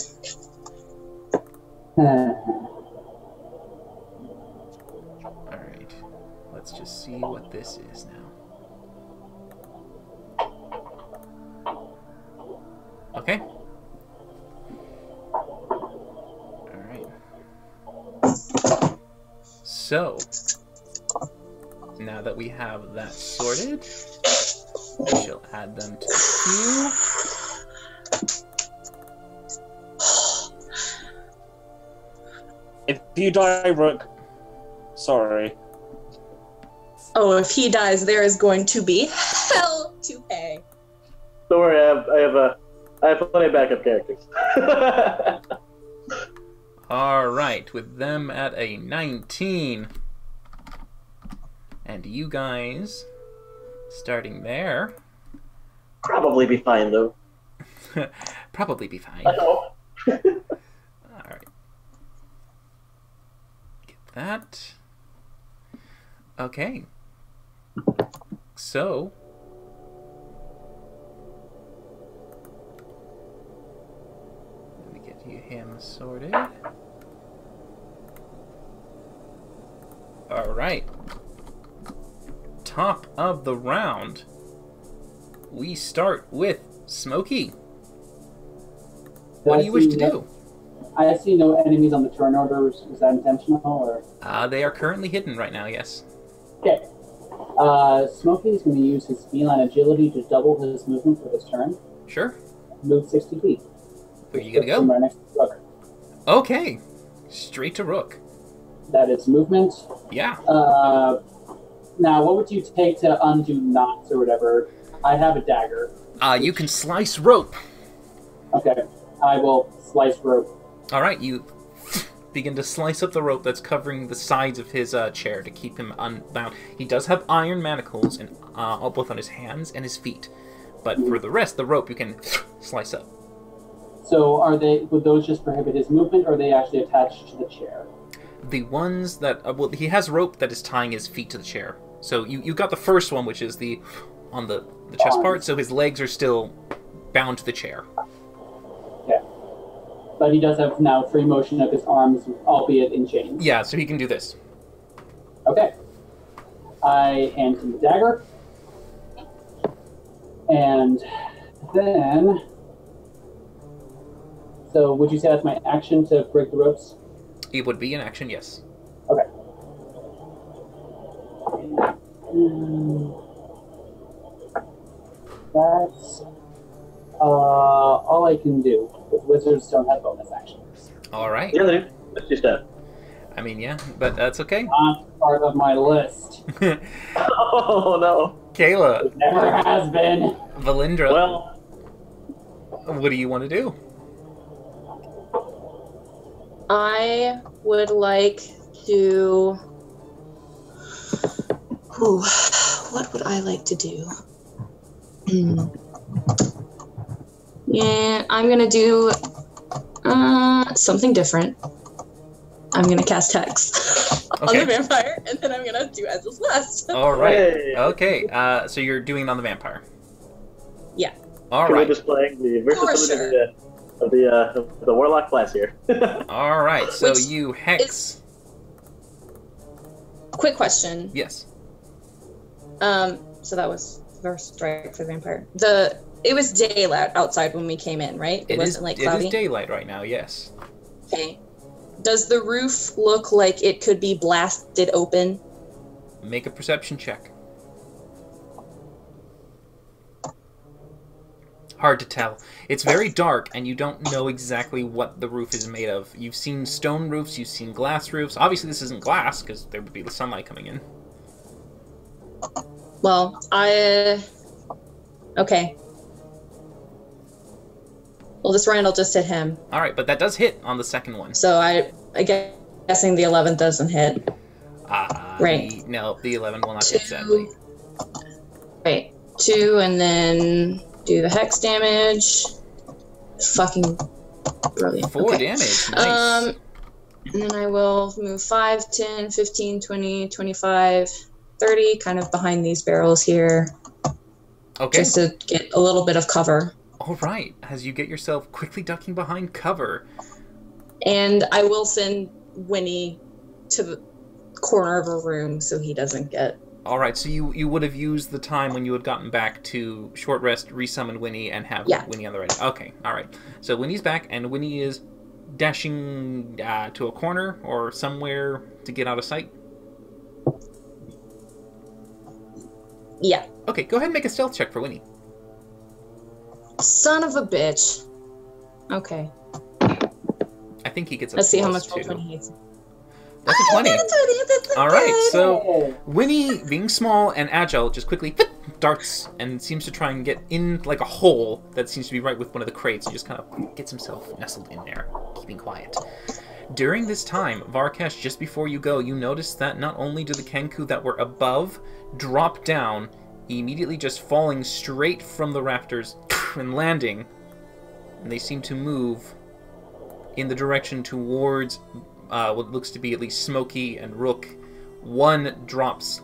Alright. Let's just see what this is now. Okay. Alright. So, now that we have that sorted, we shall add them to the queue. If you die, Rook, sorry. Oh, if he dies, there is going to be hell to pay. Don't worry, I have plenty of backup characters. Alright, with them at a 19. And you guys, starting there. Probably be fine, though. Probably be fine. I know. Alright. Get that. Okay. So. Let me get you him sorted. Alright. Top of the round. We start with Smokey. What do you wish to do? I see no enemies on the turn order. Is that intentional, or? They are currently hidden right now, yes. Okay. Smokey is going to use his feline agility to double his movement for this turn. Sure. Move 60 feet. Where are you going to From go? right next to Rook. Okay. Straight to Rook. That is movement. Yeah. Now, what would you take to undo knots or whatever? I have a dagger. You can slice rope. Okay. I will slice rope. Alright, you begin to slice up the rope that's covering the sides of his chair to keep him unbound. He does have iron manacles, and both on his hands and his feet. But for the rest, the rope you can slice up. So would those just prohibit his movement, or are they actually attached to the chair? The ones that, well, he has rope that is tying his feet to the chair. So you got the first one, which is on the chest part, so his legs are still bound to the chair. Okay. But he does have now free motion of his arms, albeit in chains. Yeah, so he can do this. Okay. I hand him the dagger. And then... So would you say that's my action to break the ropes? It would be an action, yes. Okay. That's all I can do. Because wizards don't have bonus actions. Alright. Yeah, they do. That's just that. I mean, yeah, but that's okay. Not part of my list. Oh, no. Kayla, It never has been. Valindra, Well, what do you want to do? I would like to... Ooh, what would I like to do? Yeah, I'm gonna do something different. I'm gonna cast Hex on Okay. the vampire, and then I'm gonna do as is last. All right. Hey. Okay. So you're doing it on the vampire. Yeah. All We're right. displaying the versatility sure. of the warlock class here. All right. So Which you hex. Quick question. Yes. So that was first strike for the vampire. It was daylight outside when we came in, right? It wasn't like cloudy. It is daylight right now. Yes. Okay. Does the roof look like it could be blasted open? Make a perception check. Hard to tell. It's very dark, and you don't know exactly what the roof is made of. You've seen stone roofs, you've seen glass roofs. Obviously, this isn't glass, because there would be the sunlight coming in. Well, okay. Well, this round will just hit him. All right, but that does hit on the second one. So I guessing the 11 doesn't hit. Right. No, the 11 will not hit, sadly. Right. 2, and then do the hex damage. Fucking brilliant. 4 Okay. damage. Nice. And then I will move 5, 10, 15, 20, 25, 30, kind of behind these barrels here. Okay. Just to get a little bit of cover. All right. As you get yourself quickly ducking behind cover. And I will send Winnie to the corner of a room so he doesn't get... All right, so you would have used the time when you had gotten back to short rest, resummon Winnie, and have Winnie on the ready. Okay, all right. So Winnie's back, and Winnie is dashing to a corner or somewhere to get out of sight. Yeah. Okay, go ahead and make a stealth check for Winnie. Son of a bitch. Okay. I think he gets a Let's see how plus much roll 2. 20 needs. That's a 20. That's All right, good. so Winnie, being small and agile, just quickly darts and seems to try and get in like a hole that seems to be right with one of the crates. He just kind of gets himself nestled in there, keeping quiet. During this time, Varkesh, just before you go, you notice that not only do the Kenku that were above drop down, immediately just falling straight from the rafters and landing, and they seem to move in the direction towards what looks to be at least Smokey and Rook. One drops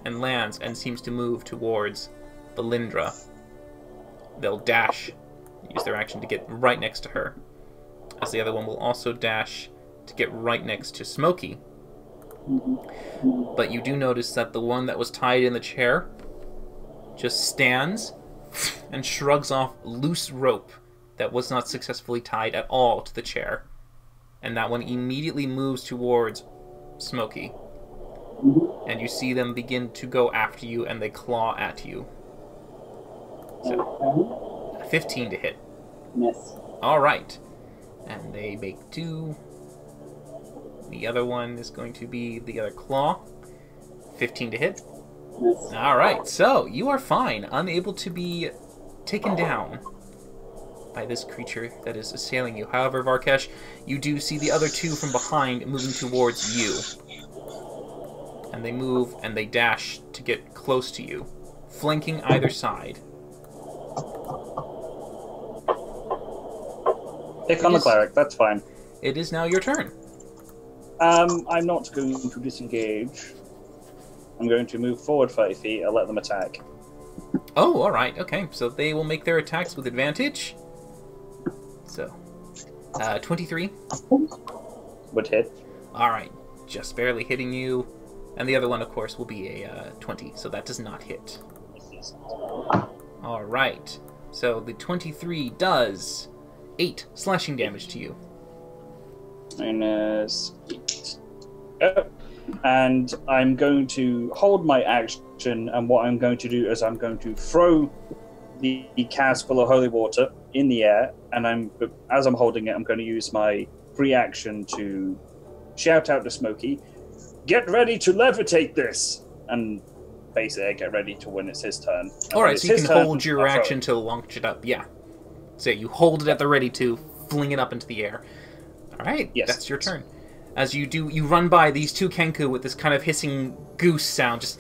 and lands and seems to move towards Valindra. They'll dash, use their action to get right next to her, as the other one will also dash to get right next to Smokey. But you do notice that the one that was tied in the chair just stands and shrugs off loose rope that was not successfully tied at all to the chair. And that one immediately moves towards Smokey. And you see them begin to go after you, and they claw at you. So, 15 to hit. Miss. Alright. And they make 2. The other one is going to be the other claw. 15 to hit. Miss. Alright, so you are fine, unable to be taken down by this creature that is assailing you. However, Varkesh, you do see the other 2 from behind moving towards you. And they move and they dash to get close to you, flanking either side. Pick on the cleric, that's fine. It is now your turn. I'm not going to disengage. I'm going to move forward 30 feet and let them attack. Oh, alright, okay. So they will make their attacks with advantage. So, 23. Would hit. Alright, just barely hitting you. And the other one, of course, will be a 20, so that does not hit. Alright, so the 23 does 8 slashing damage to you. Minus 8. Oh. And I'm going to hold my action, and what I'm going to do is I'm going to throw the cask full of holy water in the air, and as I'm holding it, I'm going to use my free action to shout out to Smokey, "Get ready to levitate this!" And basically get ready to when it's his turn. Alright, so you can hold your action to launch it up. Yeah. So you hold it at the ready to fling it up into the air. Alright, yes. That's your turn. As you do, you run by these 2 Kenku with this kind of hissing goose sound, just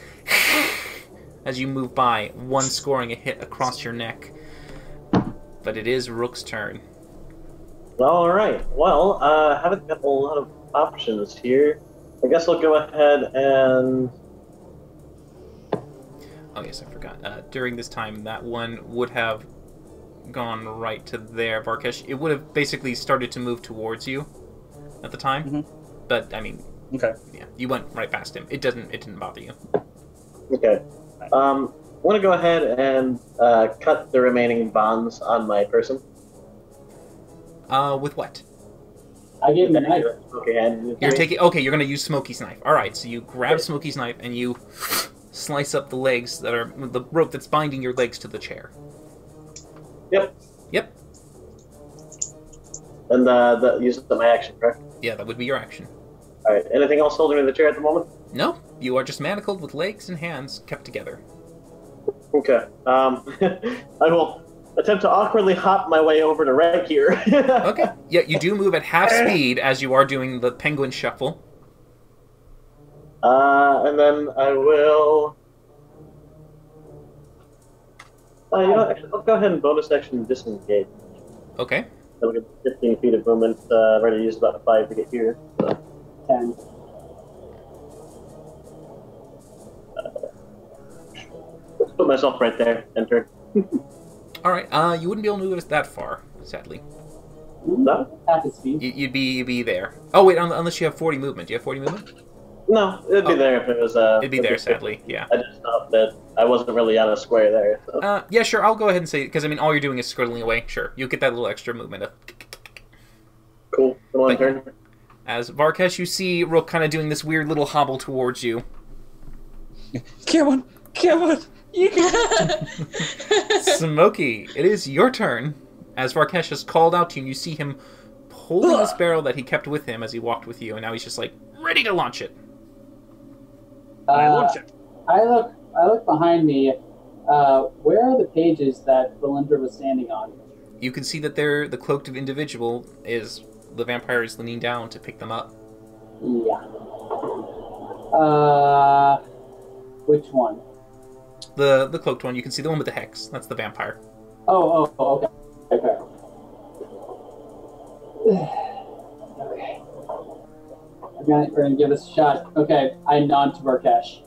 as you move by, one scoring a hit across your neck. But it is Rook's turn. All right. Well, I haven't got a lot of options here. I guess I'll go ahead and. Oh yes, I forgot. During this time, that one would have gone right to there, Varkesh. It would have basically started to move towards you at the time. Mm-hmm. But I mean, Okay. yeah, you went right past him. It didn't bother you. Okay. I'm going to go ahead and cut the remaining bonds on my person. With what? I gave him a knife. Okay. You're taking. Okay, you're gonna use Smokey's knife. All right, so you grab Smokey's knife and you slice up the legs that are the rope that's binding your legs to the chair. Yep. Yep. And use my action, correct? Yeah, that would be your action. All right. Anything else holding me in the chair at the moment? No, you are just manacled with legs and hands kept together. Okay. I will attempt to awkwardly hop my way over to right here. Okay. Yeah, you do move at half speed as you are doing the penguin shuffle. And then I will. You know, actually, I'll go ahead and bonus action disengage. Okay. I'll get 15 feet of movement. I've already used about 5 to get here. So. 10. Let's put myself right there. Enter. All right. You wouldn't be able to move us that far, sadly. No? Half his speed. You'd be there. Oh wait, unless you have 40 movement. Do you have 40 movement? No, it'd be there if it was. It'd be there, sadly. Yeah. I just thought that I wasn't really on a square there. So. Yeah, sure. I'll go ahead and say because I mean, all you're doing is scuttling away. Sure, you get that little extra movement of. Cool. One turn. As Varkesh, you see Rook kind of doing this weird little hobble towards you. Come on! Come on! You can... Smokey, it is your turn. As Varkesh has called out to you, and you see him holding this barrel that he kept with him as he walked with you, and now he's just like ready to launch it. I launch it. I look behind me. Where are the pages that Valindra was standing on? You can see that the cloaked individual is the vampire is leaning down to pick them up. Yeah. Which one? The cloaked one. You can see the one with the hex. That's the vampire. Oh, okay. Okay. Okay. We're gonna give this a shot. Okay, I nod to Varkesh.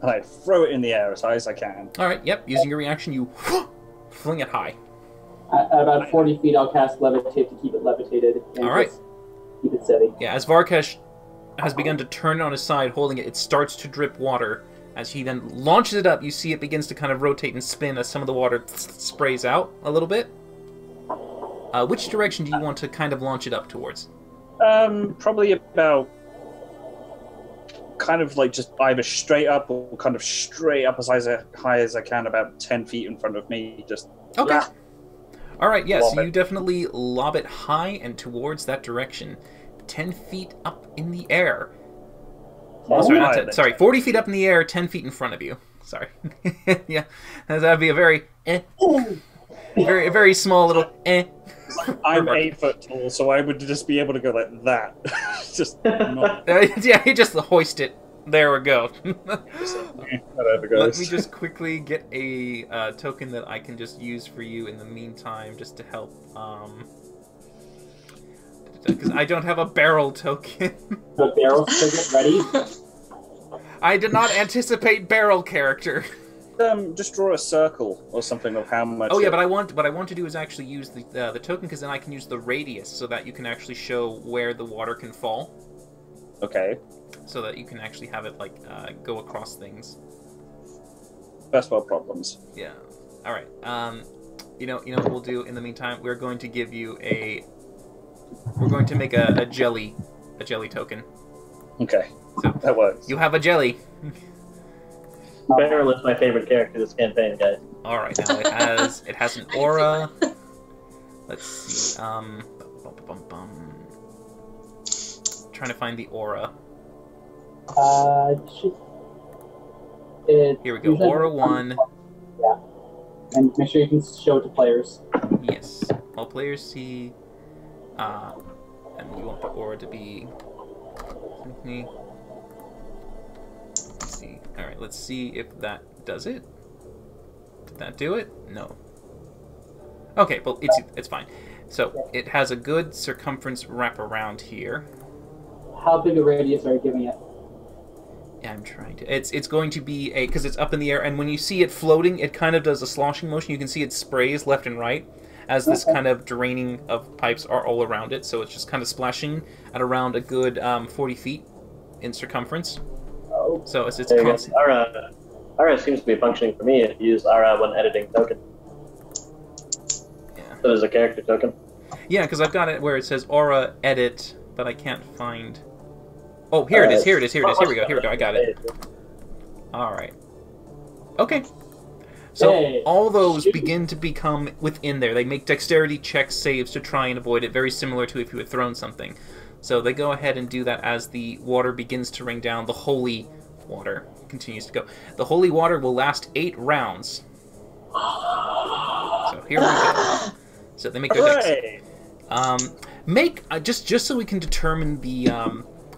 And I throw it in the air as high as I can. All right. Yep. Using your reaction, you fling it high. At about 40 feet, I'll cast Levitate to keep it levitated. And All right. just keep it steady. Yeah. As Varkesh has begun to turn on his side, holding it, it starts to drip water. As he then launches it up, you see it begins to kind of rotate and spin as some of the water sprays out a little bit. Which direction do you want to kind of launch it up towards? Probably about kind of like just either straight up or kind of straight up as high as I can, about 10 feet in front of me. Just okay. All right, yes, Lob you it. definitely lob it high and towards that direction. 10 feet up in the air. Oh, sorry, not 10, sorry, 40 feet up in the air, 10 feet in front of you. Sorry. Yeah, that'd be a very, very, very small little, I'm 8 foot tall, so I would just be able to go like that. Just not. Yeah, you just hoist it. There we go. Whatever Let goes. me just quickly get a token that I can just use for you in the meantime, just to help. Because I don't have a barrel token. The barrel spigot ready. I did not anticipate barrel character. Just draw a circle or something of how much. Oh yeah, but what I want to do is actually use the token, because then I can use the radius so that you can actually show where the water can fall. Okay. So that you can actually have it like go across things. First world problems. Yeah. All right. You know what we'll do in the meantime? We're going to give you we're going to make a jelly token. Okay. So that works. you have a jelly. Beryl is my favorite character this campaign, guys. All right. Now it has an aura. Let's see. Trying to find the aura. Here we go. Aura 1. Yeah. And make sure you can show it to players. Yes. All players see. And you want the aura to be. Let's see. All right. Let's see if that does it. Did that do it? No. Okay, well, it's fine. So it has a good circumference wrap around here. How big a radius are you giving it? Yeah, I'm trying to. It's going to be because it's up in the air, and when you see it floating, it kind of does a sloshing motion. You can see it sprays left and right as this kind of draining of pipes are all around it. So it's just kind of splashing at around a good 40 feet in circumference. Oh. So it's There you go. constant. Aura seems to be functioning for me if you use Aura when editing token. Yeah. So there's a character token. Yeah, because I've got it where it says Aura Edit, but I can't find. Oh, here it is. Here we go. I got it. All right. Okay. So Hey. all those begin to become within there. They make dexterity check saves to try and avoid it, very similar to if you had thrown something. So they go ahead and do that as the water begins to rain down. The holy water continues to go. The holy water will last 8 rounds. So here we go. So they make their dex. Hooray! Make just so we can determine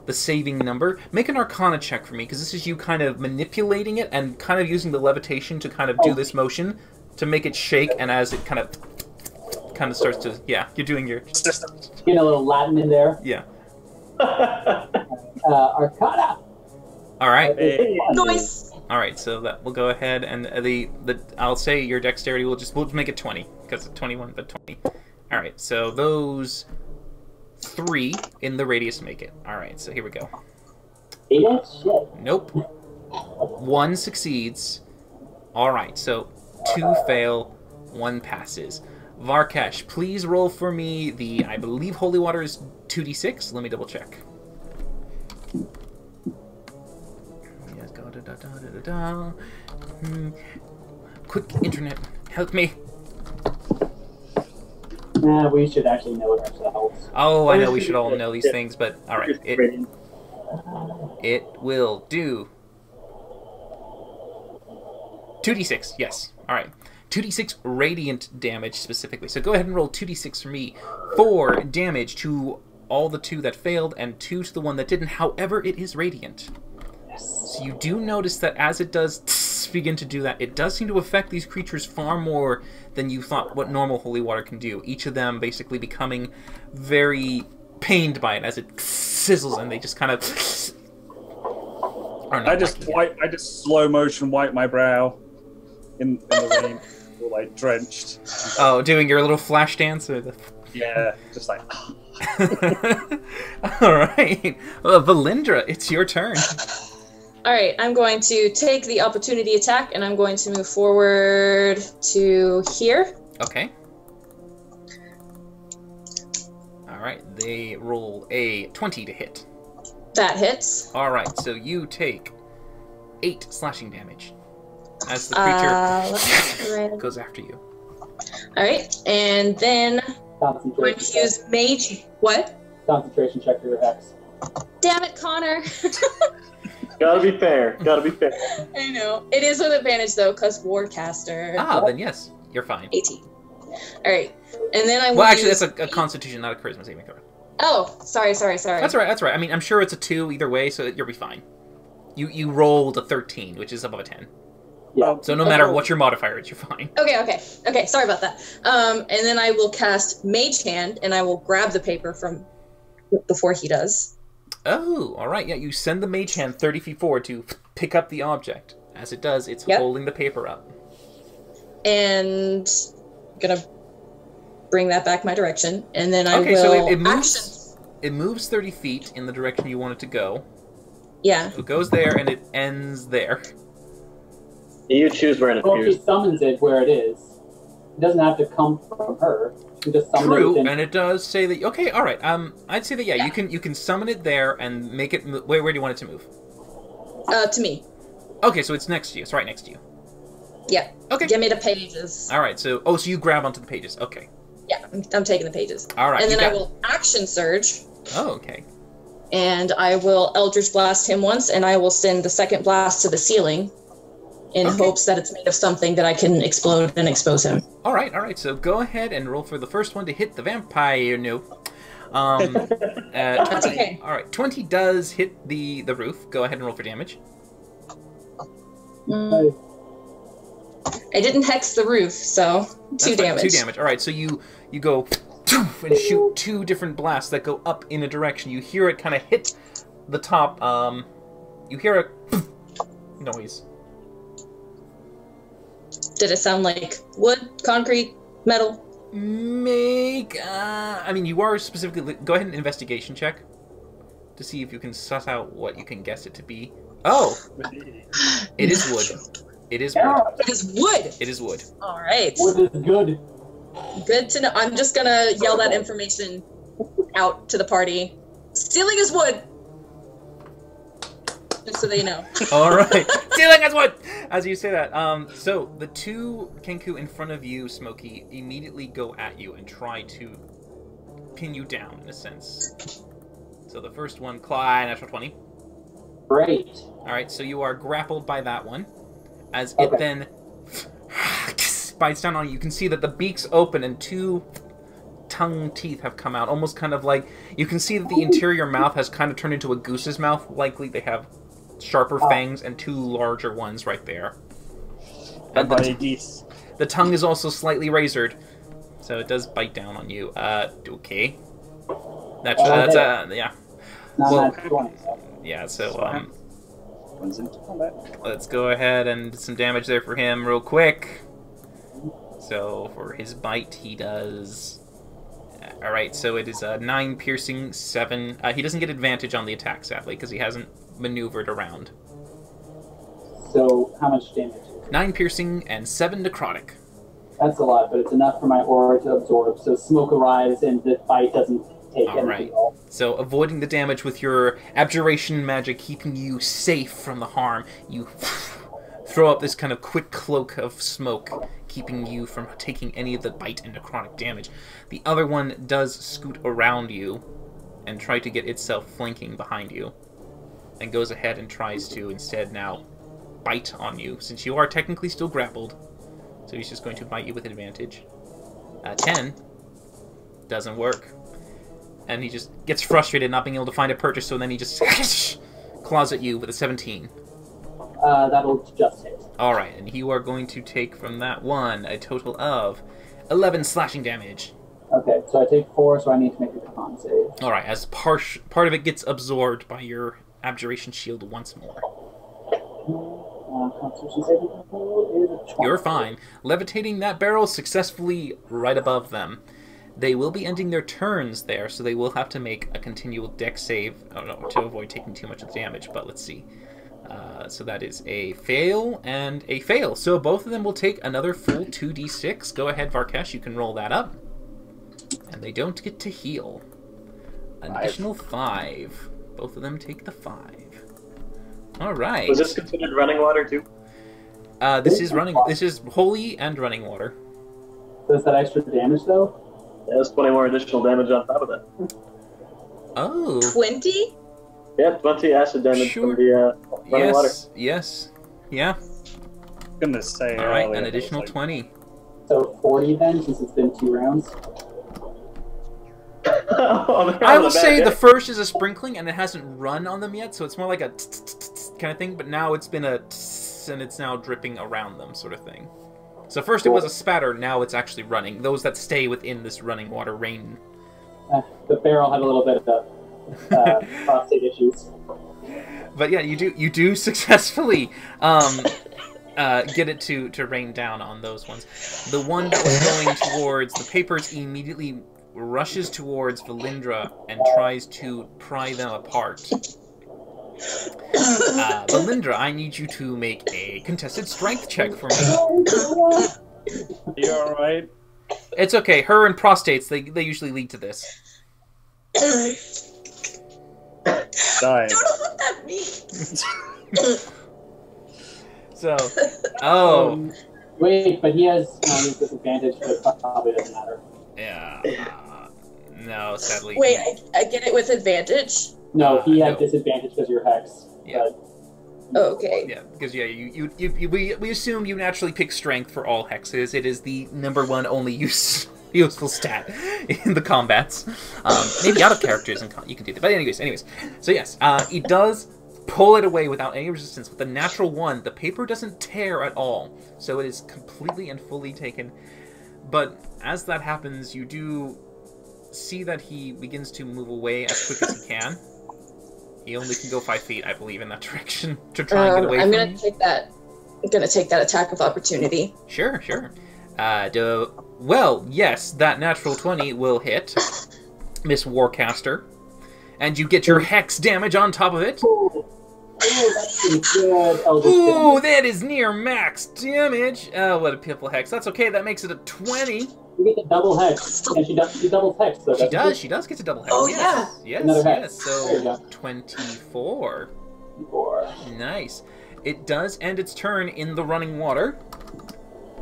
the saving number. Make an Arcana check for me, because this is you kind of manipulating it and kind of using the levitation to kind of do this motion to make it shake. And as it kind of starts to, yeah, you're doing your Getting a little Latin in there. yeah. Arcana. All right. Hey. Noise. All right, so that we'll go ahead and I'll say your dexterity we'll make it 20 because it's 21 but 20. All right, so those 3 in the radius make it. All right, so here we go. 8 shit. Nope. 1 succeeds. All right, so 2 fail, 1 passes. Varkesh, please roll for me I believe holy water is 2d6. Let me double check. Yes, go da. Quick internet, help me. Nah, we should actually know it ourselves. Oh, I know we should all know these things, but all right, it will do 2d6. Yes, all right. 2d6 radiant damage specifically. So go ahead and roll 2d6 for me. 4 damage to all the 2 that failed, and 2 to the 1 that didn't. However, it is radiant. Yes. So you do notice that as it does begin to do that, it does seem to affect these creatures far more than you thought what normal holy water can do. Each of them basically becoming very pained by it as it sizzles, and they just kind of are not I just slow motion wipe my brow in the rain, all like drenched. Oh, doing your little flash dance? Yeah, just like. All right. Valindra, it's your turn. Alright, I'm going to take the opportunity attack and I'm going to move forward to here. Okay. All right, they roll a 20 to hit. That hits. All right, so you take 8 slashing damage as the creature goes after you. Alright, and then I'm going to use mage. What? Concentration check for your hex. Damn it, Connor! Gotta be fair. I know. It is with advantage though, because Warcaster. Ah, then yes, you're fine. 18. Alright, and then I will Well, actually, use... that's a Constitution, not a Charisma saving throw. Oh, sorry. That's right. I mean, I'm sure it's a 2 either way, so you'll be fine. You rolled a 13, which is above a 10. Yeah. So no matter what your modifier is, you're fine. Okay, sorry about that. And then I will cast Mage Hand, and I will grab the paper from before he does. Oh, all right. Yeah, you send the mage hand 30 feet forward to pick up the object. As it does, it's holding the paper up. And I'm gonna bring that back my direction, and then I will so it action. It moves 30 feet in the direction you want it to go. Yeah. So it goes there, and it ends there. You choose where it Well, if appears. he summons it where it is, it doesn't have to come from her. You just summon True, it and it does say that. Okay, all right. I'd say that you can summon it there and make it. Where do you want it to move? To me. Okay, so it's next to you. It's right next to you. Yeah. Okay. Give me the pages. All right. So so you grab onto the pages. Okay. Yeah, I'm taking the pages. All right. And then I will action surge. Oh, okay. And I will Eldritch Blast him once, and I will send the second blast to the ceiling in hopes that it's made of something that I can explode and expose him. All right. So go ahead and roll for the first one to hit the vampire. No. 20. Okay. All right. 20 does hit the roof. Go ahead and roll for damage. I didn't hex the roof, so That's 2 fine, damage. 2 damage. All right, so you go and shoot 2 different blasts that go up in a direction. You hear it kind of hit the top. You hear a noise. Did it sound like wood, concrete, metal? Make. I mean, you are specifically. Go ahead and investigation check to see if you can suss out what you can guess it to be. Oh, it is wood. It is wood. It is wood! It is wood. Alright. Wood is good. Good to know. I'm just gonna yell that information out to the party. Stealing is wood! Just so they know. All right, stealing is wood. As you say that, so the 2 Kenku in front of you, Smokey, immediately go at you and try to pin you down in a sense. So the first one, Clyde, natural 20. Great. All right, so you are grappled by that one. As it then bites down on you, you can see that the beak's open and 2 tongue teeth have come out, almost kind of like, you can see that the interior mouth has kind of turned into a goose's mouth. Likely they have sharper fangs and 2 larger ones right there. And the tongue is also slightly razored, so it does bite down on you. Okay. That's yeah. Yeah, so, let's go ahead and some damage there for him real quick. So, for his bite, he does... Alright, so it is 9 piercing, 7... he doesn't get advantage on the attack, sadly, because he hasn't maneuvered around. So, how much damage? 9 piercing and 7 necrotic. That's a lot, but it's enough for my aura to absorb, so smoke arrives and the bite doesn't take anything at all. So, avoiding the damage with your abjuration magic, keeping you safe from the harm, you throw up this kind of quick cloak of smoke, keeping you from taking any of the bite and necrotic damage. The other one does scoot around you and try to get itself flanking behind you, and goes ahead and tries to instead now bite on you, since you are technically still grappled. So he's just going to bite you with advantage. 10 doesn't work. And he just gets frustrated not being able to find a purchase, so then he just claws at you with a 17. That'll just hit. Alright, and you are going to take from that one a total of 11 slashing damage. Okay, so I take 4, so I need to make a con save. Alright, as part of it gets absorbed by your abjuration shield once more. Constitution saving throw is a 20. You're fine. Levitating that barrel successfully right above them. They will be ending their turns there, so they will have to make a continual dex save to avoid taking too much of the damage, but let's see. So that is a fail and a fail. So both of them will take another full 2d6. Go ahead, Varkesh, you can roll that up. And they don't get to heal. An additional 5. Both of them take the 5. Alright. Was this considered running water too? This is holy and running water. So is that extra damage, though? Yeah, that's 20 more additional damage on top of that. Oh. 20? Yeah, 20 acid damage Sure. from the running water. Yes. Yeah. I'm gonna say. Alright, an additional 20. So 40 then, since it's been 2 rounds? Oh, I will say the first is a sprinkling, and it hasn't run on them yet, so it's more like a kind of thing, but now it's been a and it's now dripping around them sort of thing. So first it was a spatter, now it's actually running. Those that stay within this running water rain. The barrel had a little bit of prostate issues. But yeah, you do successfully get it to rain down on those ones. The one that was going towards the papers immediately rushes towards Valindra and tries to pry them apart. Valindra, I need you to make a contested strength check for me. You alright? It's okay. Her and prostates, they usually lead to this. Die. I don't know what that means. So, oh. Wait, but he has disadvantage, but it probably doesn't matter. Yeah. No, sadly. Wait, I get it with advantage? No, he had No. disadvantage because you're Hex. Yeah. Oh, okay. Yeah, because we assume you naturally pick strength for all hexes. It is the number one only useful stat in the combats. Maybe out of characters and you can do that. But anyways. So yes, it does pull it away without any resistance. With a natural 1, the paper doesn't tear at all, so it is completely and fully taken. But as that happens, you do see that he begins to move away as quick as he can. He only can go 5 feet, I believe, in that direction to try and get away I'm from gonna you. take that. I'm gonna take that attack of opportunity. Sure. Well, yes, that natural 20 will hit Miss Warcaster. And you get your hex damage on top of it. Ooh, that's pretty good. Ooh, that is near max damage. Oh, what a pitiful hex. That's okay, that makes it a 20. You get the double hex. And she doubles hex. So She does get to double hex. Oh, Yes, Another hex. There you So, go. 24. 4. Nice. It does end its turn in the running water.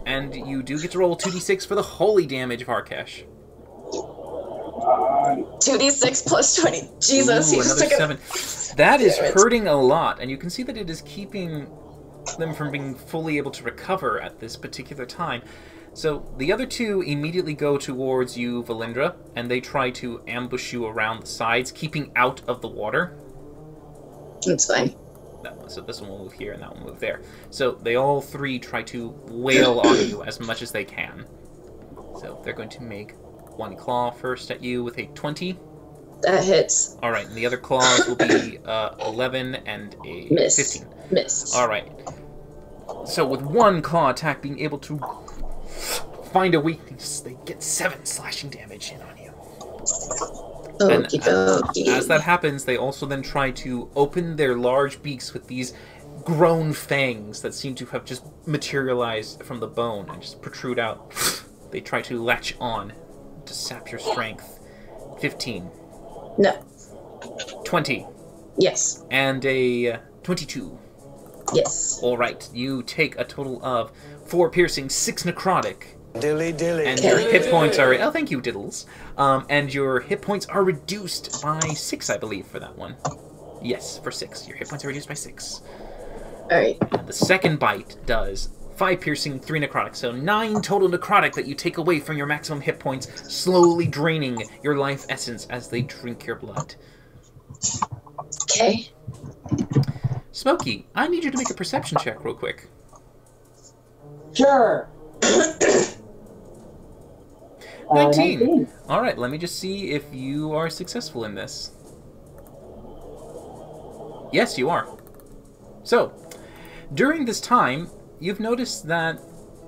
And you do get to roll 2d6 for the holy damage, Varkesh. 2d6 plus 20. Jesus, Ooh, he just another took 7. That is Damn it. hurting a lot, and you can see that it is keeping them from being fully able to recover at this particular time. So the other 2 immediately go towards you, Valindra, and they try to ambush you around the sides, keeping out of the water. It's fine. So this one will move here, and that one will move there. So they all 3 try to wail on you as much as they can. So they're going to make 1 claw first at you with a 20. That hits. All right, and the other claws will be 11 and a Miss. 15. Miss. All right. So with 1 claw attack being able to find a weakness, they get 7 slashing damage in on you. And Okie dokie. as that happens, they also then try to open their large beaks with these grown fangs that seem to have just materialized from the bone and just protrude out. They try to latch on to sap your strength. 15. No. 20. Yes. And a 22. Yes. Alright, you take a total of 4 piercing, 6 necrotic. Dilly dilly. And your hit points are... Oh, thank you, Diddles. And your hit points are reduced by 6, I believe, for that one. Yes, for 6. Your hit points are reduced by 6. Alright. And the second bite does 5 piercing, 3 necrotic. So 9 total necrotic that you take away from your maximum hit points, slowly draining your life essence as they drink your blood. Okay. Smokey, I need you to make a perception check real quick. Sure. 19. Alright, let me just see if you are successful in this. Yes, you are. So, during this time, you've noticed that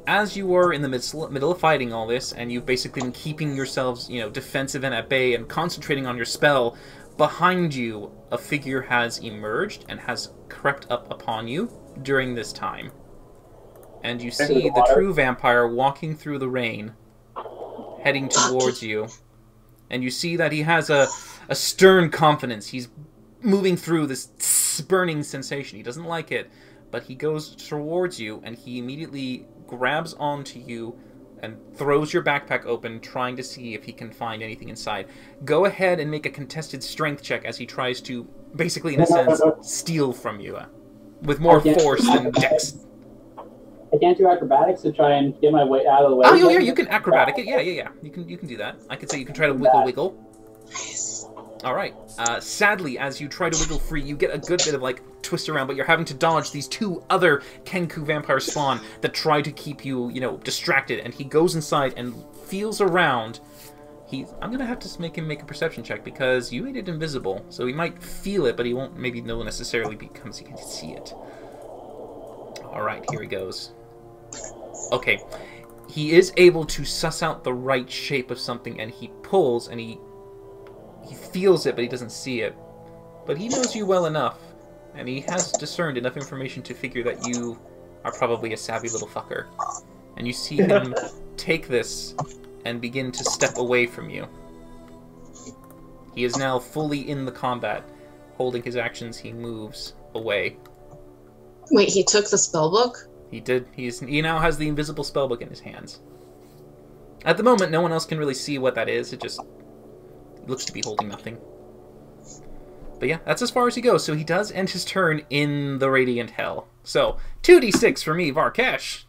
as you were in the middle of fighting all this, and you've basically been keeping yourselves, defensive and at bay and concentrating on your spell, behind you, a figure has emerged and has crept up upon you during this time. And you see the true vampire walking through the rain, heading towards you. And you see that he has a stern confidence. He's moving through this burning sensation. He doesn't like it, but he goes towards you, and he immediately grabs onto you and throws your backpack open, trying to see if he can find anything inside. Go ahead and make a contested strength check as he tries to, basically, in a sense, steal from you. With more force than dex. I can't do acrobatics to try and get my way out of the way. Oh, yeah, you can acrobatic it. Yeah. You can do that. I could say you can try to wiggle. All right. Sadly, as you try to wiggle free, you get a good bit of, twist around, but you're having to dodge these 2 other Kenku vampire spawn that try to keep you, distracted. And he goes inside and feels around. I'm going to have to make him make a perception check because you made it invisible. So he might feel it, but he won't maybe know necessarily because he can see it. All right, here he goes. Okay. He is able to suss out the right shape of something, and he pulls, and he feels it, but he doesn't see it. But he knows you well enough, and he has discerned enough information to figure that you are probably a savvy little fucker. And you see him take this and begin to step away from you. He is now fully in the combat. Holding his actions, he moves away. Wait, he took the spellbook? He did. He now has the invisible spellbook in his hands. At the moment, no one else can really see what that is. It just looks to be holding nothing. But yeah, that's as far as he goes. So he does end his turn in the Radiant Hell. So, 2d6 for me, Varkesh.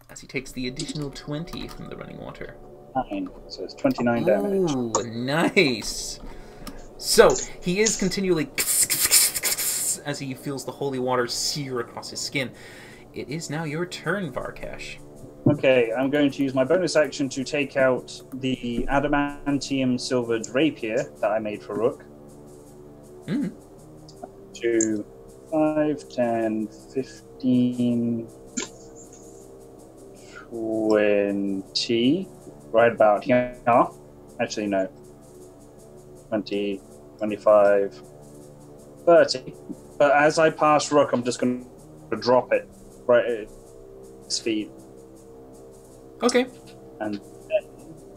As he takes the additional 20 from the running water. 9, so it's 29 damage. Ooh, nice. So, he is continually as he feels the holy water sear across his skin. It is now your turn, Varkash. Okay, I'm going to use my bonus action to take out the adamantium silvered rapier that I made for Rook. Mm. To 5, 10, 15, 20, right about here. Actually, no. 20, 25, 30. But as I pass Rook, I'm just going to drop it right at its feet. Okay. And then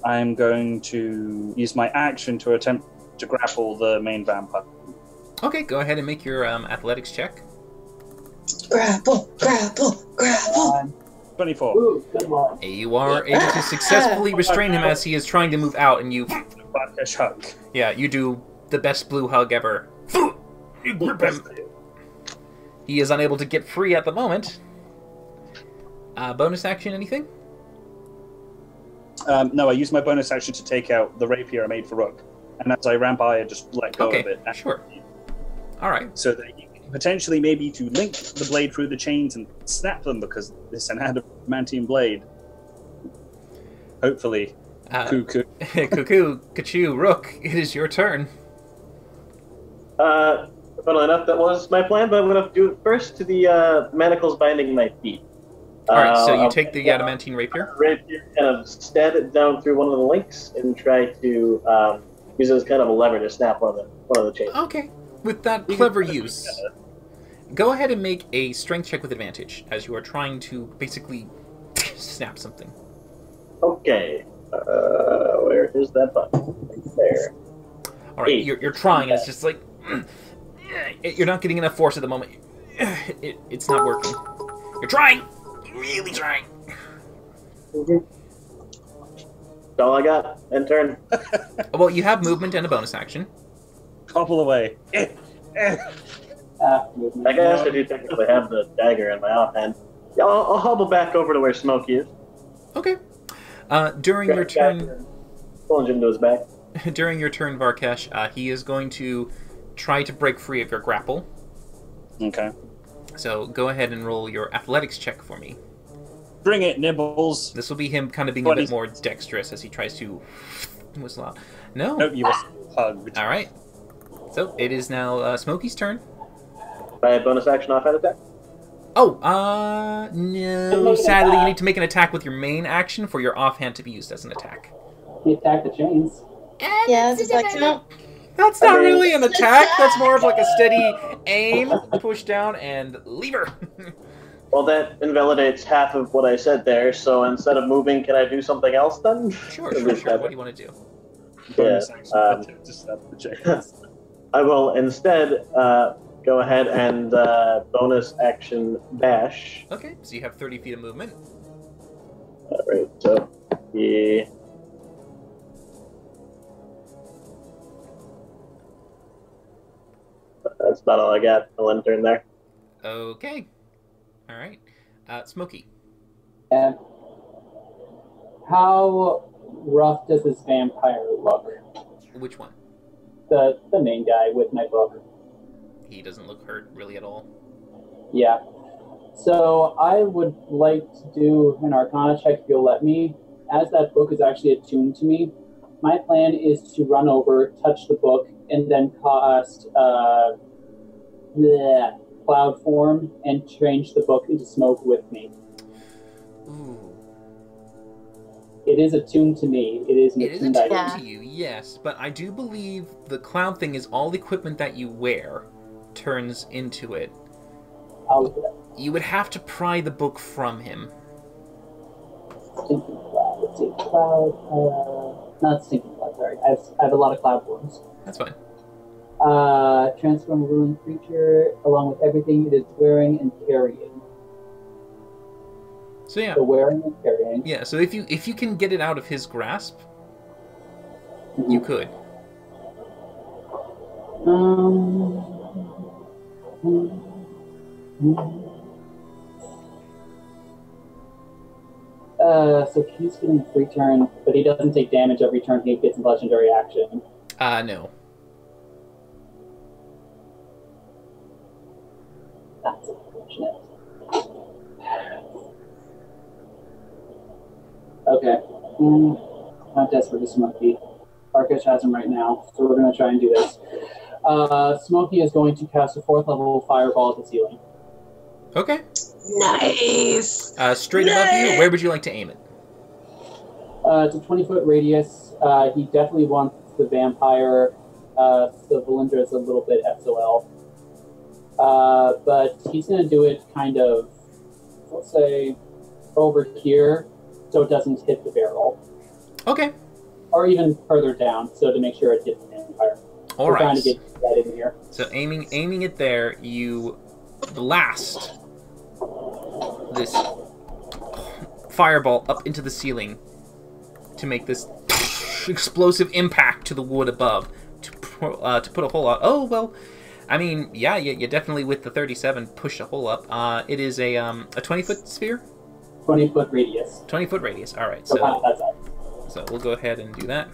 I'm going to use my action to attempt to grapple the main vampire. Okay, go ahead and make your athletics check. Grapple, grapple, grapple. 24. Ooh, good one. You are able to successfully restrain him as he is trying to move out, and you... Varkash hug. Yeah, you do the best blue hug ever. You grip him. He is unable to get free at the moment. Bonus action, anything? No, I used my bonus action to take out the rapier I made for Rook. And as I ran by, I just let go of it. Sure. All right. So that you can potentially maybe to link the blade through the chains and snap them, because it's an adamantium blade. Hopefully. Cuckoo. Cuckoo, Kachu, Rook, it is your turn. Funnily enough, that was my plan, but I'm going to do it first to the manacles binding my feet. Alright, so you take the adamantine rapier? Rapier, kind of stab it down through one of the links and try to use it as kind of a lever to snap one of the chains. Okay. With that clever use, go ahead and make a strength check with advantage, as you are trying to basically snap something. Okay. Where is that button? Right there. Alright, you're trying, and it's just like... You're not getting enough force at the moment. It's not working. You're trying! You're really trying! That's all I got. End turn. Well, you have movement and a bonus action. Hobble away. I guess I do technically have the dagger in my offhand. Yeah, I'll hobble back over to where Smokey is. Okay. During your turn... Plunge into his back. During your turn, Varkash, he is going to try to break free of your grapple. Okay. So go ahead and roll your athletics check for me. Bring it, Nibbles. This will be him kind of being a bit more dexterous as he tries to whistle out. No. Nope, you were hugged. All right. So it is now Smokey's turn. My bonus action offhand attack? Oh, no. Sadly, you need to make an attack with your main action for your offhand to be used as an attack. He attacked the chains. Yeah, does that count? That's not really an attack. That's more of like a steady aim, push down, and lever. Well, that invalidates half of what I said there, so instead of moving, can I do something else then? Sure. What do you want to do? Bonus Yeah, action. Just snap the chains. I will instead go ahead and bonus action dash. Okay, so you have 30 feet of movement. Alright, so yeah. That's about all I got. I'll end turn there. Okay. All right. Smokey. And how rough does this vampire look? Which one? The main guy with my book. He doesn't look hurt really at all. Yeah. So I would like to do an Arcana check if you'll let me. As that book is actually attuned to me, my plan is to run over, touch the book, and then cast cloud form and change the book into smoke with me. Ooh. It is attuned to me. It is an It is attuned item. attuned to you, yes, but I do believe the cloud thing is all the equipment that you wear turns into it. I'll look it up. You would have to pry the book from him. Stinking cloud. Let's see. Cloud. Not stinking cloud, sorry. I have a lot of cloud forms. That's fine. Transform a ruling creature along with everything it is wearing and carrying. So yeah. So wearing and carrying. Yeah, so if you can get it out of his grasp, you could. So he's getting a free turn, but he doesn't take damage every turn he gets a legendary action. No. Okay. Not desperate to Smokey. Arkish has him right now, so we're going to try and do this. Smokey is going to cast a 4th level fireball at the ceiling. Okay. Nice. Straight above you, where would you like to aim it? It's a 20-foot radius. He definitely wants the vampire. So Valindra is a little bit SOL. But he's going to do it kind of, let's say, over here, so it doesn't hit the barrel. Okay. Or even further down, so to make sure it hits the vampire. All We're right. trying to get that in here. So aiming it there, you blast this fireball up into the ceiling to make this explosive impact to the wood above to put a hole out. Oh well, I mean, yeah, you definitely with the 37 push a hole up. It is a 20-foot sphere. 20-foot radius. 20-foot radius. All right, So so that's it. so we'll go ahead and do that.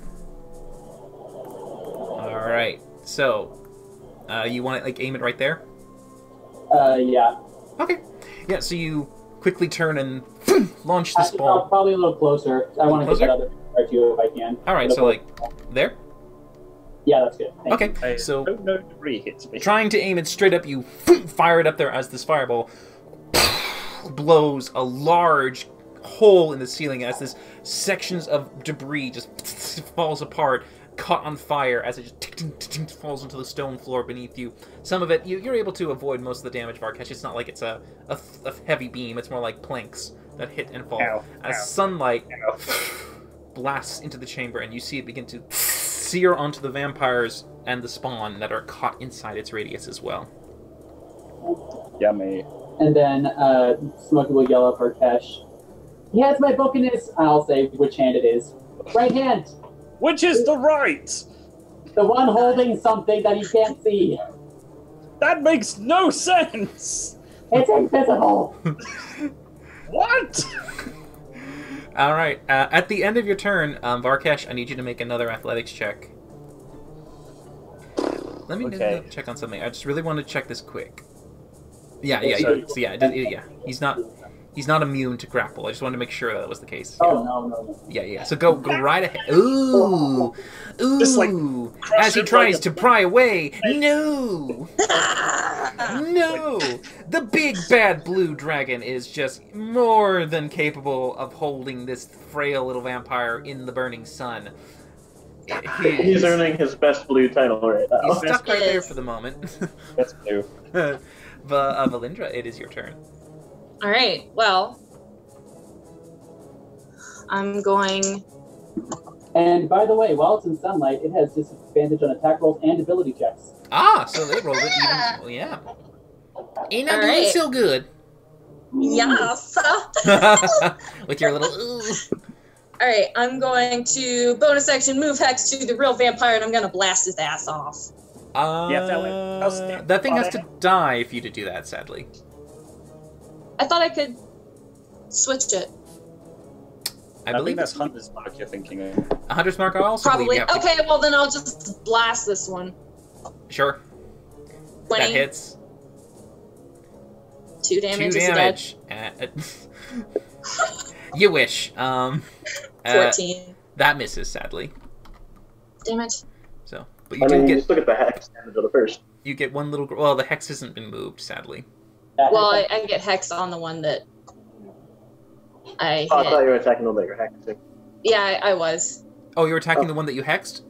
All right, so you want to like aim it right there? Yeah. Okay. Yeah. So you quickly turn and launch this Actually, ball. probably a little closer. I want to get Closer? that other part to you if I can. All right. So like there. Yeah, that's good. Thank you. Okay. So don't know debris hits me. trying to aim it straight up, you fire it up there as this fireball blows a large hole in the ceiling as this sections of debris just falls apart, caught on fire as it just falls into the stone floor beneath you. Some of it, you're able to avoid most of the damage, Varkesh. It's not like it's a heavy beam. It's more like planks that hit and fall. Ow, As ow, sunlight ow. blasts into the chamber, and you see it begin to sear onto the vampires and the spawn that are caught inside its radius as well. Yummy. And then Smokey will yell at Varkesh. He has my book in his... I'll say which hand it is. Right hand! Which is the right? The one holding something that he can't see. That makes no sense. It's invisible! What? All right. At the end of your turn, Varkesh, I need you to make another athletics check. Let me Okay. check on something. I just really want to check this quick. Yeah. So- Yeah. He's not immune to grapple. I just wanted to make sure that was the case. Oh, no. Yeah. So go right ahead. Ooh. Just, like, As he it tries like a- to pry away. No. No! The big bad blue dragon is just more than capable of holding this frail little vampire in the burning sun. He's earning his best blue title right now. He's stuck right there for the moment. That's new. Valindra, it is your turn. All right. Well, I'm going. And by the way, while it's in sunlight, it has disadvantage on attack rolls and ability checks. Ah, so they rolled it even. Well, yeah. Ain't not All doing right. so good. Yes. With your little. Ooh. All right. I'm going to bonus action move hex to the real vampire, and I'm gonna blast his ass off. that That thing has to die if you to do that, sadly. I thought I could switch it. I I believe think that's it's Hunter's Mark you're thinking of. a Hunter's Mark. I also Probably. believe you have to- Okay. Well, then I'll just blast this one. Sure. 20. That hits. 2 damage. 2 Is it damage. You wish. 14. That misses, sadly. Damn it. So, but you I do mean, you get just look at the hex damage of the first. you get one little. Well, the hex hasn't been moved, sadly. Well, I get hex on the one that I Oh, I thought hit. you were attacking the one that you're hexing. Yeah, I was. Oh, you're attacking the one that you hexed.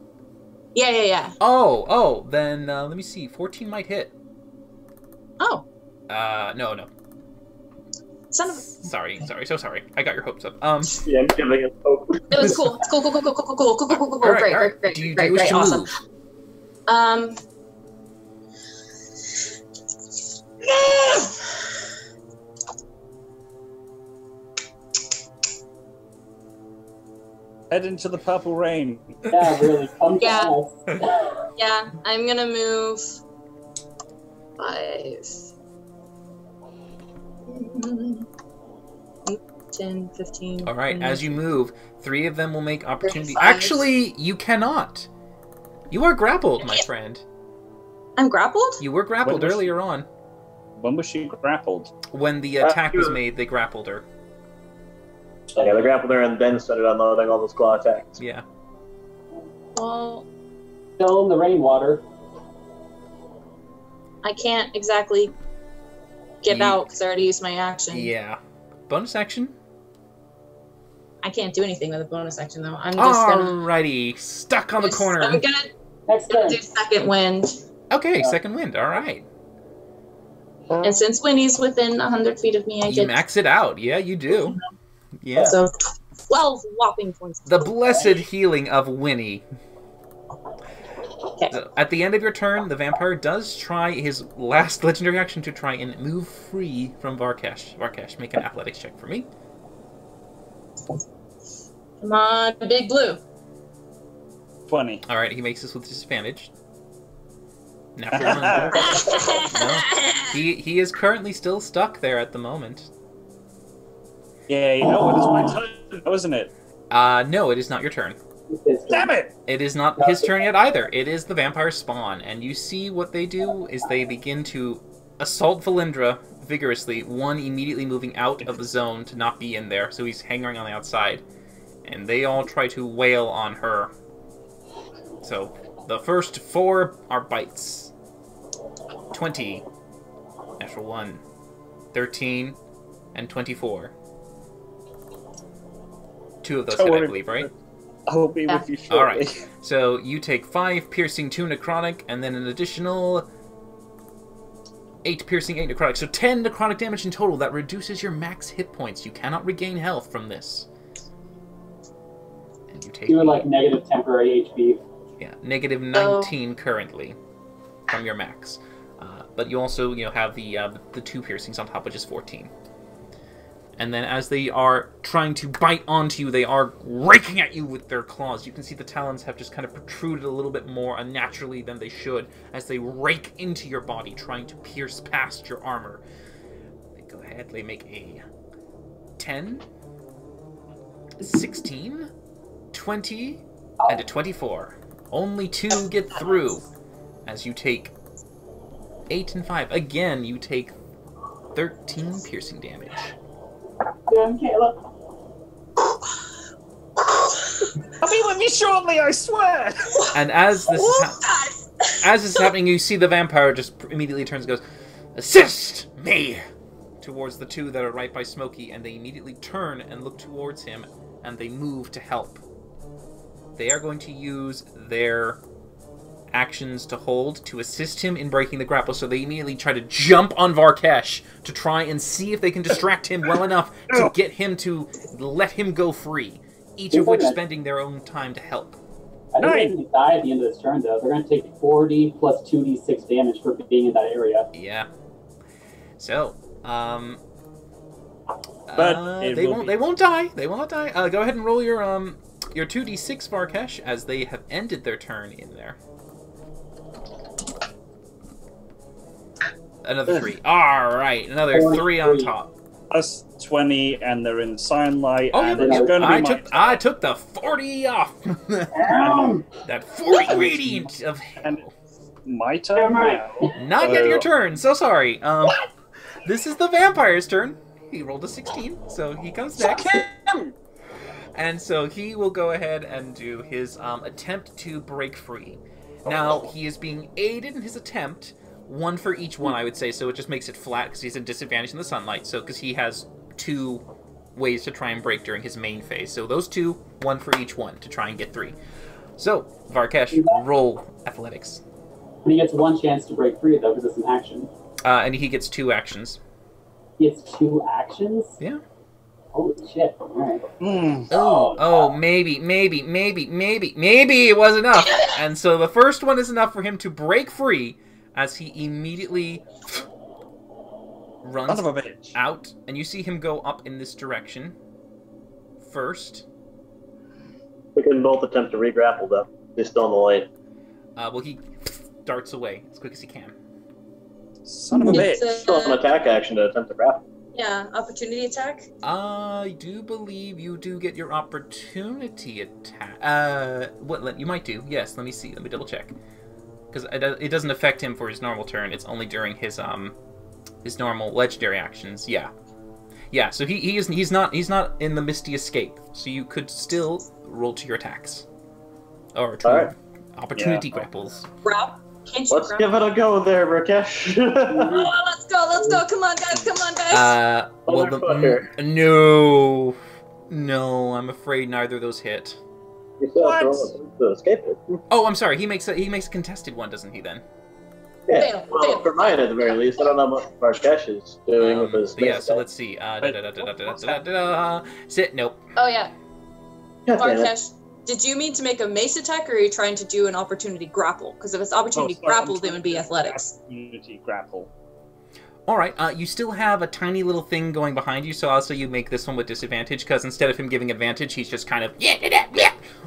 Yeah. Oh. Then let me see. 14 might hit. Oh, No. son of a... Sorry. So sorry. I got your hopes up. Yeah, I'm giving it hope. It was cool. It's cool. All right. Great. Do you wish to Awesome. move? Head into the purple rain. Yeah, really. Come to Yeah. us. Yeah, I'm gonna move 5, 10, 15. All right. As you move, 3 of them will make opportunity. 35. Actually, you cannot. You are grappled, my friend. I'm grappled? You were grappled When was- earlier on. When was she grappled? When the attack was made, they grappled her. Yeah, they grappled her and then started unloading all those claw attacks. Yeah. Well, Still in the rainwater. I can't exactly get Ye- out because I already used my action. Yeah. Bonus action? I can't do anything with a bonus action though. I'm just gonna. Alrighty. Stuck on the I'm corner. gonna Next turn. do second wind, Okay, second wind. Alright. and since Winnie's within 100 feet of me, I You get max it out. Yeah, you do. Yeah. so 12 whopping points. The blessed healing of Winnie. Okay. So, at the end of your turn, the vampire does try his last legendary action to try and move free from Varkesh. Varkesh, make an athletics check for me. Come on, big blue. 20. Alright, he makes this with disadvantage. Natural one. No. He is currently still stuck there at the moment. Yeah, you know what? It's my turn, wasn't it? No, it is not your turn. Damn it! It is not his turn yet either. It is the vampire spawn, and you see what they do is they begin to assault Valindra vigorously, one immediately moving out of the zone to not be in there, so he's hanging on the outside. And they all try to wail on her. So, the first 4 are bites. 20, natural 1, 13, and 24. 2 of those Don't hit, I worry. believe, right? I'll be with you shortly. Alright. So you take 5 piercing, 2 necrotic, and then an additional 8 piercing, 8 necrotic. So 10 necrotic damage in total. That reduces your max hit points. You cannot regain health from this. And you take You were like negative temporary HP. negative 19 currently from your max. But you also have the 2 piercings on top, which is 14. And then as they are trying to bite onto you, they are raking at you with their claws. You can see the talons have just kind of protruded a little bit more unnaturally than they should as they rake into your body, trying to pierce past your armor. They go ahead, they make a 10, 16, 20, and a 24. Only 2 get through as you take 8 and 5. Again, you take 13 piercing damage. Damn, Caleb. I'll be with you shortly, I swear! And as this is happening, you see the vampire just immediately turns and goes, "Assist me!" towards the 2 that are right by Smokey, and they immediately turn and look towards him, and they move to help. They are going to use their actions to hold to assist him in breaking the grapple, so they immediately try to jump on Varkesh to try and see if they can distract him well enough to get him to let him go free, each of which spending their own time to help. I think they're going to die at the end of this turn, though. They're going to take 40 plus 2d6 damage for being in that area. Yeah. So, But they won't die. They won't die. Go ahead and roll your 2d6, Varkesh, as they have ended their turn in there. Another 3. Alright, another 3 on top. Plus 20, and they're in sunlight, Oh, and yeah, it's going to be I took the 40 off. That 40 radiant of And my turn now. Not yet your turn, so sorry. This is the vampire's turn. He rolled a 16, so he comes next. And so he will go ahead and do his attempt to break free. Now, he is being aided in his attempt, 1 for each one, I would say, so it just makes it flat because he's at disadvantage in the sunlight, so because he has 2 ways to try and break during his main phase. So those 2, 1 for each one to try and get 3. So, Varkesh, roll athletics. But he gets 1 chance to break free, though, because it's an action. And he gets 2 actions. He gets 2 actions? Yeah. Holy shit. Alright. Maybe it was enough. And so the first one is enough for him to break free as he immediately runs Son of a bitch. out, and you see him go up in this direction first. We can both attempt to re-grapple, though. He's still in the lane. Well, he darts away as quick as he can. Son of a bitch. It's Still an attack action to attempt to grapple. yeah, opportunity attack. I do believe you do get your opportunity attack. You might do. Yes, let me see. Let me double check. Because it doesn't affect him for his normal turn. It's only during his normal legendary actions. Yeah. Yeah, so he's not in the Misty Escape, so you could still roll to your attacks. Or to Alright. opportunity grapples. Grab. Can't you Let's grab? give it a go there, Rakesh. Oh, let's go. Come on, guys. Well, Motherfucker. no, I'm afraid neither of those hit. You still have to roll to escape it. Oh, I'm sorry. He makes a contested one, doesn't he? Then. Yeah, Fail, well, fail. for mine at the very least. I don't know what Rakesh is doing with his. But yeah. So let's see. Sit. Nope. Oh, yeah. God damn it. Varkesh, did you mean to make a mace attack, or are you trying to do an opportunity grapple? Because if it's opportunity grapple, then it would be athletics. Opportunity grapple. All right. You still have a tiny little thing going behind you, so also you make this one with disadvantage because instead of him giving advantage, he's just kind of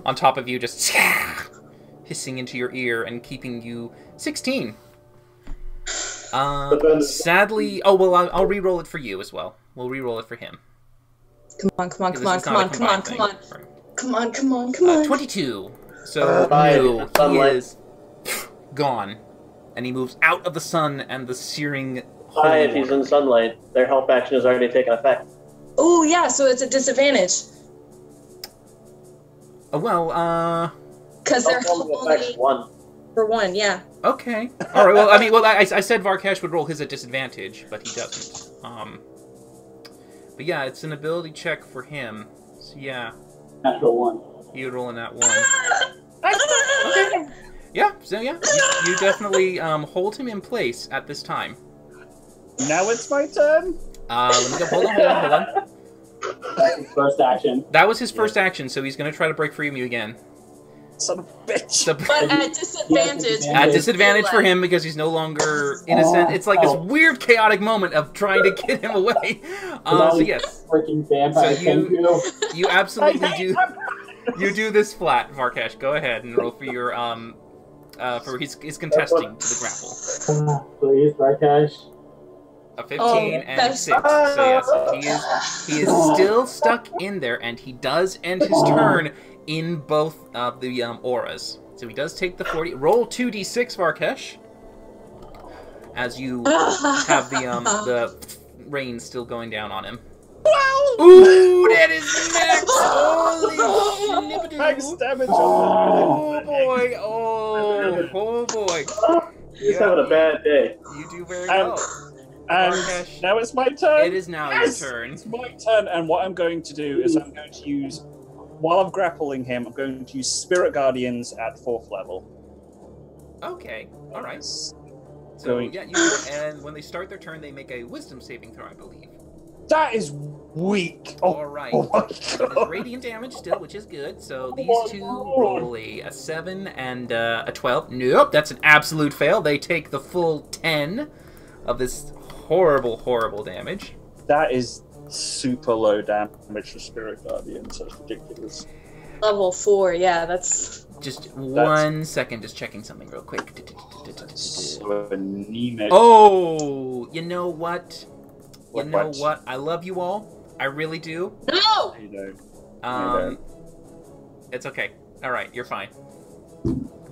on top of you, just hissing into your ear and keeping you 16. Sadly, oh well, I'll re-roll it for you as well. We'll re-roll it for him. Come on. Come on. 22. So he is gone, and he moves out of the sun and the searing. Hi, if he's in sunlight, their help action has already taken effect. Oh, yeah, so it's a disadvantage. Because they're Help only affects only one. for one, yeah. Okay. All right. Well, I mean, I said Varkesh would roll his at disadvantage, but he doesn't. But yeah, it's an ability check for him. So yeah, Natural 1. he would roll in that one. Okay. Yeah. So yeah, you definitely hold him in place at this time. Now it's my turn. Let me go. Hold on. That's his first action. That was his first action, so he's gonna try to break free of you again. Son of a bitch. So, But at disadvantage. at disadvantage for him because he's no longer innocent. It's like this weird, chaotic moment of trying to get him away. So yes, Freaking vampire So you- Kenku. you absolutely do. You do this flat, Varkesh. Go ahead and roll for your for he's contesting to the grapple. Please, Rakesh. A 15 Oh, and that's- 6. So yes, he is still stuck in there, and he does end his turn in both of the auras. So he does take the 40. Roll 2d6, Varkesh, as you have the rain still going down on him. Ooh, that is max! Holy Max shit! damage. Oh boy! Oh boy! He's having a bad day. You do very well. And Varkesh, now it's my turn. it is now Yes! your turn. It's my turn, and what I'm going to do is I'm going to use, while I'm grappling him, I'm going to use Spirit Guardians at 4th level. Okay, all right. So Going- yeah, and when they start their turn, they make a Wisdom saving throw, I believe. That is weak. Oh, All right. oh my It is god. radiant damage still, which is good. So these my two lord. roll a 7 and a 12. Nope, that's an absolute fail. They take the full 10 of this horrible, horrible damage. That is super low damage for Spirit Guardians. That's ridiculous. Level 4, yeah, that's. Just 1 second, just checking something real quick. So anemic. Oh, you know what? You What, know what? what? I love you all. I really do. No! You know. It's okay. All right, you're fine.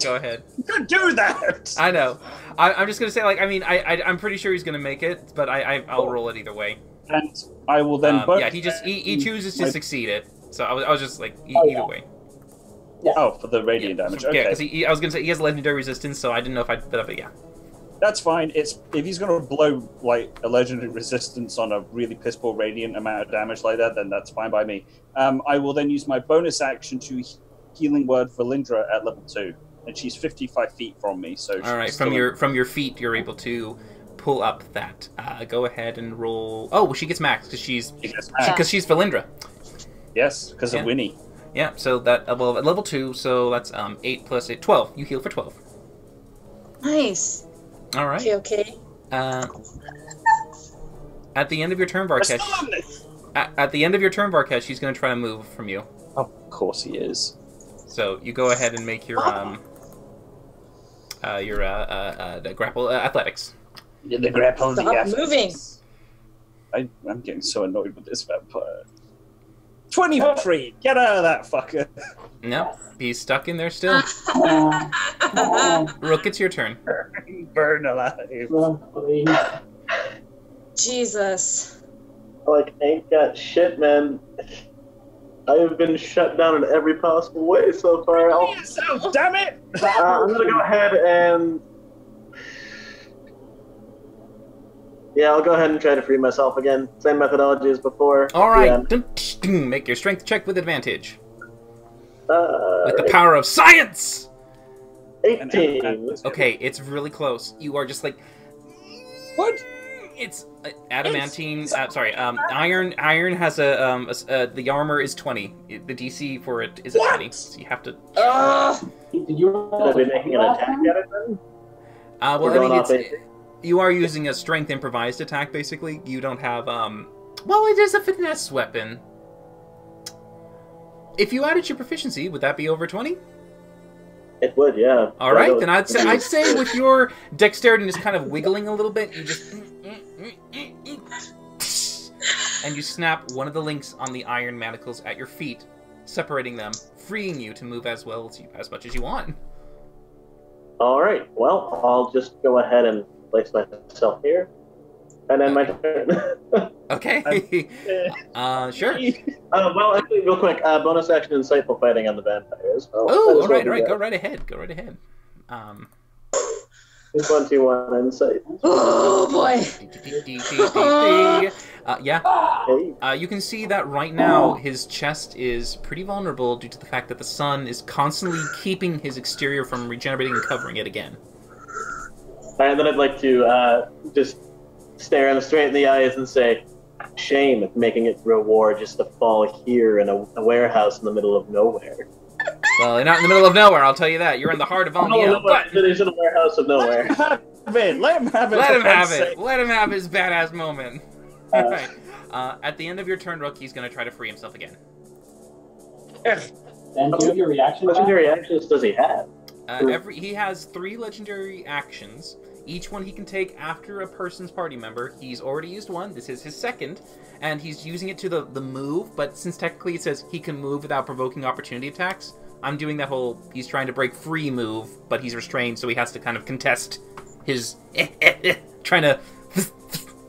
Go ahead. Don't do that! I know. I'm just gonna say, like, I mean, I'm pretty sure he's gonna make it, but I'll roll it either way. And I will then Yeah, he chooses to succeed it. So I was just like, Oh, either yeah. way. Oh, for the radiant damage. Yeah, Okay. because I was gonna say he has legendary resistance, so I didn't know if but yeah. That's fine. If he's going to blow like a legendary resistance on a really piss poor radiant amount of damage like that, then that's fine by me. I will then use my bonus action to healing word Valindra at level 2, and she's 55 feet from me. So All right, she's from still your feet, you're able to pull up that. Go ahead and roll. Oh, well, she gets max because she's Valindra. Yes, because Yeah. of Winnie. Yeah, so that well at level 2, so that's 8 plus 8, 12. You heal for 12. Nice. All right. Okay. At the end of your turn, Varkesh. At the end of your turn, Varkesh, he's going to try to move from you. Of course he is. So you go ahead and make your the grapple athletics. The grapple. Stop moving. I'm getting so annoyed with this vampire. 23. Get out of that fucker. No, he's stuck in there still. Rook, it's your turn. Burn alive. Please. Jesus. like, ain't got shit, man. I have been shut down in every possible way so far. So, damn it! I'm gonna go ahead and... Yeah, I'll go ahead and try to free myself again. Same methodology as before. Alright, make your strength check with advantage. With the Right. power of science! 18. Okay, it's really close. You are just like... What? It's adamantine. Iron. Iron has the armor is 20. The DC for it is a 20. So you have to. Did you roll Should I be a making an last attack time? at it then? Well, We're I going mean, off AC? you are using a strength improvised attack. Basically, you don't have. Well, it is a finesse weapon. If you added your proficiency, would that be over 20? It would, yeah. All right, then I'd say with your dexterity just kind of wiggling a little bit, you just and you snap one of the links on the iron manacles at your feet, separating them, freeing you to move as much as you want. All right. Well, I'll just go ahead and place myself here, and then my turn. Okay. Sure. Well, actually, real quick, bonus action insightful fighting on the vampires. Oh, all right. Go right ahead. Go right ahead. 21 insight. Oh boy. Yeah. You can see that right now his chest is pretty vulnerable due to the fact that the sun is constantly keeping his exterior from regenerating and covering it again. And then I'd like to just stare him straight in the eyes and say, shame at making it through a war just to fall here in a warehouse in the middle of nowhere. Well, you're not in the middle of nowhere, I'll tell you that. You're in the heart of O'Neill. But he's in a warehouse of nowhere. Let him have it. Let him for have God's it. sake. Let him have his badass moment. Alright. At the end of your turn, Rook, he's going to try to free himself again. Then do you have your reaction What back? legendary actions does he have? He has 3 legendary actions. Each one he can take after a person's party member. He's already used one. This is his second. And he's using it to the move, but since technically it says he can move without provoking opportunity attacks, I'm doing that whole he's trying to break free move, but he's restrained, so he has to kind of contest his trying to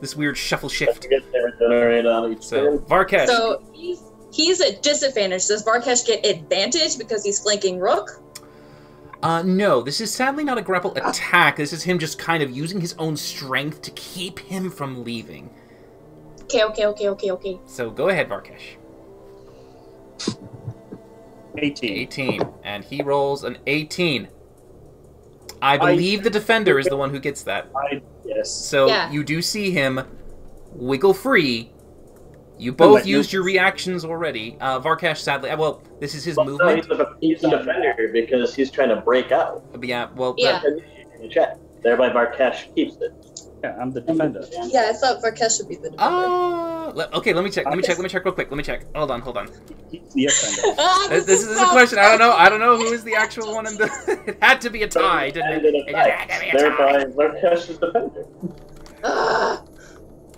this weird shuffle shift. Get to regenerate on each So, turn. Varkesh. So he's at disadvantage. Does Varkesh get advantage because he's flanking Rook? No, this is sadly not a grapple attack. This is him just kind of using his own strength to keep him from leaving. Okay. So go ahead, Varkesh. 18. 18. And he rolls an 18. I believe the defender is the one who gets that. Yes. So Yeah. you do see him wiggle free. You both used your reactions already. Varkesh, sadly, well, this is his movement. He's a defender because he's trying to break out. But yeah, well, Yeah. In the chat. Thereby Varkesh keeps it. Yeah, I'm the defender. Yeah, I thought Varkesh should be the defender. Okay, let me check real quick. Let me check. Hold on. He's the offender. This is a question. I don't know who is the actual one in the... It had to be a tie, didn't it? It had to be a tie. Thereby Varkesh is defender.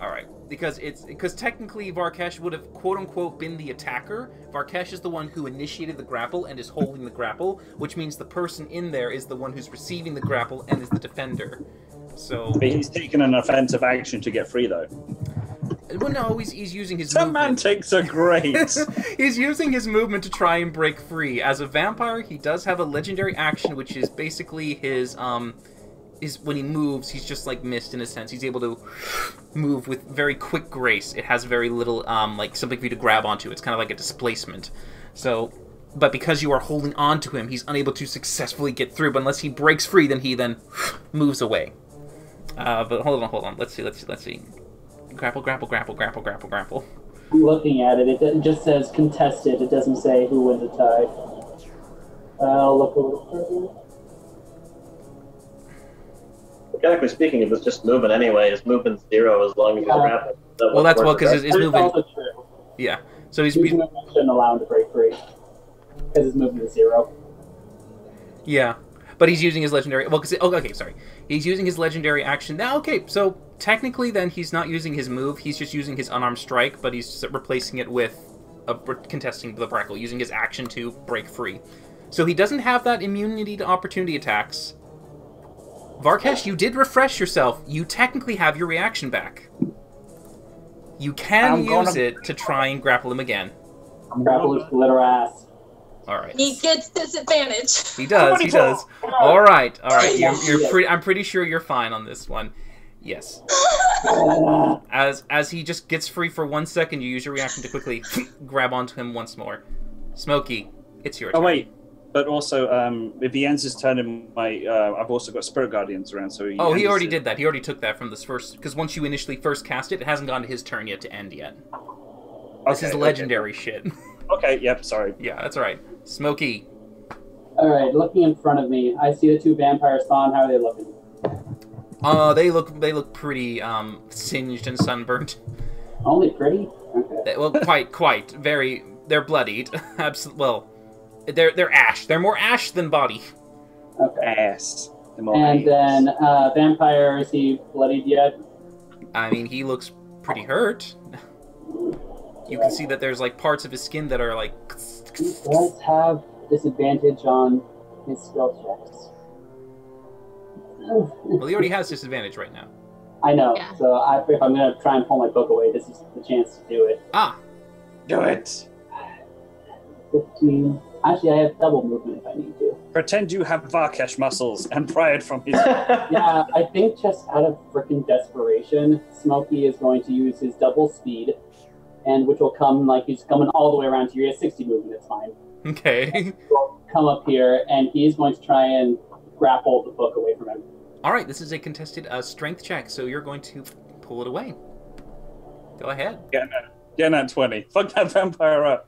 Alright, because technically Varkesh would have quote-unquote been the attacker. Varkesh is the one who initiated the grapple and is holding the grapple, which means the person in there is the one who's receiving the grapple and is the defender. So... But he's taken an offensive action to get free, though. Well, no, he's using his movement. Semantics are great. He's using his movement to try and break free. As a vampire, he does have a legendary action, which is basically his when he moves, he's just like mist in a sense. He's able to move with very quick grace. It has very little like something for you to grab onto. It's kind of like a displacement. So, but because you are holding on to him, he's unable to successfully get through. But unless he breaks free, then he moves away. But hold on. Let's see. Grapple. I'm looking at it. It just says contested. It doesn't say who wins a tie. I'll look a little further. Mechanically speaking, if it's just moving anyway, his movement's 0 as long as he's grappling. Well, that's well because his movement. Also true. Yeah. So he's His movement shouldn't allow him to break free because his movement is 0. Yeah, but he's using his legendary. Well, sorry. He's using his legendary action now. Okay, so technically, then he's not using his move. He's just using his unarmed strike, but he's replacing it with contesting the grapple, using his action to break free. So he doesn't have that immunity to opportunity attacks. Varkesh, you did refresh yourself. You technically have your reaction back. You can I'm use gonna- it to try and grapple him again. Grapple his glitter ass. All right. He gets disadvantage. He does. He 24. does. All right. All right. Yeah. I'm pretty sure you're fine on this one. Yes. As he just gets free for 1 second, you use your reaction to quickly grab onto him once more. Smokey, it's your turn. Oh wait, but also, if he ends his turn in my, I've also got Spirit Guardians around, so Oh, he already did that. He already took that from this first, because once you initially first cast it, it hasn't gone to his turn yet to end yet. This is legendary shit. Okay, yep, sorry. Yeah, that's all right. Smokey. Alright, looking in front of me, I see the two vampires spawn. How are they looking? They look pretty singed and sunburnt. Only pretty? Okay. Well, quite. Very. They're bloodied. Well, they're ash. They're more ash than body. Okay. Ass. And then, vampire, is he bloodied yet? I mean, he looks pretty hurt. You can see that there's like parts of his skin that are like. He does have disadvantage on his skill checks. Well, he already has disadvantage right now. I know. Yeah. So if I'm going to try and pull my book away, this is the chance to do it. Ah, Do it. 15. Actually, I have double movement if I need to. Pretend you have Varkesh muscles and pry it from his... Yeah, I think just out of freaking desperation, Smokey is going to use his double speed, and which will come like he's coming all the way around to you. He has 60 movement, it's fine. okay. He'll come up here, and he's going to try and grapple the book away from him. All right, this is a contested strength check, so you're going to pull it away. Go ahead. Get that 20. Fuck that vampire up.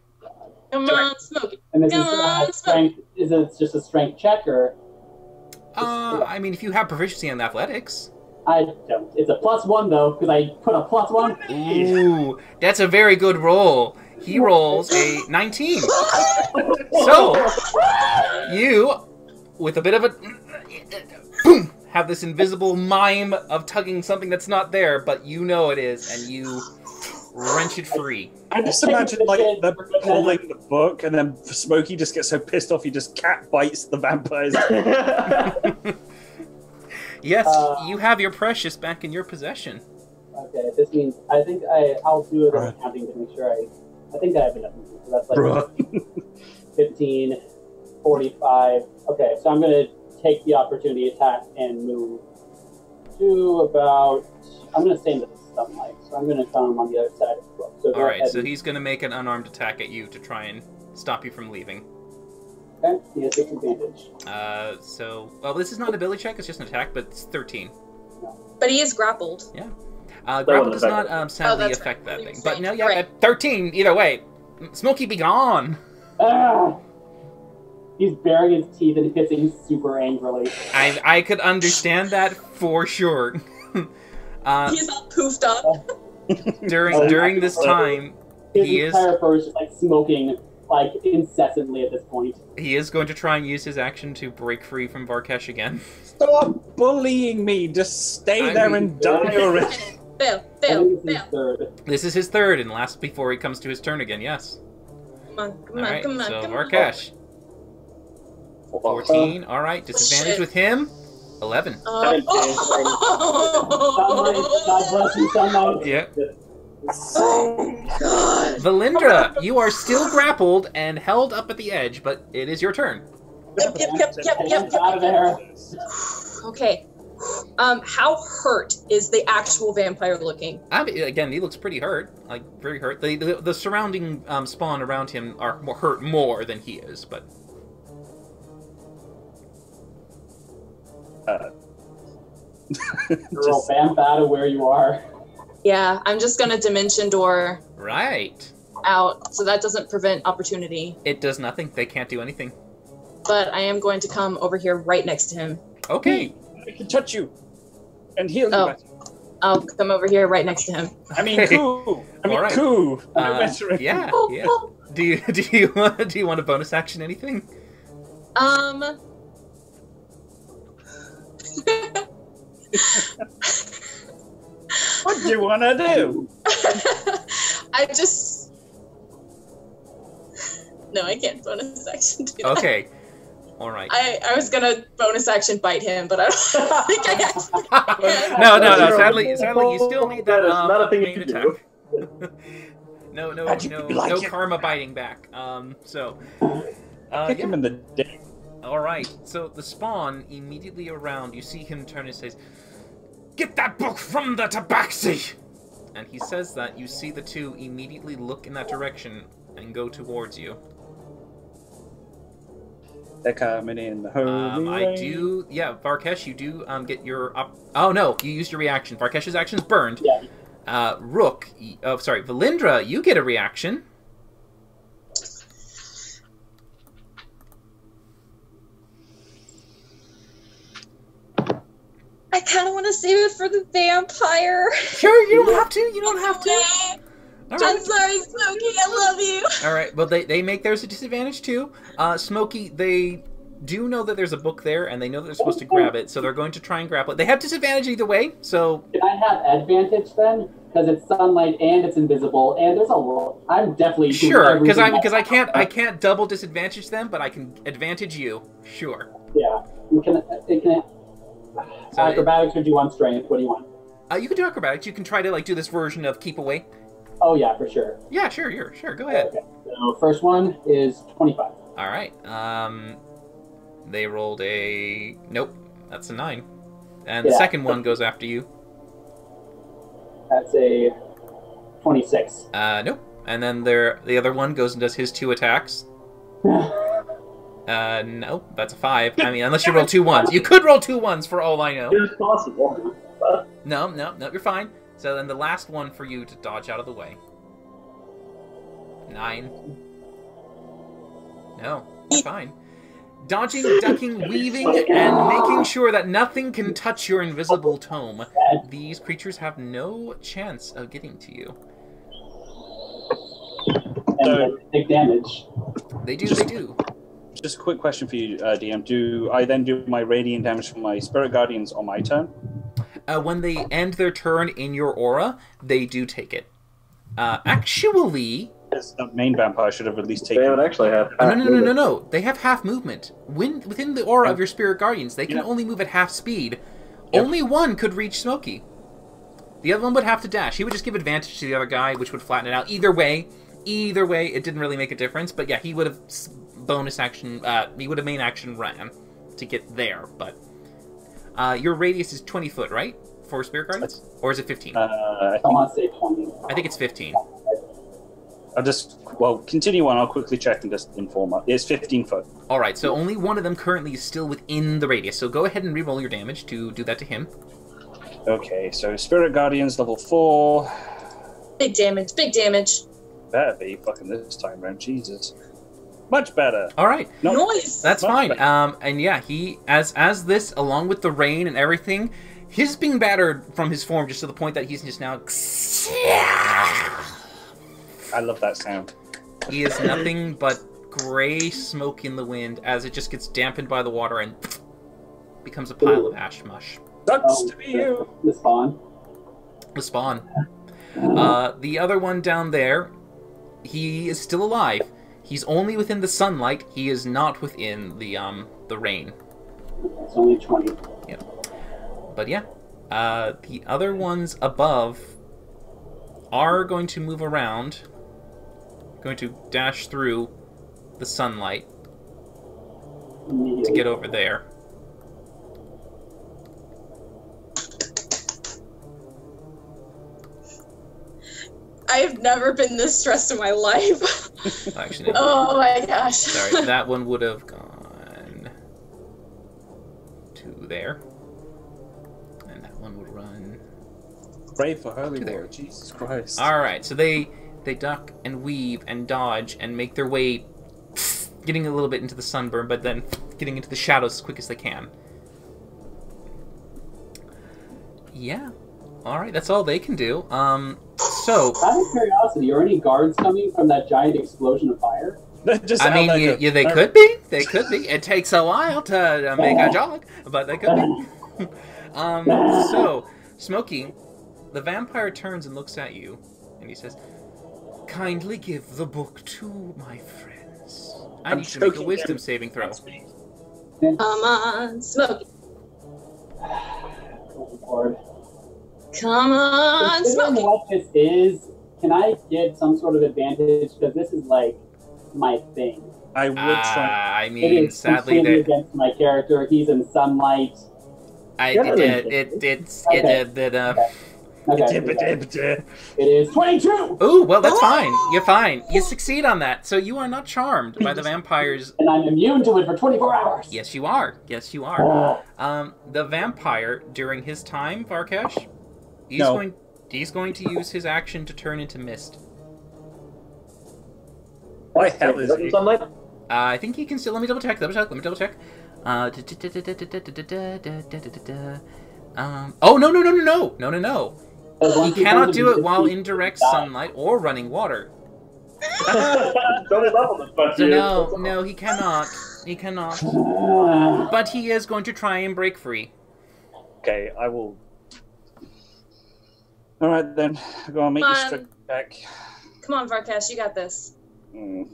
Come on, Smokey. And this Come is on, strength. Is it just a strength check, or I mean, if you have proficiency in athletics. I don't? It's a +1 though, because I put a +1. Ooh, that's a very good roll. He rolls a 19. So, you, with a bit of a boom, have this invisible mime of tugging something that's not there, but you know it is, and you wrench it free. I just imagine, like, them pulling the book, and then Smokey just gets so pissed off he just cat bites the vampires. Yes, you have your precious back in your possession. Okay, this means I think I'll do it on counting to make sure I think I have enough movement. So that's like 15, 45. Okay, so I'm going to take the opportunity attack and move to about. I'm going to stay in the sunlight, so I'm going to come on the other side of the book. So All right, so he's going to make an unarmed attack at you to try and stop you from leaving. Okay, he has disadvantage. Well, this is not an ability check; it's just an attack, but it's 13. But he is grappled. Grapple does not sadly that's affect right. that thing. That's But right. no, yeah, Right. at 13 either way. Smokey, be gone! Ah! He's baring his teeth and hissing super angrily. I could understand that for sure. He's all poofed up. During this time, His he is entire fur is just like smoking like incessantly at this point. he is going to try and use his action to break free from Varkesh again. Stop bullying me. Just stay I there mean- and die already. Fail, I fail, think this is fail. third. This is his third and last before he comes to his turn again. Yes. Come on, come All on, right. come on, So come on. Varkesh, 14. All right. Disadvantage Shit. with him. 11. Sunlight, God bless you, sunlight. Yeah. Oh, God. Valindra, you are still grappled and held up at the edge, but it is your turn. Yep. Hands out of there. Okay. How hurt is the actual vampire looking? I mean, again, he looks pretty hurt, like very hurt. The surrounding spawn around him are hurt more than he is, but Roll vamp out of where you are. Yeah, I'm just gonna dimension door right. out, so that doesn't prevent opportunity. It does nothing. They can't do anything. But I am going to come over here right next to him. Okay. I can touch you and heal you. Oh. better. I'll come over here right next to him. I mean, coo. I mean, All right. coo. No better. Yeah. Oh, Yeah. oh. Do you want a bonus action? Anything? What do you want to do? I just. No, I can't bonus action do that. Okay. All right. I was gonna bonus action bite him, but I don't think I actually can. No. Zero. Sadly, you still need that That is not a thing you main can attack. do. How'd you like no it? karma biting back. Kick him in the dick. All right. So the spawn immediately around, you see him turn and says, "Get that book from the tabaxi!" And he says that. You see the two immediately look in that direction and go towards you. They're coming in the holy I rain. do. Yeah, Varkesh, you do get your up. Oh no, you used your reaction. Varkesh's action's burned. Yeah. Rook. Oh, sorry, Valindra, you get a reaction. I kind of want to save it for the vampire. Sure, you don't have to. You don't have to. All I'm right. sorry, Smokey. I love you. All right. Well, they make theirs a disadvantage too. Smokey, they do know that there's a book there, and they know that they're supposed to grab it, so they're going to try and grapple it. They have disadvantage either way, so Can I have advantage then? Because it's sunlight and it's invisible, and there's a lot. I'm definitely doing sure. Because everything I can't double disadvantage them, but I can advantage you. Sure. Yeah. So Acrobatics or do you want strength? What do you want? you can do acrobatics. You can try to do this version of keep away. Oh yeah, for sure. Yeah, sure. Go ahead. Okay. So first one is 25. All right. They rolled a nope. That's a 9, and the Yeah. second one goes after you. That's a 26. Nope. And then the other one goes and does his 2 attacks. No, that's a 5. I mean, unless you roll 2 1s. You could roll 2 1s for all I know. It is possible. No, you're fine. So then the last one for you to dodge out of the way. 9. No, you're fine. Dodging, ducking, weaving, and making sure that nothing can touch your invisible tome. These creatures have no chance of getting to you. And take damage. They do. Just a quick question for you, DM. Do I then do my radiant damage from my Spirit Guardians on my turn? When they end their turn in your aura, they do take it. Actually... Yes, the main vampire should have at least They taken would actually have. No. They have half movement. Within the aura of your Spirit Guardians, they can only move at half speed. Yep. Only one could reach Smokey. The other one would have to dash. He would just give advantage to the other guy, which would flatten it out. Either way, it didn't really make a difference. But yeah, he would have bonus action. He would have main action ran to get there. But your radius is 20 foot, right? For Spirit Guardians? Or is it 15? I want to say 20. I think it's 15. I'll just, continue on. I'll quickly check and just inform her. It's 15 foot. Alright, so only one of them currently is still within the radius. So go ahead and reroll your damage to do that to him. Okay, so Spirit Guardians level 4. Big damage. Better be fucking this time round. Jesus. Much better. Alright. No, Noise. That's Much fine. better. And yeah, he as this, along with the rain and everything, he's being battered from his form just to the point that he's just now. I love that sound. He is nothing but gray smoke in the wind as it just gets dampened by the water and becomes a pile of ash mush. Sucks to be you. The spawn. The spawn. The other one down there, he is still alive. He's only within the sunlight. He is not within the rain. It's only 20. But yeah, the other ones above are going to move around, going to dash through the sunlight to get over there. I have never been this stressed in my life. Actually, Oh my gosh. sorry, that one would have gone to there, and that one would run. Pray for Holy To there. War. Jesus Christ. All right, so they duck and weave and dodge and make their way, getting a little bit into the sunburn, but then getting into the shadows as quick as they can. Yeah. All right, that's all they can do. So Out of curiosity, are any guards coming from that giant explosion of fire? Just I mean, out like they could be. They could be. It takes a while to make a jog, but they could be. So, Smokey, the vampire turns and looks at you, and he says, "Kindly give the book to my friends. I need to make a choking wisdom him. saving throw." Come on, Smokey. Oh, Lord. Come on, Considering Smokey. what this is, can I get some sort of advantage? Because this is like my thing. I would try. I It mean, is sadly, completely against my character. He's in sunlight. Okay. It is 22! Oh, well, that's fine. You're fine. You succeed on that. So you are not charmed by the vampires. And I'm immune to it for 24 hours. Yes, you are. Yes, you are. The vampire, during his time, Varkesh, he's going to use his action to turn into mist. Why hell is he? Sunlight? I think he can still. Let me double check. Let me double check. Oh, no. He cannot do it while in direct sunlight or running water. So no, he cannot. He cannot. But he is going to try and break free. Okay, I will. All right then, go on, make your strength check. Come on, Varkesh, you got this. Mm.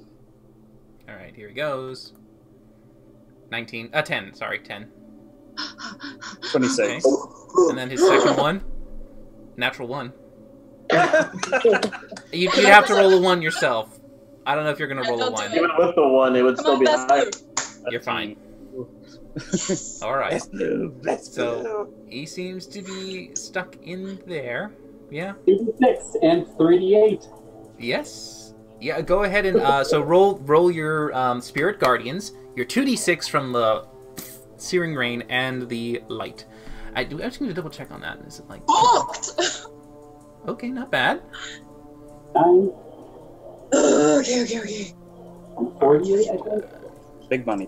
All right, here he goes. 10. 10. 26. Okay. And then his second one, natural 1. You'd have to roll a 1 yourself. I don't know if you're gonna roll a 1. Even with the 1, it would still be higher. You're fine. All right. Let's So he seems to be stuck in there. Yeah. 2d6 and 3d8. Yes. Yeah. Go ahead and so roll your spirit guardians. Your 2d6 from the searing rain and the light. I just need to double check on that. Is it like okay, not bad. 9. Okay. 48, I think. Big money.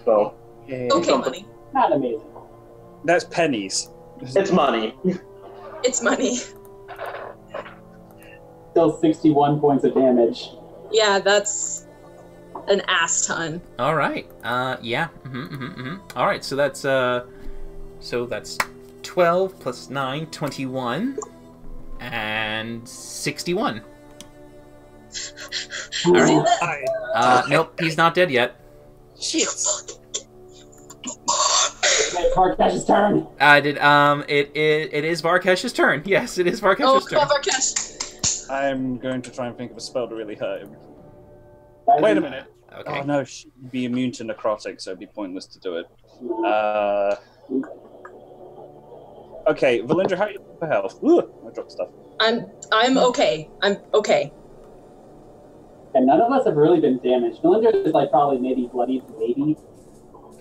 So, Okay, money. Not amazing. That's pennies. it's money. It's money. Still 61 points of damage. Yeah, that's an ass ton. All right. Yeah. All right. So that's 12 plus 9, 21, and 61. All right. Nope, he's not dead yet. Shit. Varkesh's turn. It is Varkesh's turn. Yes, it is Varkesh's turn. Come on, Varkesh. I'm going to try and think of a spell to really hurt him. Wait a minute. Okay. Oh no, she'd be immune to necrotic, so it'd be pointless to do it. Okay, Valindra, how are you for health? Ooh, I dropped stuff. I'm okay. I'm okay. And none of us have really been damaged. Melinda is like probably maybe bloodied, maybe.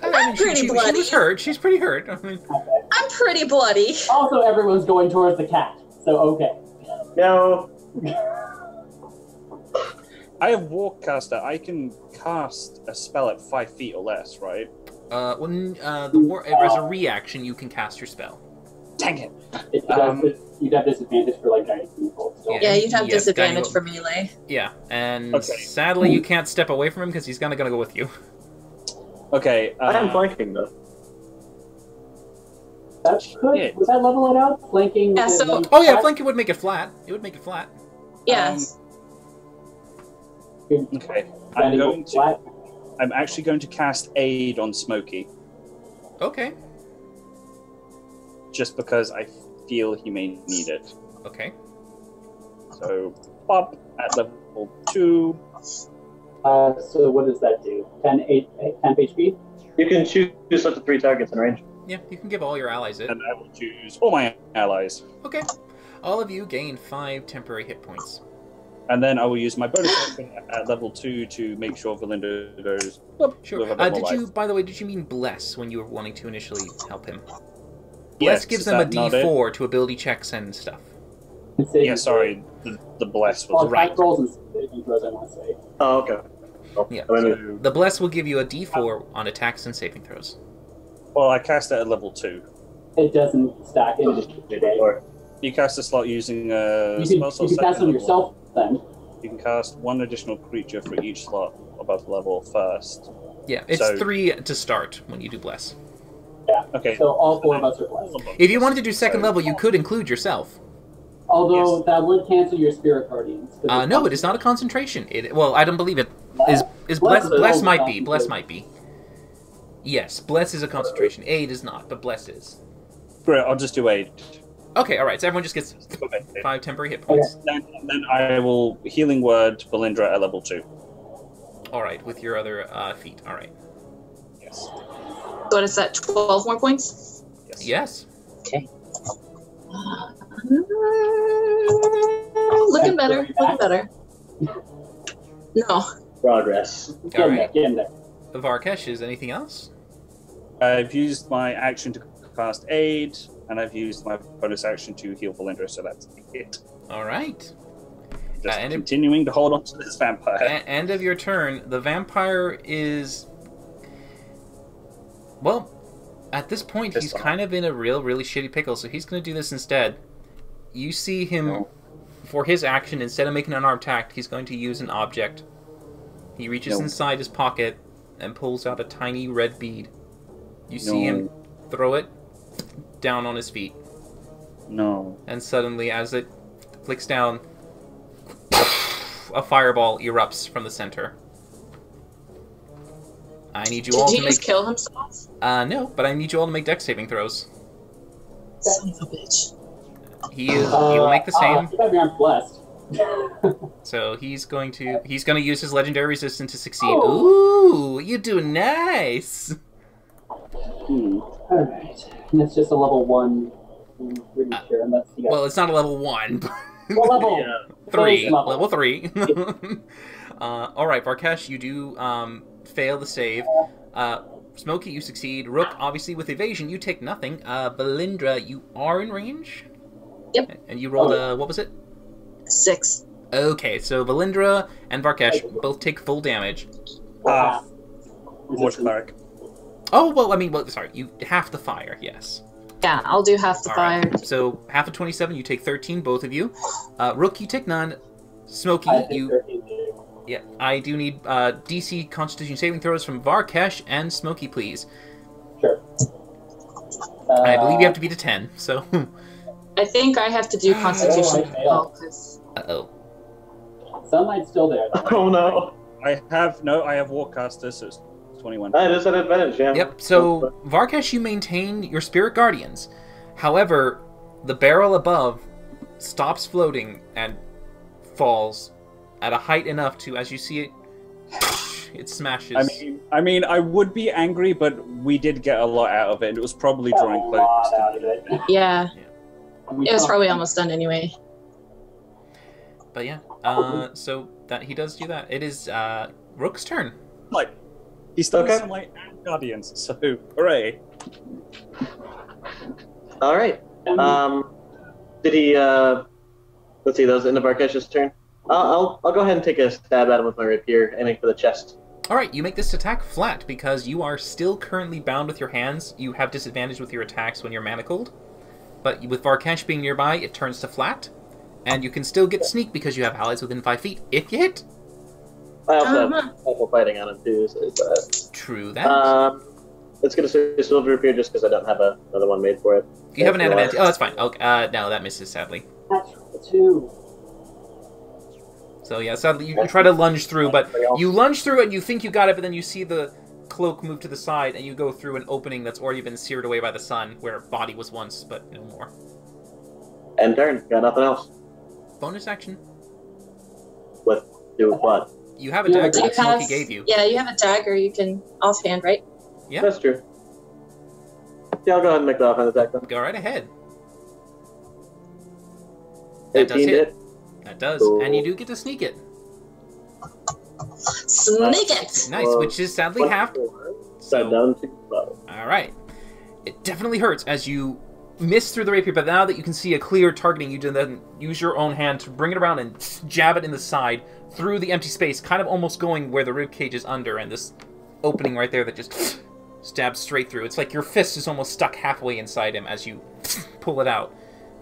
I mean, pretty she bloody. was hurt. She's pretty hurt. I mean, Okay. I'm pretty bloody. Also, everyone's going towards the cat, so okay. No. I have Warcaster. I can cast a spell at 5 feet or less, right? as a reaction, you can cast your spell. Dang it! You'd have disadvantage for like 90 people. So. Yeah, you'd have Yes, disadvantage Daniel. for melee. Yeah, and Okay. sadly, you can't step away from him because he's gonna go with you. Okay. I am flanking, though. That could, Shit. would that level it out? Flanking. Yeah, with so- the- Oh yeah, flanking would make it flat. It would make it flat. Yes. Okay. I'm actually going to cast Aid on Smokey, Okay. just because I feel he may need it. Okay. So, pop at level 2. So what does that do? 10 HP? You can choose up to 3 targets in range. Yeah, you can give all your allies it. And I will choose all my allies. Okay. All of you gain 5 temporary hit points. And then I will use my bonus action at level 2 to make sure Valinda goes. Whoop, Sure. with a bit more Did you, life. by the way, did you mean bless when you were wanting to initially help him? Bless Yes, gives is them a that not it? D4 to ability checks and stuff. Yeah, sorry. The bless was Well, right. right. Rolls and saving throws, I want to say. Oh, okay. Oh, Yeah. I mean, So, The bless will give you a D4 on attacks and saving throws. well, I cast it at level 2. It doesn't stack. It just You cast a slot using a you spell can slot cast second it on level. yourself then. You can cast 1 additional creature for each slot above level first. Yeah, it's So- 3 to start when you do bless. Okay. So all 4 of us are blessed. If you wanted to do second So- level, you could include yourself. Although Yes. that would cancel your spirit guardians. No, it is not a concentration. Well, I don't believe it. Is Bless bless? is Bless also might be. Bless concentration. might be. Yes, bless is a concentration. Aid is not, but bless is. Great, I'll just do 8. Okay, all right. So everyone just gets Okay. 5 temporary hit points. Then I will healing word Valindra at level 2. All right, with your other feat. All right. Yes. What is that? 12 more points. Yes. Yes. Okay. Looking better. Looking better. No. Progress. All right. Getting there. Varkesh, is anything else? I've used my action to cast aid, and I've used my bonus action to heal Valindra, so that's it. All right. Just and continuing to hold on to this vampire. End of your turn. The vampire is... Well, at this point, he's kind of in a really shitty pickle, so he's going to do this instead. You see him, for his action, instead of making an armed attack, he's going to use an object. He reaches inside his pocket and pulls out a tiny red bead. You see him throw it down on his feet. No. And suddenly, as it flicks down, a fireball erupts from the center. I need you all Did to he make... just kill himself? No, but I need you all to make dex saving throws. Son of a bitch. He will make the same. You better be blessed. So he's going to use his legendary resistance to succeed. Ooh, you do nice. Alright. And it's just a level 1. I'm pretty sure, unless you got... Well, it's not a level 1. What level? Yeah. 3. Level. Level 3. Alright, Varkesh, you do fail the save. Smokey, you succeed. Rook, obviously with evasion, you take nothing. Valindra, you are in range? Yep. And you rolled what was it? 6. Okay, so Valindra and Varkesh both take full damage. Morse cleric. Oh, well, sorry, you half the fire, yes. Yeah, I'll do half the All fire. right. So half of 27, you take 13, both of you. Rook, you take none. Smokey, I think you... 13 too. Yeah, I do need DC Constitution saving throws from Varkesh and Smokey, please. Sure. I believe you have to beat a 10, so... I think I have to do Constitution. I failed. Uh-oh. Sunlight's still there. Oh no. I have Warcaster, so it's 21. That is an advantage, yeah. Yep, so Varkesh, you maintain your Spirit Guardians. However, the barrel above stops floating and falls at a height enough to, as you see it, it smashes. I mean, I would be angry, but we did get a lot out of it, and it was probably drawing close out to of it. Yeah, it was probably almost done anyway. But yeah, so that he does do that. It is Rook's turn. like he stole Sunlight and Guardians, so hooray! All right. Did he? Let's see. That was the end of Varkesh's turn. I'll go ahead and take a stab at him with my rapier, aiming for the chest. All right, you make this attack flat because you are still currently bound with your hands. You have disadvantage with your attacks when you're manacled. But with Varkesh being nearby, it turns to flat. And you can still get sneak because you have allies within 5 feet if you hit. I also have awful fighting on him too. So True that. It's gonna say silver rapier just because I don't have another one made for it. You have an adamant. Oh, that's fine. Okay, no, that misses sadly. Natural 2. So yeah, sadly you try to lunge through, but you lunge through it and you think you got it, but then you see the cloak move to the side and you go through an opening that's already been seared away by the sun, where body was once, but no more. End turn. Got nothing else. Bonus action. Do what? You have a dagger that have, Smokey gave you. Yeah, you have a dagger you can offhand, right? Yeah. That's true. Yeah, I'll go ahead and make the offhand attack then. Go right ahead. That does 18 hit. hit. That does. Cool. And you do get to sneak it. Sneak it! Nice, which is sadly halved. So down to 12. Alright. It definitely hurts as you miss through the rapier, but now that you can see a clear targeting, you then use your own hand to bring it around and jab it in the side through the empty space, kind of almost going where the ribcage is under, and this opening right there that just stabs straight through. It's like your fist is almost stuck halfway inside him as you pull it out.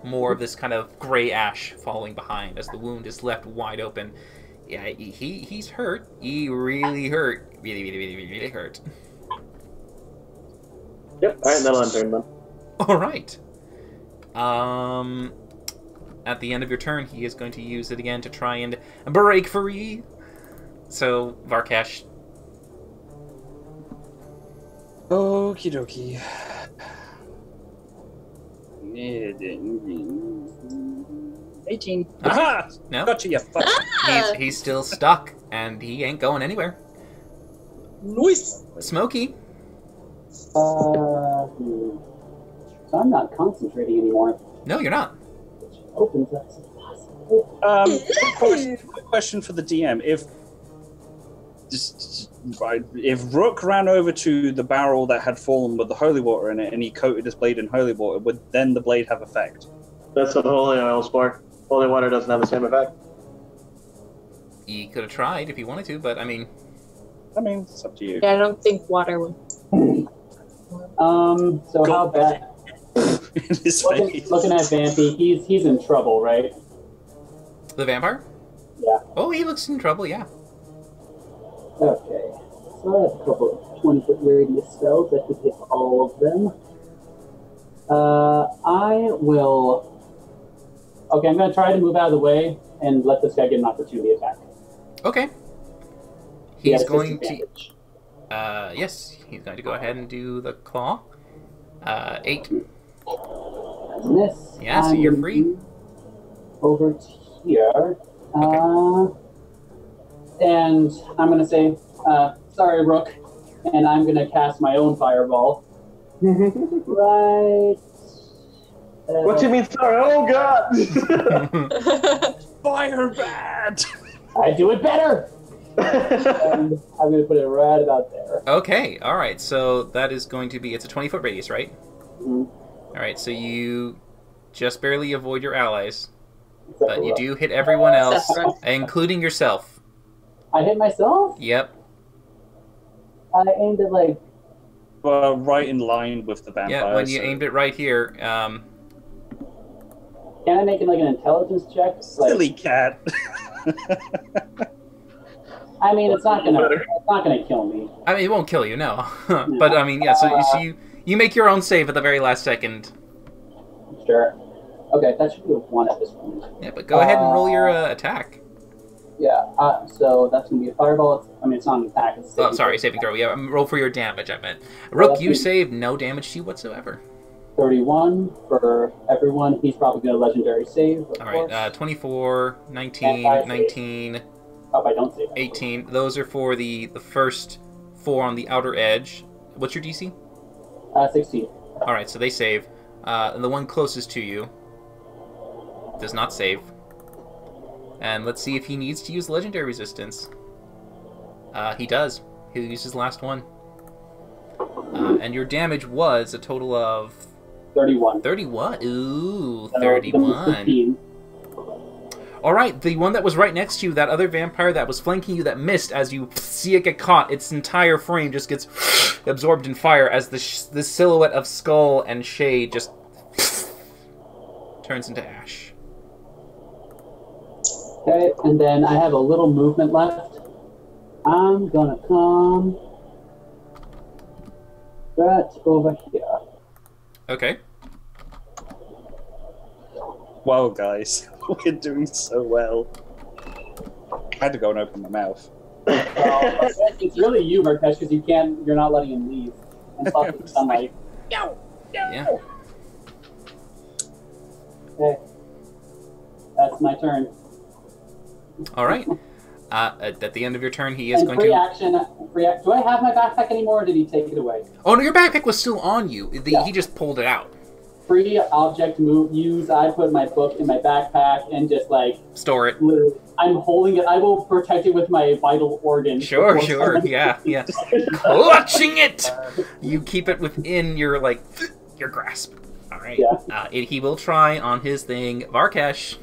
More of this kind of gray ash following behind as the wound is left wide open. Yeah, he's hurt. He really hurt. Really hurt. Yep. All right, that'll end turn then. All right. At the end of your turn, he is going to use it again to try and break free. So, Varkesh. Okie dokie. 18. Aha! No. Gotcha, you fuck. He's still stuck, and he ain't going anywhere. Nice. Smokey. So I'm not concentrating anymore, No, you're not. which opens up some possibilities. Quick question for the DM. If Rook ran over to the barrel that had fallen with the holy water in it and he coated his blade in holy water, would then the blade have effect? That's what holy oil's for. Holy water doesn't have the same effect. He could have tried if he wanted to, but I mean, It's up to you. Yeah, I don't think water would. So how bad? In his face. Looking at Vampy, he's in trouble, right? the vampire? Yeah. Oh, he looks in trouble, yeah. Okay. So I have a couple of 20-foot radius spells. I could hit all of them. I will. Okay, I'm going to try to move out of the way and let this guy get an opportunity attack. Okay. He He's has going to... disadvantage. Yes, he's going to go ahead and do the claw. 8. That's a miss. Yeah, so you're I'm free. Over to here. And I'm going to say, sorry, Rook. And I'm going to cast my own fireball. Right. What do you mean, sorry? Oh, God! Fire bad! I do it better! And I'm going to put it right about there. Okay, alright, so that is going to be... It's a 20-foot radius, right? Mhm. Alright, so you just barely avoid your allies, Except but for you Rook. do hit everyone else, Except for Rook. including yourself. I hit myself? Yep. I aimed at, like... Well, right in line with the vampire. Yeah, when you so- aimed it right here, Can I make it like an intelligence check? Like, Silly cat. I mean, it's not gonna kill me. I mean, it won't kill you, no. But, I mean, yeah, so you make your own save at the very last second. Sure. Okay, that should be a 1 at this point. Yeah, but go ahead and roll your attack. Yeah, so that's gonna be a fireball. It's not an attack. It's Oh, sorry, saving throw. Yeah, roll for your damage, I meant. Rook, you save no damage to you whatsoever. 31 for everyone. He's probably gonna legendary save. Of Alright, course. 24, 19, And 19, Oh, I don't save. 18. Those are for the first 4 on the outer edge. What's your DC? 16. Alright, so they save. And the one closest to you does not save. And let's see if he needs to use legendary resistance. He does. He'll use his last one. And your damage was a total of 31. 31. Ooh, So, 31. 15. Alright, the one that was right next to you, that other vampire that was flanking you that missed, as you see it get caught, its entire frame just gets absorbed in fire as the silhouette of skull and shade just turns into ash. Okay, and then I have a little movement left. I'm gonna come right over here. Okay. Wow, guys. We're doing so well. I had to go and open my mouth. It's really you, Markesh, because you're not letting him leave. And plus it's sunlight. Yeah. Okay. That's my turn. Alright. At the end of your turn, he is And going free to... action. Do I have my backpack anymore, or did he take it away? Oh, no, your backpack was still on you. Yeah. He just pulled it out. Free object use. I put my book in my backpack and just like Store it. literally, I'm holding it. I will protect it with my vital organ. Sure, before sure, someone- yeah. Clutching it! You keep it within your, your grasp. Alright. Yeah. He will try on his thing. Varkesh.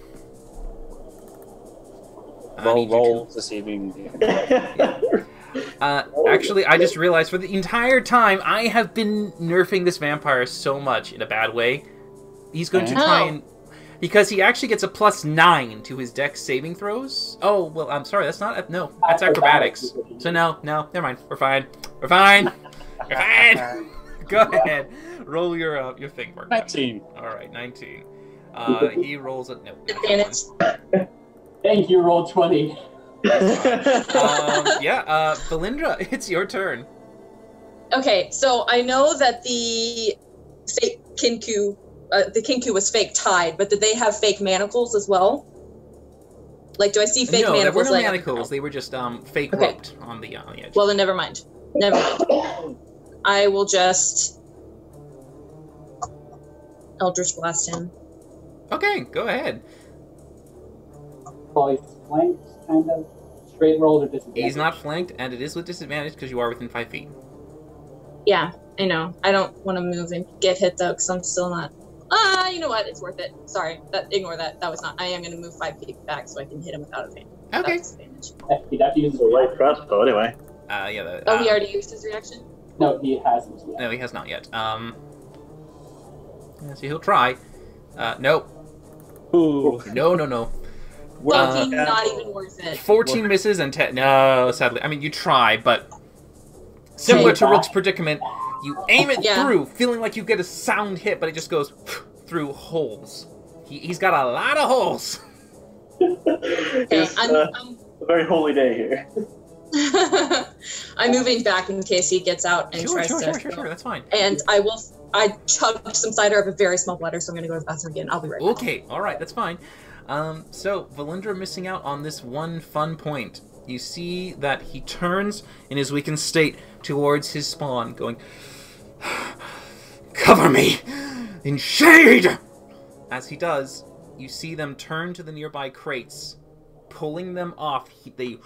I need you to- Roll to see if you can... Actually, I just realized for the entire time I have been nerfing this vampire so much in a bad way. He's going to try and... Because he actually gets a +9 to his dex saving throws. Oh, well, I'm sorry, that's not... No, that's acrobatics. So no, never mind. We're fine. We're fine. We're fine. Go ahead. Roll your thing, Varkesh. 19. Alright, 19. He rolls a... No. Advantage. Thank you, roll 20. Valindra, it's your turn. Okay, so I know that the Kinku the Kinku was fake tied, but did they have fake manacles as well? Like, do I see fake no, manacles? there were no laying- manacles. They were just fake Okay. roped on the edge. Well, then never mind. Never mind. I will just Eldritch Blast him. Okay, go ahead. Well, he's flanked, kind of. Straight rolls or disadvantage. He's not flanked, and it is with disadvantage because you are within 5 feet. Yeah, I know. I don't want to move and get hit though, because I'm still not. You know what? It's worth it. Sorry, ignore that. That was not. I am going to move 5 feet back so I can hit him without advantage. Okay. Disadvantage. He'd have to use his It's a light crossbow anyway. Yeah. Oh, he already used his reaction. No, he hasn't yet. No, he has not yet. Yeah, so he'll try. Nope. Ooh. No. Fucking not even worth it. 14 misses and 10. No, sadly. I mean, you try, but similar to Rook's predicament, you aim it Yeah. through, feeling like you get a sound hit, but it just goes through holes. He's got a lot of holes. Okay, It's I'm a very holy day here. I'm moving back in case he gets out and tries to. Sure. That's fine. And I chugged some cider of a very small bladder, so I'm gonna go to the bathroom again. I'll be right back. Okay, alright, that's fine. So, Valindra missing out on this one fun point. You see that he turns in his weakened state towards his spawn, going, "Cover me in shade!" As he does, you see them turn to the nearby crates, pulling them off. They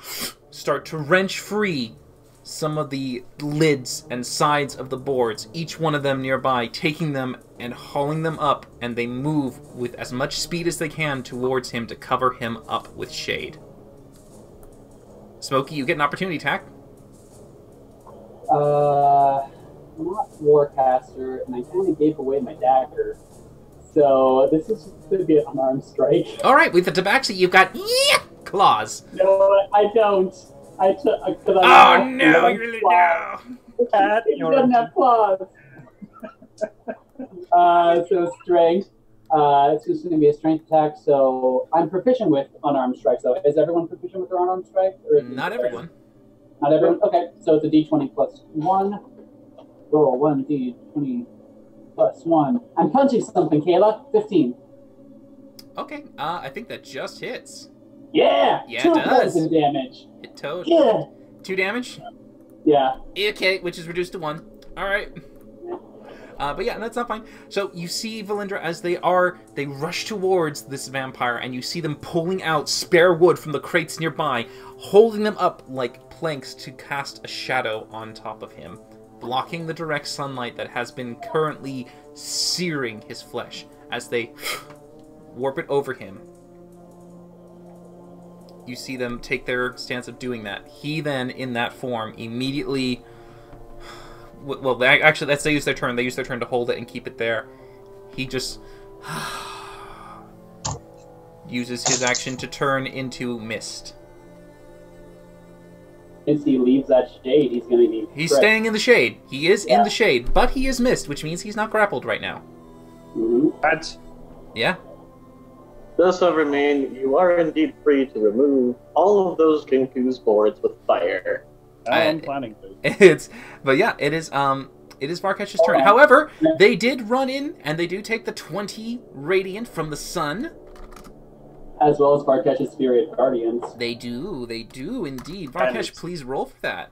start to wrench free some of the lids and sides of the boards, each one of them nearby, taking them and hauling them up, and they move with as much speed as they can towards him to cover him up with shade. Smokey, you get an opportunity attack. I'm not Warcaster, and I kind of gave away my dagger. So this is just going to be an unarmed strike. Alright, with the tabaxi, you've got claws. No, I don't. I took. Oh no, you really no. He doesn't have claws. So strength. It's just going to be a strength attack. So I'm proficient with unarmed strikes. So is everyone proficient with their unarmed strike? Or is Not everyone. Not everyone. Okay, so it's a D20 plus 1. Roll 1d20 plus 1. I'm punching something, Kayla. 15. Okay, I think that just hits. Yeah. Yeah, 2 it does. poison damage. Hit Toad. Yeah. 2 damage. Yeah. Okay, which is reduced to 1. Alright. But yeah, that's not fine. So you see Valindra as they rush towards this vampire, and you see them pulling out spare wood from the crates nearby, holding them up like planks to cast a shadow on top of him, blocking the direct sunlight that has been currently searing his flesh as they warp it over him. You see them take their stance of doing that. He then, in that form, immediately... Well, actually, they use their turn. They use their turn to hold it and keep it there. He just... uses his action to turn into mist. Since he leaves that shade, he's going to be... He's staying in the shade. He is in the shade, but he is mist, which means he's not grappled right now. Bad. Yeah? Does however mean you are indeed free to remove all of those Kinku's boards with fire. I'm planning to. But yeah, it is Varkesh's turn. However, they did run in, and they do take the 20 radiant from the sun. As well as Varkesh's Spirit Guardians. They do indeed. Varkesh, please roll for that.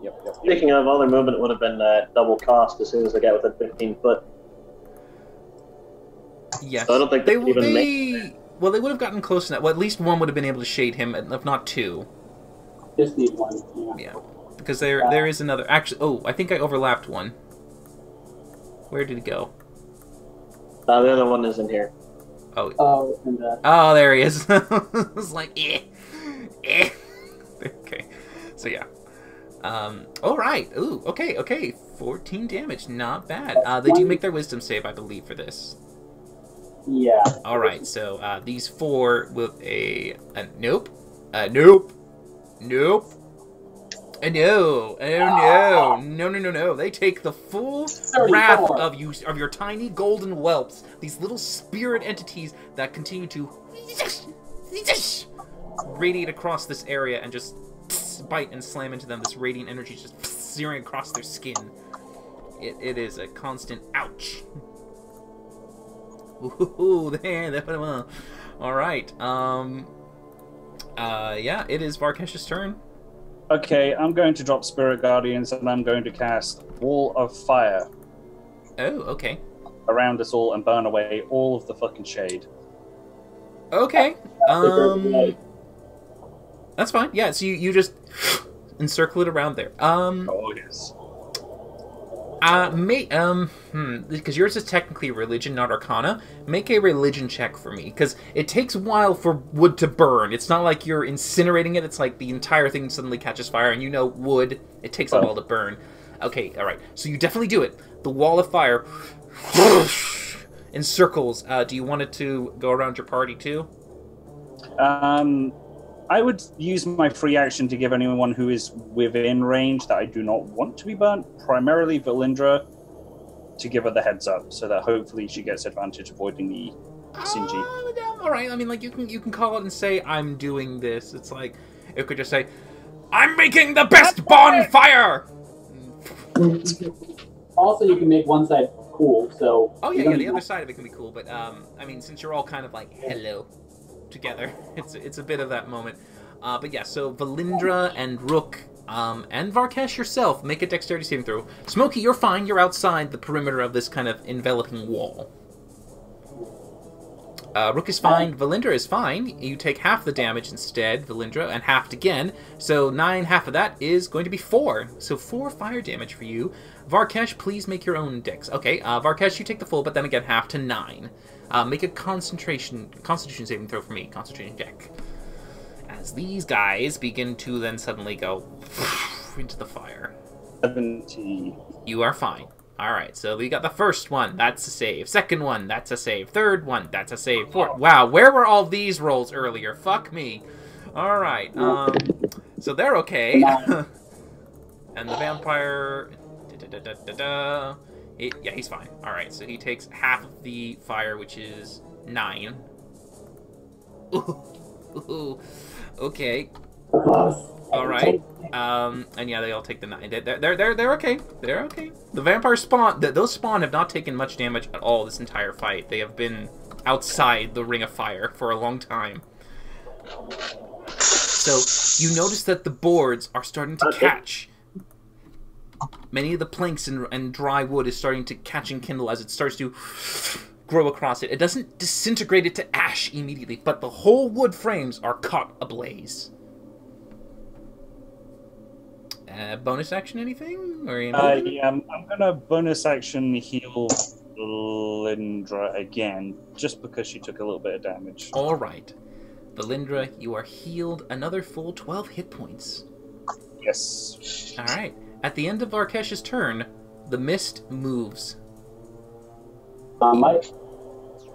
Yep. Speaking of, all their movement would have been double cost as soon as they got within 15 foot. Yes. So I don't think they even make... Well, they would have gotten close enough. Well, at least one would have been able to shade him, if not 2. Just need 1. Yeah. Because there is another... Actually, I think I overlapped one. Where did it go? The other one is in here. Oh, and Oh, there he is. I was like, Okay. So, yeah. All right. Ooh, okay. 14 damage. Not bad. They do make their wisdom save, I believe, for this. yeah. All right. So, these 4 with a nope. Nope. Nope. No. Oh, no. They take the full 34. wrath of your tiny golden whelps, these little spirit entities that continue to radiate across this area and just bite and slam into them. This radiant energy just searing across their skin. It is a constant ouch. Ooh, there. All right. Yeah, it is Varkesh's turn. Okay, I'm going to drop Spirit Guardians and I'm going to cast Wall of Fire Oh, okay. around us all and burn away all of the fucking shade. Okay. That's fine. Yeah, so you just encircle it around there. Oh, yes. Because yours is technically religion, not arcana. Make a religion check for me, because it takes a while for wood to burn. It's not like you're incinerating it. It's like the entire thing suddenly catches fire, and you know wood, it takes a while to burn. Okay, all right. So you definitely do it. The wall of fire encircles. Do you want it to go around your party too? I would use my free action to give anyone who is within range that I do not want to be burnt, primarily Valindra, to give her the heads up, so that hopefully she gets advantage avoiding the Sinji. All right. I mean, like you can call it and say I'm doing this. It's like it could just say, I'm making the best bonfire. Also, you can make one side cool. So. Oh yeah, the other side of it can be cool, but I mean, since you're all kind of like hello together, it's a bit of that moment. But yeah, so Valindra and Rook and Varkesh yourself make a dexterity saving throw. Smokey, you're fine. You're outside the perimeter of this kind of enveloping wall. Rook is fine. Valindra is fine. You take half the damage instead, Valindra, and halved again. So 9, half of that is going to be 4. So 4 fire damage for you. Varkesh, please make your own dex. Okay, Varkesh, you take the full, but then again half to 9. Make a constitution saving throw for me. Constitution check. As these guys begin to then suddenly go into the fire. 70. You are fine. Alright, so we got the first one. That's a save. Second one, that's a save. Third one, that's a save. Fourth. Wow, where were all these rolls earlier? Fuck me. Alright, so they're okay. And the vampire... yeah, he's fine. Alright, so he takes half of the fire, which is 9. Ooh. Okay. Alright. And yeah, they all take the 9. They're okay. They're okay. The vampire spawn... Those spawn have not taken much damage at all this entire fight. They have been outside the ring of fire for a long time. So, you notice that the boards are starting to catch. Many of the planks and dry wood is starting to catch and kindle as it starts to grow across it. It doesn't disintegrate it to ash immediately, but the whole wood frames are caught ablaze. Bonus action anything? Or Yeah, I'm gonna bonus action heal Valindra again, just because she took a little bit of damage. Alright. Valindra, you are healed another full 12 hit points. Yes. Alright. At the end of Varkesh's turn, the mist moves.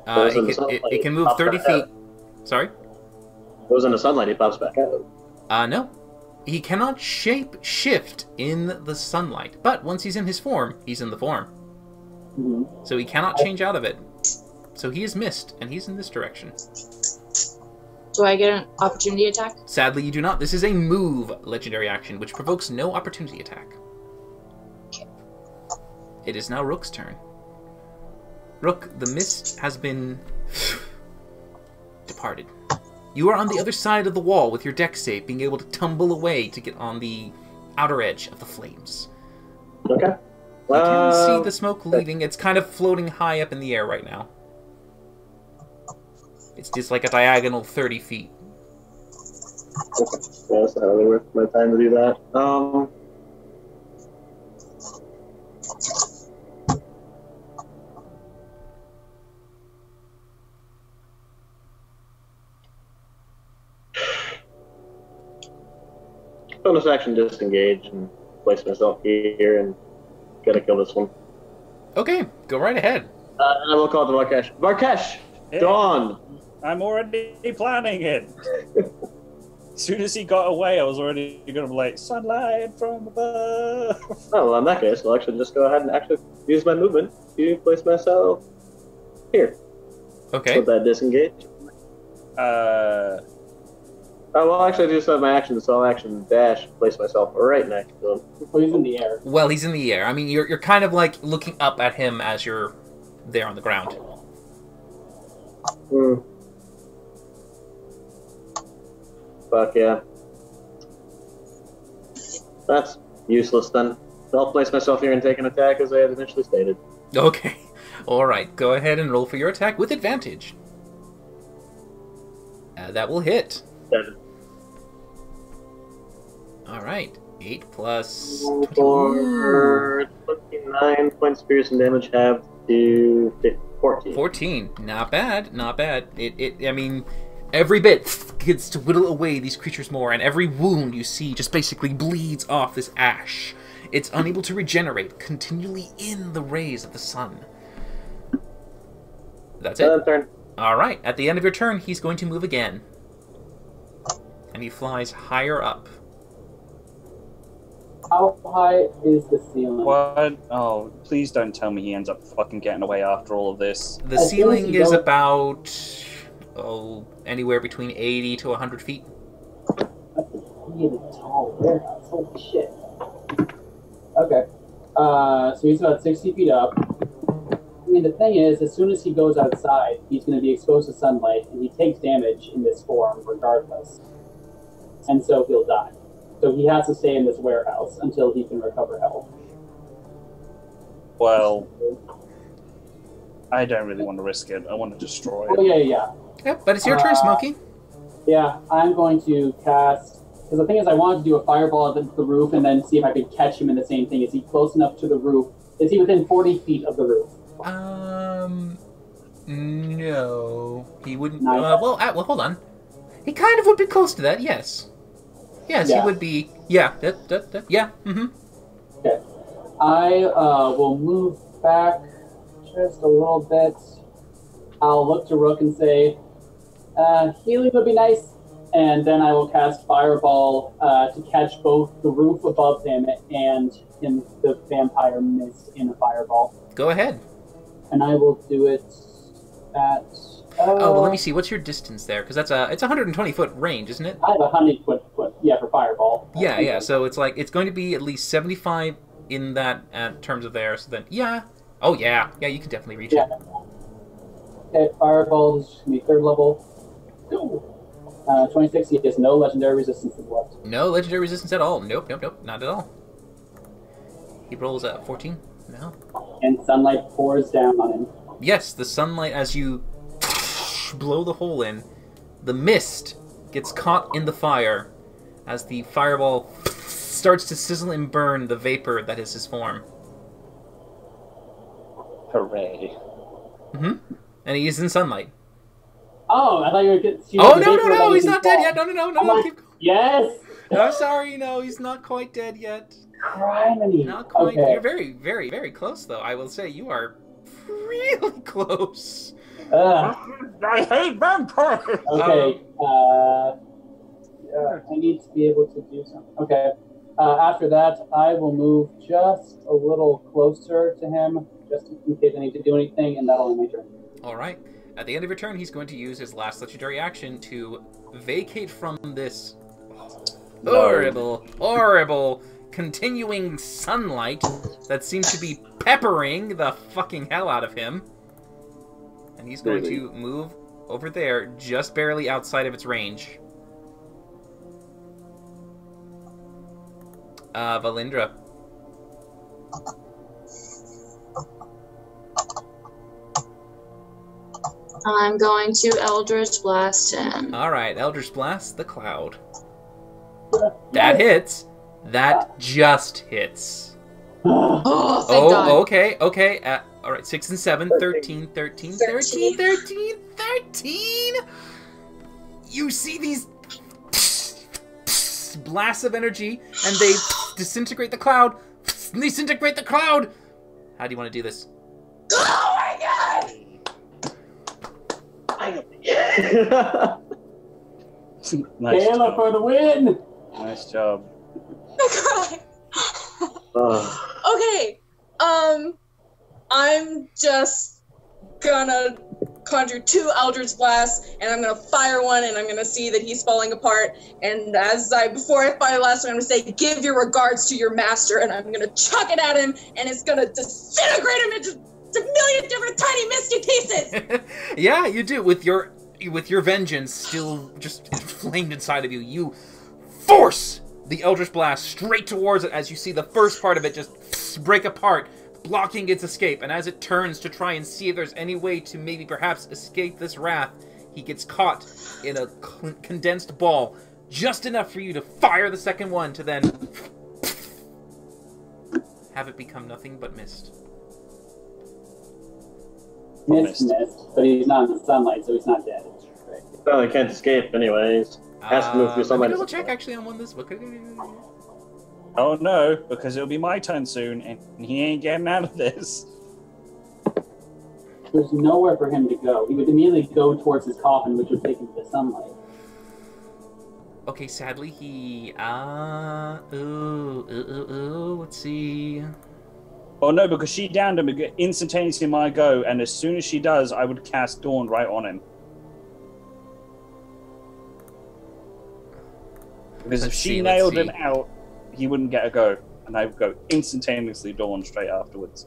It can move 30 feet. Sorry? Goes into sunlight, he pops back out. No. He cannot shape-shift in the sunlight, but once he's in his form, he's in the form. Mm-hmm. So he cannot change out of it. So he is mist, and he's in this direction. Do I get an opportunity attack? Sadly, you do not. This is a move legendary action, which provokes no opportunity attack. It is now Rook's turn. Rook, the mist has been departed. You are on the other side of the wall with your dex save, being able to tumble away to get on the outer edge of the flames. Okay. You can see the smoke leaving. It's kind of floating high up in the air right now. It's just like a diagonal 30 feet. Okay. Yeah, it's not really worth my time to do that. Bonus action disengage and place myself here and gotta kill this one. Okay, go right ahead. And I will call to Varkesh. Varkesh! Yeah. Dawn! I'm already planning it. As soon as he got away, I was already going to be like, sunlight from above. Oh, well, in that case, I'll actually just go ahead and actually use my movement to place myself here. Okay. With that disengage. Well, actually, I just have my action, so I'll action dash, place myself right next to him. Oh, he's in the air. Well, he's in the air. I mean, you're kind of like looking up at him as you're there on the ground. Fuck yeah. That's useless then. I'll place myself here and take an attack as I had initially stated. Okay. Alright, go ahead and roll for your attack with advantage. That will hit. 7. Alright. 8 plus... For 29 points of piercing damage, halved to 14. 14. Not bad, not bad. I mean, every bit gets to whittle away these creatures more, and every wound you see just basically bleeds off this ash. It's unable to regenerate, continually in the rays of the sun. That's it. Turn. Alright, at the end of your turn, he's going to move again. And he flies higher up. How high is the ceiling? What? Oh, please don't tell me he ends up fucking getting away after all of this. The As soon as ceiling you is go- about, anywhere between 80 to 100 feet. That's a really tall warehouse. Holy shit. Okay. So he's about 60 feet up. I mean, the thing is, as soon as he goes outside, he's going to be exposed to sunlight, and he takes damage in this form regardless. And so he'll die. So he has to stay in this warehouse until he can recover health. Well, I don't really want to risk it. I want to destroy Oh, it. yeah. Yep, but it's your turn, Smokey. Yeah, I'm going to cast... Because the thing is, I wanted to do a fireball at the roof and then see if I could catch him in the same thing. Is he close enough to the roof? Is he within 40 feet of the roof? No. He wouldn't... Nice. well, hold on. He kind of would be close to that, yes. Yes, Yeah. he would be... Yeah, yeah, mm-hmm. Okay. I will move back just a little bit. I'll look to Rook and say, healing would be nice. And then I will cast Fireball to catch both the roof above him and in the vampire mist in a Fireball. Go ahead. And I will do it at... Oh, well, let me see. What's your distance there? Because it's a 120-foot range, isn't it? I have 100 foot, yeah, for Fireball. Yeah. So it's going to be at least 75 in that terms of there. So then, yeah. Oh, yeah. Yeah, you can definitely reach Yeah. it. Okay, Fireball is just going to be 3rd level. 26, he has no legendary resistances left. No legendary resistance at all. Nope, not at all. He rolls a 14. No. And sunlight pours down on him. Yes, the sunlight, as you blow the hole in, the mist gets caught in the fire as the fireball starts to sizzle and burn the vapor that is his form. Hooray. Mm-hmm. And he is in sunlight. Oh, I thought you were getting... Oh, no, he's not dead yet. No, keep... Yes! I'm sorry, no, he's not quite dead yet. Criminy. Not quite. Okay. You're very, very, very close, though. I will say you are really close. I hate vampires! Okay. I need to be able to do something. Okay. After that, I will move just a little closer to him, just in case I need to do anything, and that'll end my turn. All right. At the end of your turn, he's going to use his last legendary action to vacate from this horrible, continuing sunlight that seems to be peppering the fucking hell out of him. And he's going to move over there, just barely outside of its range. Valindra. I'm going to Eldritch Blast him. Alright, Eldritch Blast the cloud. That hits. That just hits. Oh, thank God. Okay. Alright, 6 and 7, 13. You see these blasts of energy, and they disintegrate the cloud. How do you want to do this? Oh my God! Nice Kayla job. for the win! Nice job. Okay, I'm just gonna conjure 2 Eldritch Blasts, and I'm gonna fire one, and I'm gonna see that he's falling apart. And before I fire the last one, I'm gonna say, "Give your regards to your master," and I'm gonna chuck it at him, and it's gonna disintegrate him into It's a million different tiny misty pieces! Yeah, you do. With your vengeance still just inflamed inside of you, you force the Eldritch Blast straight towards it as you see the first part of it just break apart, blocking its escape. And as it turns to try and see if there's any way to maybe perhaps escape this wrath, he gets caught in a condensed ball, just enough for you to fire the second one to then have it become nothing but mist. Missed, but he's not in the sunlight, so he's not dead. Right. Well, he can't escape anyways. Has to move through Let me sunlight. double check actually on one of this book. Oh no, because it'll be my turn soon, and he ain't getting out of this. There's nowhere for him to go. He would immediately go towards his coffin, which would take him to the sunlight. Okay, sadly he let's see. Oh no, because she downed him instantaneously in my go, and as soon as she does, I would cast Dawn right on him. Because if she nailed him out, he wouldn't get a go, and I would go instantaneously Dawn straight afterwards.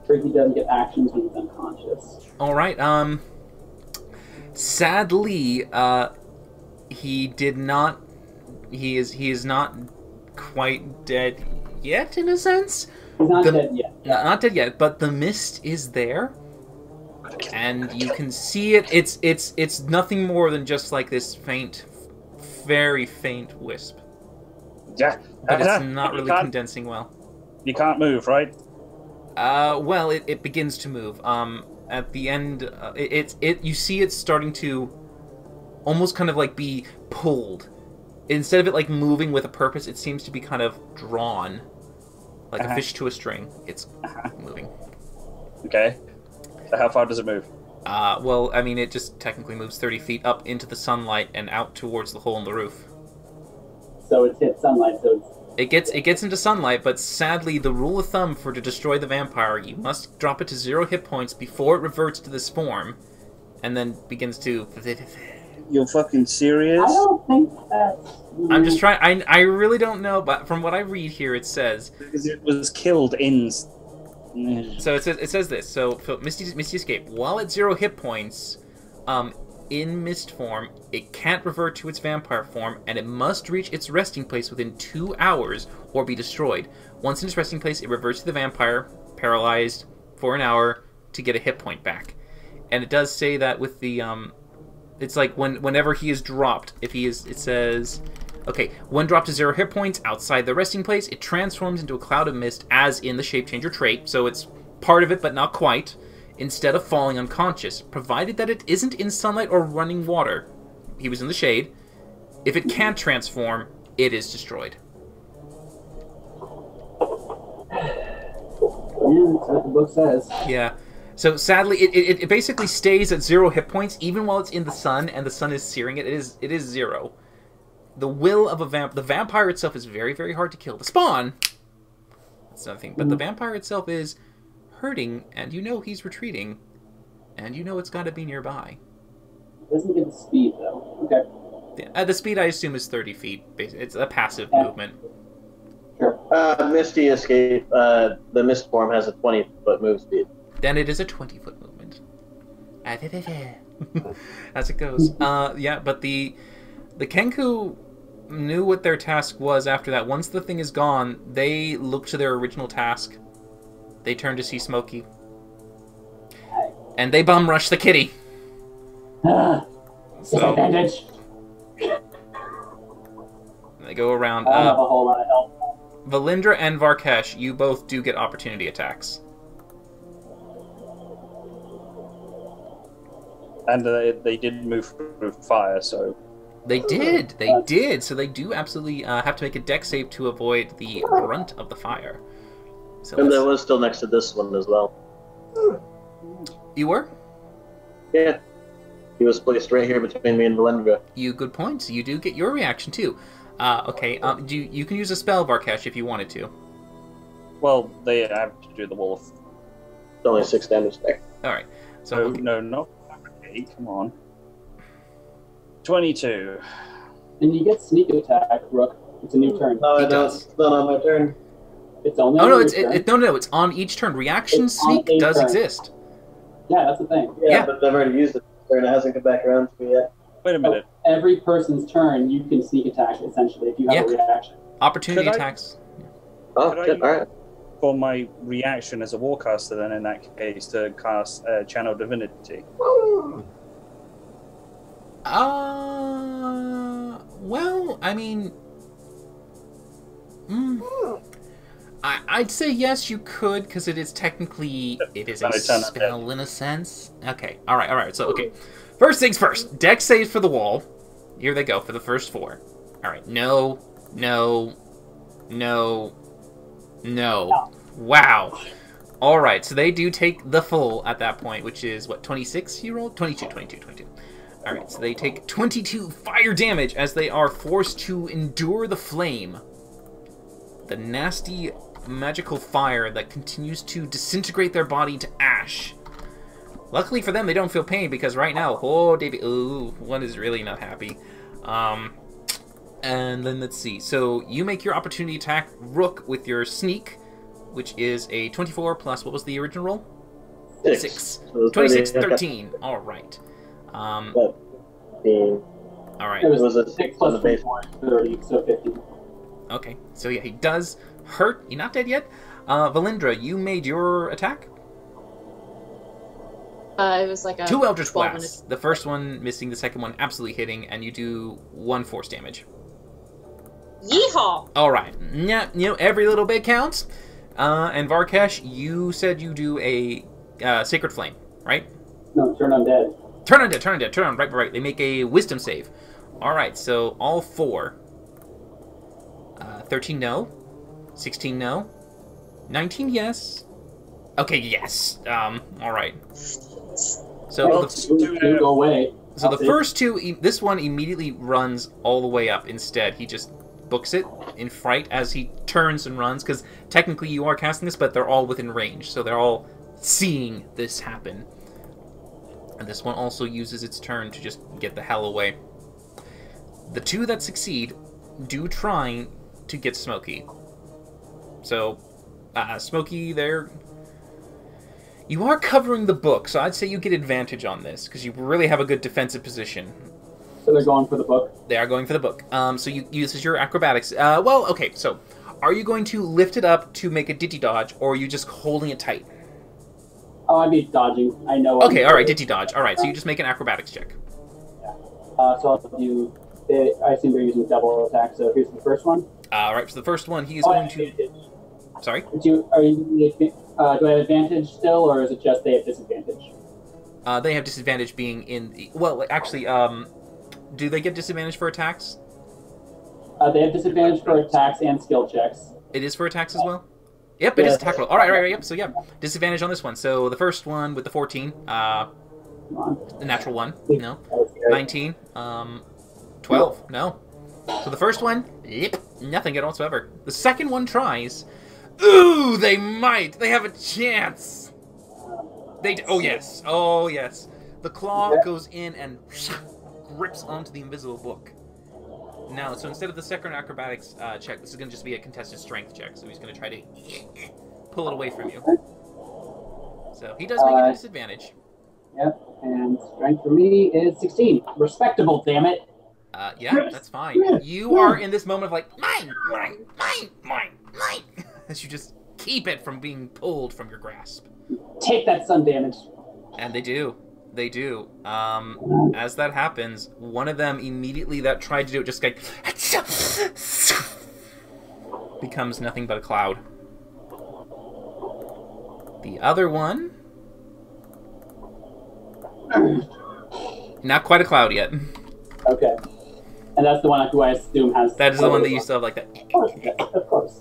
He doesn't get actions when he's unconscious. Alright, sadly, he did not, he is not quite dead yet, in a sense. He's not dead yet. Not dead yet, but the mist is there, and you can see it. It's nothing more than just like this faint, very faint wisp. Yeah, but it's not really condensing well. You can't move, right? Well, it begins to move. At the end, you see it starting to almost kind of like be pulled. Instead of it like moving with a purpose, it seems to be kind of drawn, like a fish to a string. It's moving. Okay. So how far does it move? Well, I mean, it just technically moves 30 feet up into the sunlight and out towards the hole in the roof. So it's hit sunlight, so it's... It gets into sunlight, but sadly, the rule of thumb for to destroy the vampire, you must drop it to 0 hit points before it reverts to this form, and then begins to... You're fucking serious? I don't think that's... I'm just trying... I really don't know, but from what I read here, it says... Because it was killed in... So it says this. So Misty Escape, while at 0 hit points, in mist form, it can't revert to its vampire form, and it must reach its resting place within 2 hours or be destroyed. Once in its resting place, it reverts to the vampire, paralyzed for an hour to get a hit point back. And it does say that with the it's like whenever he is dropped, if he is, it says, okay, when dropped to 0 hit points outside the resting place, it transforms into a cloud of mist as in the Shape Changer trait, so it's part of it but not quite, instead of falling unconscious, provided that it isn't in sunlight or running water. He was in the shade. If it can't transform, it is destroyed. Yeah, that's what the book says. Yeah. So sadly, it basically stays at 0 hit points even while it's in the sun and the sun is searing it. It is 0. The will of the vampire itself is very, very hard to kill. The spawn, that's another thing. But the vampire itself is hurting, and you know he's retreating, and you know it's got to be nearby. It doesn't get the speed, though. Okay. The speed, I assume, is 30 feet. It's a passive movement. Sure. Misty Escape, the mist form has a 20-foot move speed. Then it is a 20-foot movement. As it goes. Yeah, but the Kenku knew what their task was after that. Once the thing is gone, they look to their original task. They turn to see Smokey. And they bum rush the kitty. Disadvantage. They go around. I don't have a whole lot of help. Valindra and Varkesh, you both do get opportunity attacks. And they did move through fire, so... They did! So they do absolutely have to make a dex save to avoid the brunt of the fire. So and that was still next to this one as well. You were? Yeah. He was placed right here between me and Valindra. Good point. So you do get your reaction too. Okay, you can use a spell, Varkesh, if you wanted to. Well, they have to do the wolf. It's only 6 damage there. Alright. So no, not 8, come on. 22. And you get sneak attack, Rook. It's a new turn. No, I don't. It's not on my turn. It's only Oh on no, your it's turn. it's on each turn. Reaction It's on sneak a does turn. exist. Yeah, that's the thing. Yeah, Yeah. but I've already used it, and it hasn't come back around to me yet. Wait a minute. Every person's turn, you can sneak attack, essentially, if you have a reaction. Opportunity Could I- attacks. Oh, Could shit, I- alright. For my reaction as a warcaster, then in that case, to cast Channel Divinity. Well, I mean, I'd say yes, you could, because it is technically a By the time I'm spell in a sense. Okay, all right. So okay, first things first. Dex saves for the wall. Here they go for the first 4. All right, no. Wow. All right, so they do take the full at that point, which is what, 26 you rolled? 22. All right, so they take 22 fire damage as they are forced to endure the flame. The nasty magical fire that continues to disintegrate their body to ash. Luckily for them, they don't feel pain because right now, oh, Davey, ooh, one is really not happy. And then let's see. So you make your opportunity attack, Rook, with your sneak, which is a 24 plus, what was the original roll? 6. So 26, 30, 13. All right. All right. It was, It was a 6 6 plus on the base. 24 is 30, so 50. Okay. So yeah, he does hurt. You're not dead yet. Valindra, you made your attack. It was like a 2 Eldritch 12 Blasts. The first one missing, the second one absolutely hitting, and you do 1 force damage. Yeehaw! All right. Yeah, every little bit counts. And Varkesh, you said you do a Sacred Flame, right? No, turn undead. Turn on, right. They make a Wisdom save. All right, so all 4. 13, no. 16, no. 19, yes. Okay, yes. All right. So Well, the, Go away. so the first 2, this one immediately runs all the way up. Instead, he just books it in fright as he turns and runs, because technically you are casting this, but they're all within range, so they're all seeing this happen. And this one also uses its turn to just get the hell away. The 2 that succeed do try to get Smokey. So, Smokey, you are covering the book, so I'd say you get advantage on this, because you really have a good defensive position. So they're going for the book. They are going for the book. So you use your acrobatics. Well, okay, so are you going to lift it up to make a ditty dodge, or are you just holding it tight? Oh, I'd be dodging. I know. Okay, all right, ditty dodge. All right, so you just make an acrobatics check. So I'll do. I assume they're using double attack. So here's the first one. All right, so the first one, he is Oh, going to... advantage. Sorry? Do I have advantage still, or is it just they have disadvantage? They have disadvantage being in the... Well, actually, do they get disadvantage for attacks? They have disadvantage for attacks and skill checks. It is for attacks as well? Yep, it is Yeah. attack roll. All right, yep. So, yeah, disadvantage on this one. So the first one with the 14, Come on. the natural one, no. That was scary. 19, 12, no. So the first one, yep, nothing at all whatsoever. The second one tries. Ooh, they might. They have a chance. Oh yes. The claw goes in and grips onto the invisible book. Now, so instead of the second acrobatics check, this is going to just be a contested strength check. So he's going to try to pull it away from you. So he does make a disadvantage. Yep, and strength for me is 16. Respectable, damn it. Yeah, that's fine. You are in this moment of like, mine, as you just keep it from being pulled from your grasp. Take that sun damage. And they do. As that happens, one of them immediately that tried to do it just like becomes nothing but a cloud. The other one, not quite a cloud yet. Okay. And that's the one who I assume has... That is the one that you still have like that. Of course.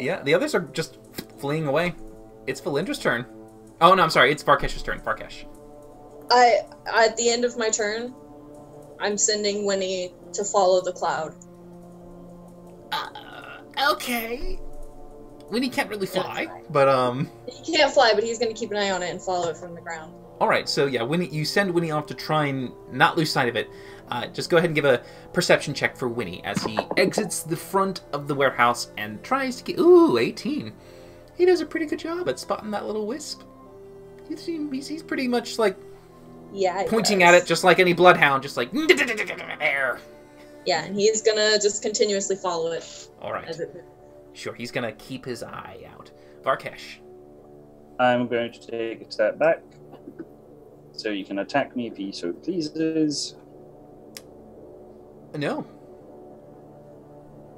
Yeah, the others are just fleeing away. It's Valindra's turn. Oh, no, I'm sorry. It's Varkesh's turn. Varkesh. At the end of my turn, I'm sending Winnie to follow the cloud. Okay. Winnie can't really fly, but He can't fly, but he's going to keep an eye on it and follow it from the ground. All right, so yeah, Winnie, you send Winnie off to try and not lose sight of it. Just go ahead and give a perception check for Winnie as he exits the front of the warehouse and tries to get... Ooh, 18. He does a pretty good job at spotting that little wisp. He's pretty much like Yeah. pointing at it just like any bloodhound, just like there. Yeah, and he's gonna just continuously follow it. All right. As it... Sure, he's gonna keep his eye out. Varkesh. I'm going to take a step back, so you can attack me if he so pleases. No.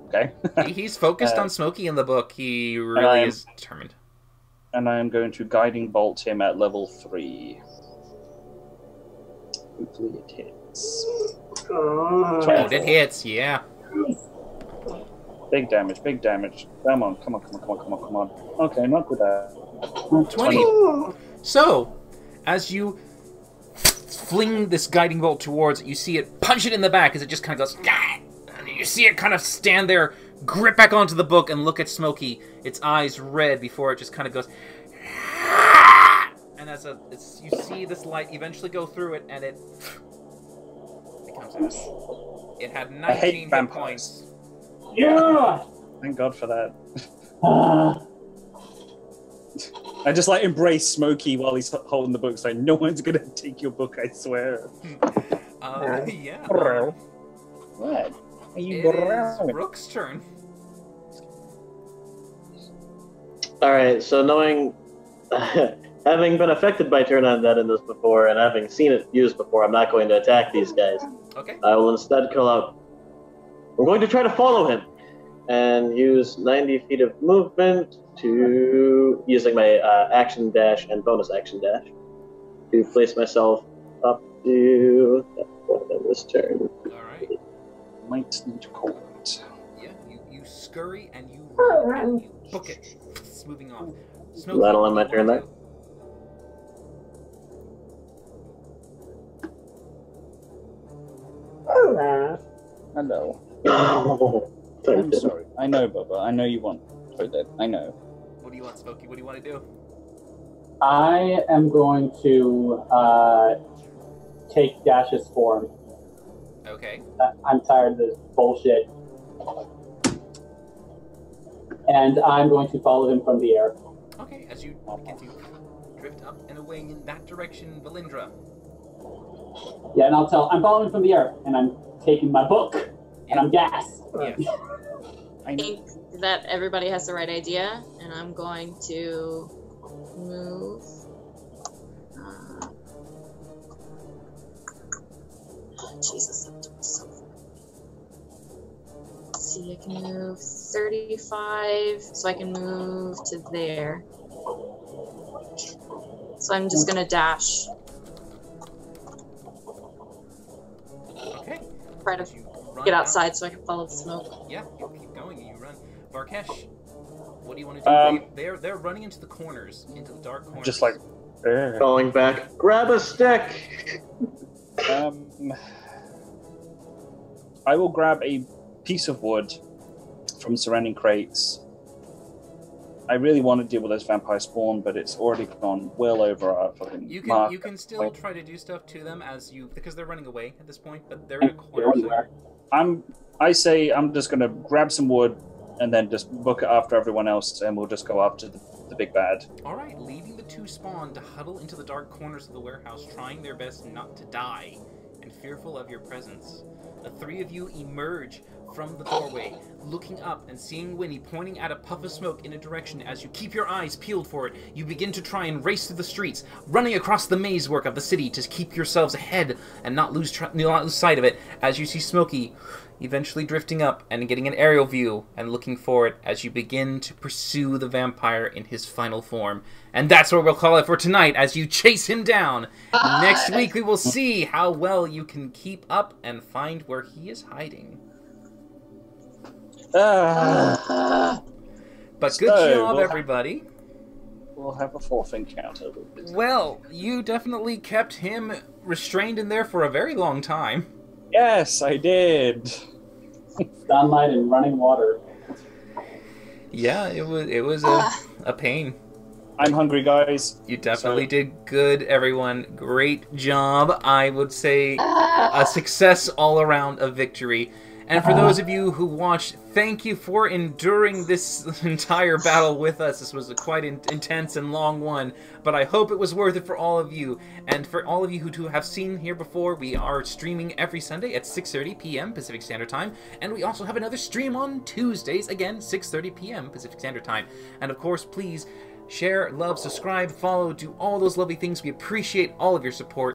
Okay. He's focused on Smokey in the book. He really is determined. And I'm going to guiding bolt him at level 3. Hopefully it hits. Oh, it hits, yeah. Big damage, big damage. Come on. Okay, not with that. 20. So, as you fling this guiding bolt towards it, you see it punch it in the back as it just kind of goes... And you see it kind of stand there, grip back onto the book, and look at Smokey, its eyes red before it just kind of goes... And you see this light eventually go through it, and it becomes out. It had 19 hit points. Yeah! Thank God for that. I just like embrace Smokey while he's holding the book, saying, "No one's gonna take your book, I swear." Yeah. What? Are you It is Rook's turn. Alright, so knowing... having been affected by Turn Undead in this before, and having seen it used before, I'm not going to attack these guys. Okay. I will instead call out, we're going to try to follow him, and use 90 feet of movement to, using my action dash and bonus action dash, to place myself up to that point in this turn. Alright. Might need to call it. Yeah, you scurry and you run and you book it. It's moving on. Smokey, That'll end my what do you turn wanna there. Hello. Sorry, I'm sorry. I know, Bubba. I know you want Toadette. I know. What do you want, Smokey? What do you want to do? I am going to take Dash's form. Okay. I'm tired of this bullshit. And I'm going to follow him from the air. Okay, as you begin to drift up and away in that direction, Valindra. Yeah, and I'm following from the air, and I'm taking my book, and I'm gassed. Yes. I think that everybody has the right idea, and I'm going to move. Jesus, I'm doing so. Let's see, I can move 35, so I can move to there. So I'm just gonna dash. Okay. Try to As you run get out- outside so I can follow the smoke. Yeah, you keep going and you run. Varkesh, what do you want to do? They're running into the corners, into the dark corners. Just like. Calling back, grab a stick! I will grab a piece of wood from surrounding crates. I really want to deal with this vampire spawn, but it's already gone well over our fucking mark. You can still try to do stuff to them because they're running away at this point, but they're in a corner. So. I say I'm just gonna grab some wood and then just book it after everyone else, and we'll just go after the big bad. All right, leaving the two spawn to huddle into the dark corners of the warehouse, trying their best not to die, and fearful of your presence. The three of you emerge from the doorway, looking up and seeing Winnie pointing at a puff of smoke in a direction. As you keep your eyes peeled for it, you begin to try and race through the streets, running across the mazework of the city to keep yourselves ahead and not lose sight of it, as you see Smokey eventually drifting up and getting an aerial view and looking for it as you begin to pursue the vampire in his final form. And that's what we'll call it for tonight as you chase him down. Next week we will see how well you can keep up and find where he is hiding. But good job, everybody. We'll have a fourth encounter. Well, you definitely kept him restrained in there for a very long time. Yes, I did. Sunlight and running water. Yeah, it was a pain. I'm hungry, guys. You definitely did good, everyone. Great job. I would say a success all around, a victory. And for those of you who watched, thank you for enduring this entire battle with us. This was a quite intense and long one, but I hope it was worth it for all of you. And for all of you who have seen here before, we are streaming every Sunday at 6:30 p.m. Pacific Standard Time, and we also have another stream on Tuesdays, again, 6:30 p.m. Pacific Standard Time. And of course, please share, love, subscribe, follow, do all those lovely things. We appreciate all of your support.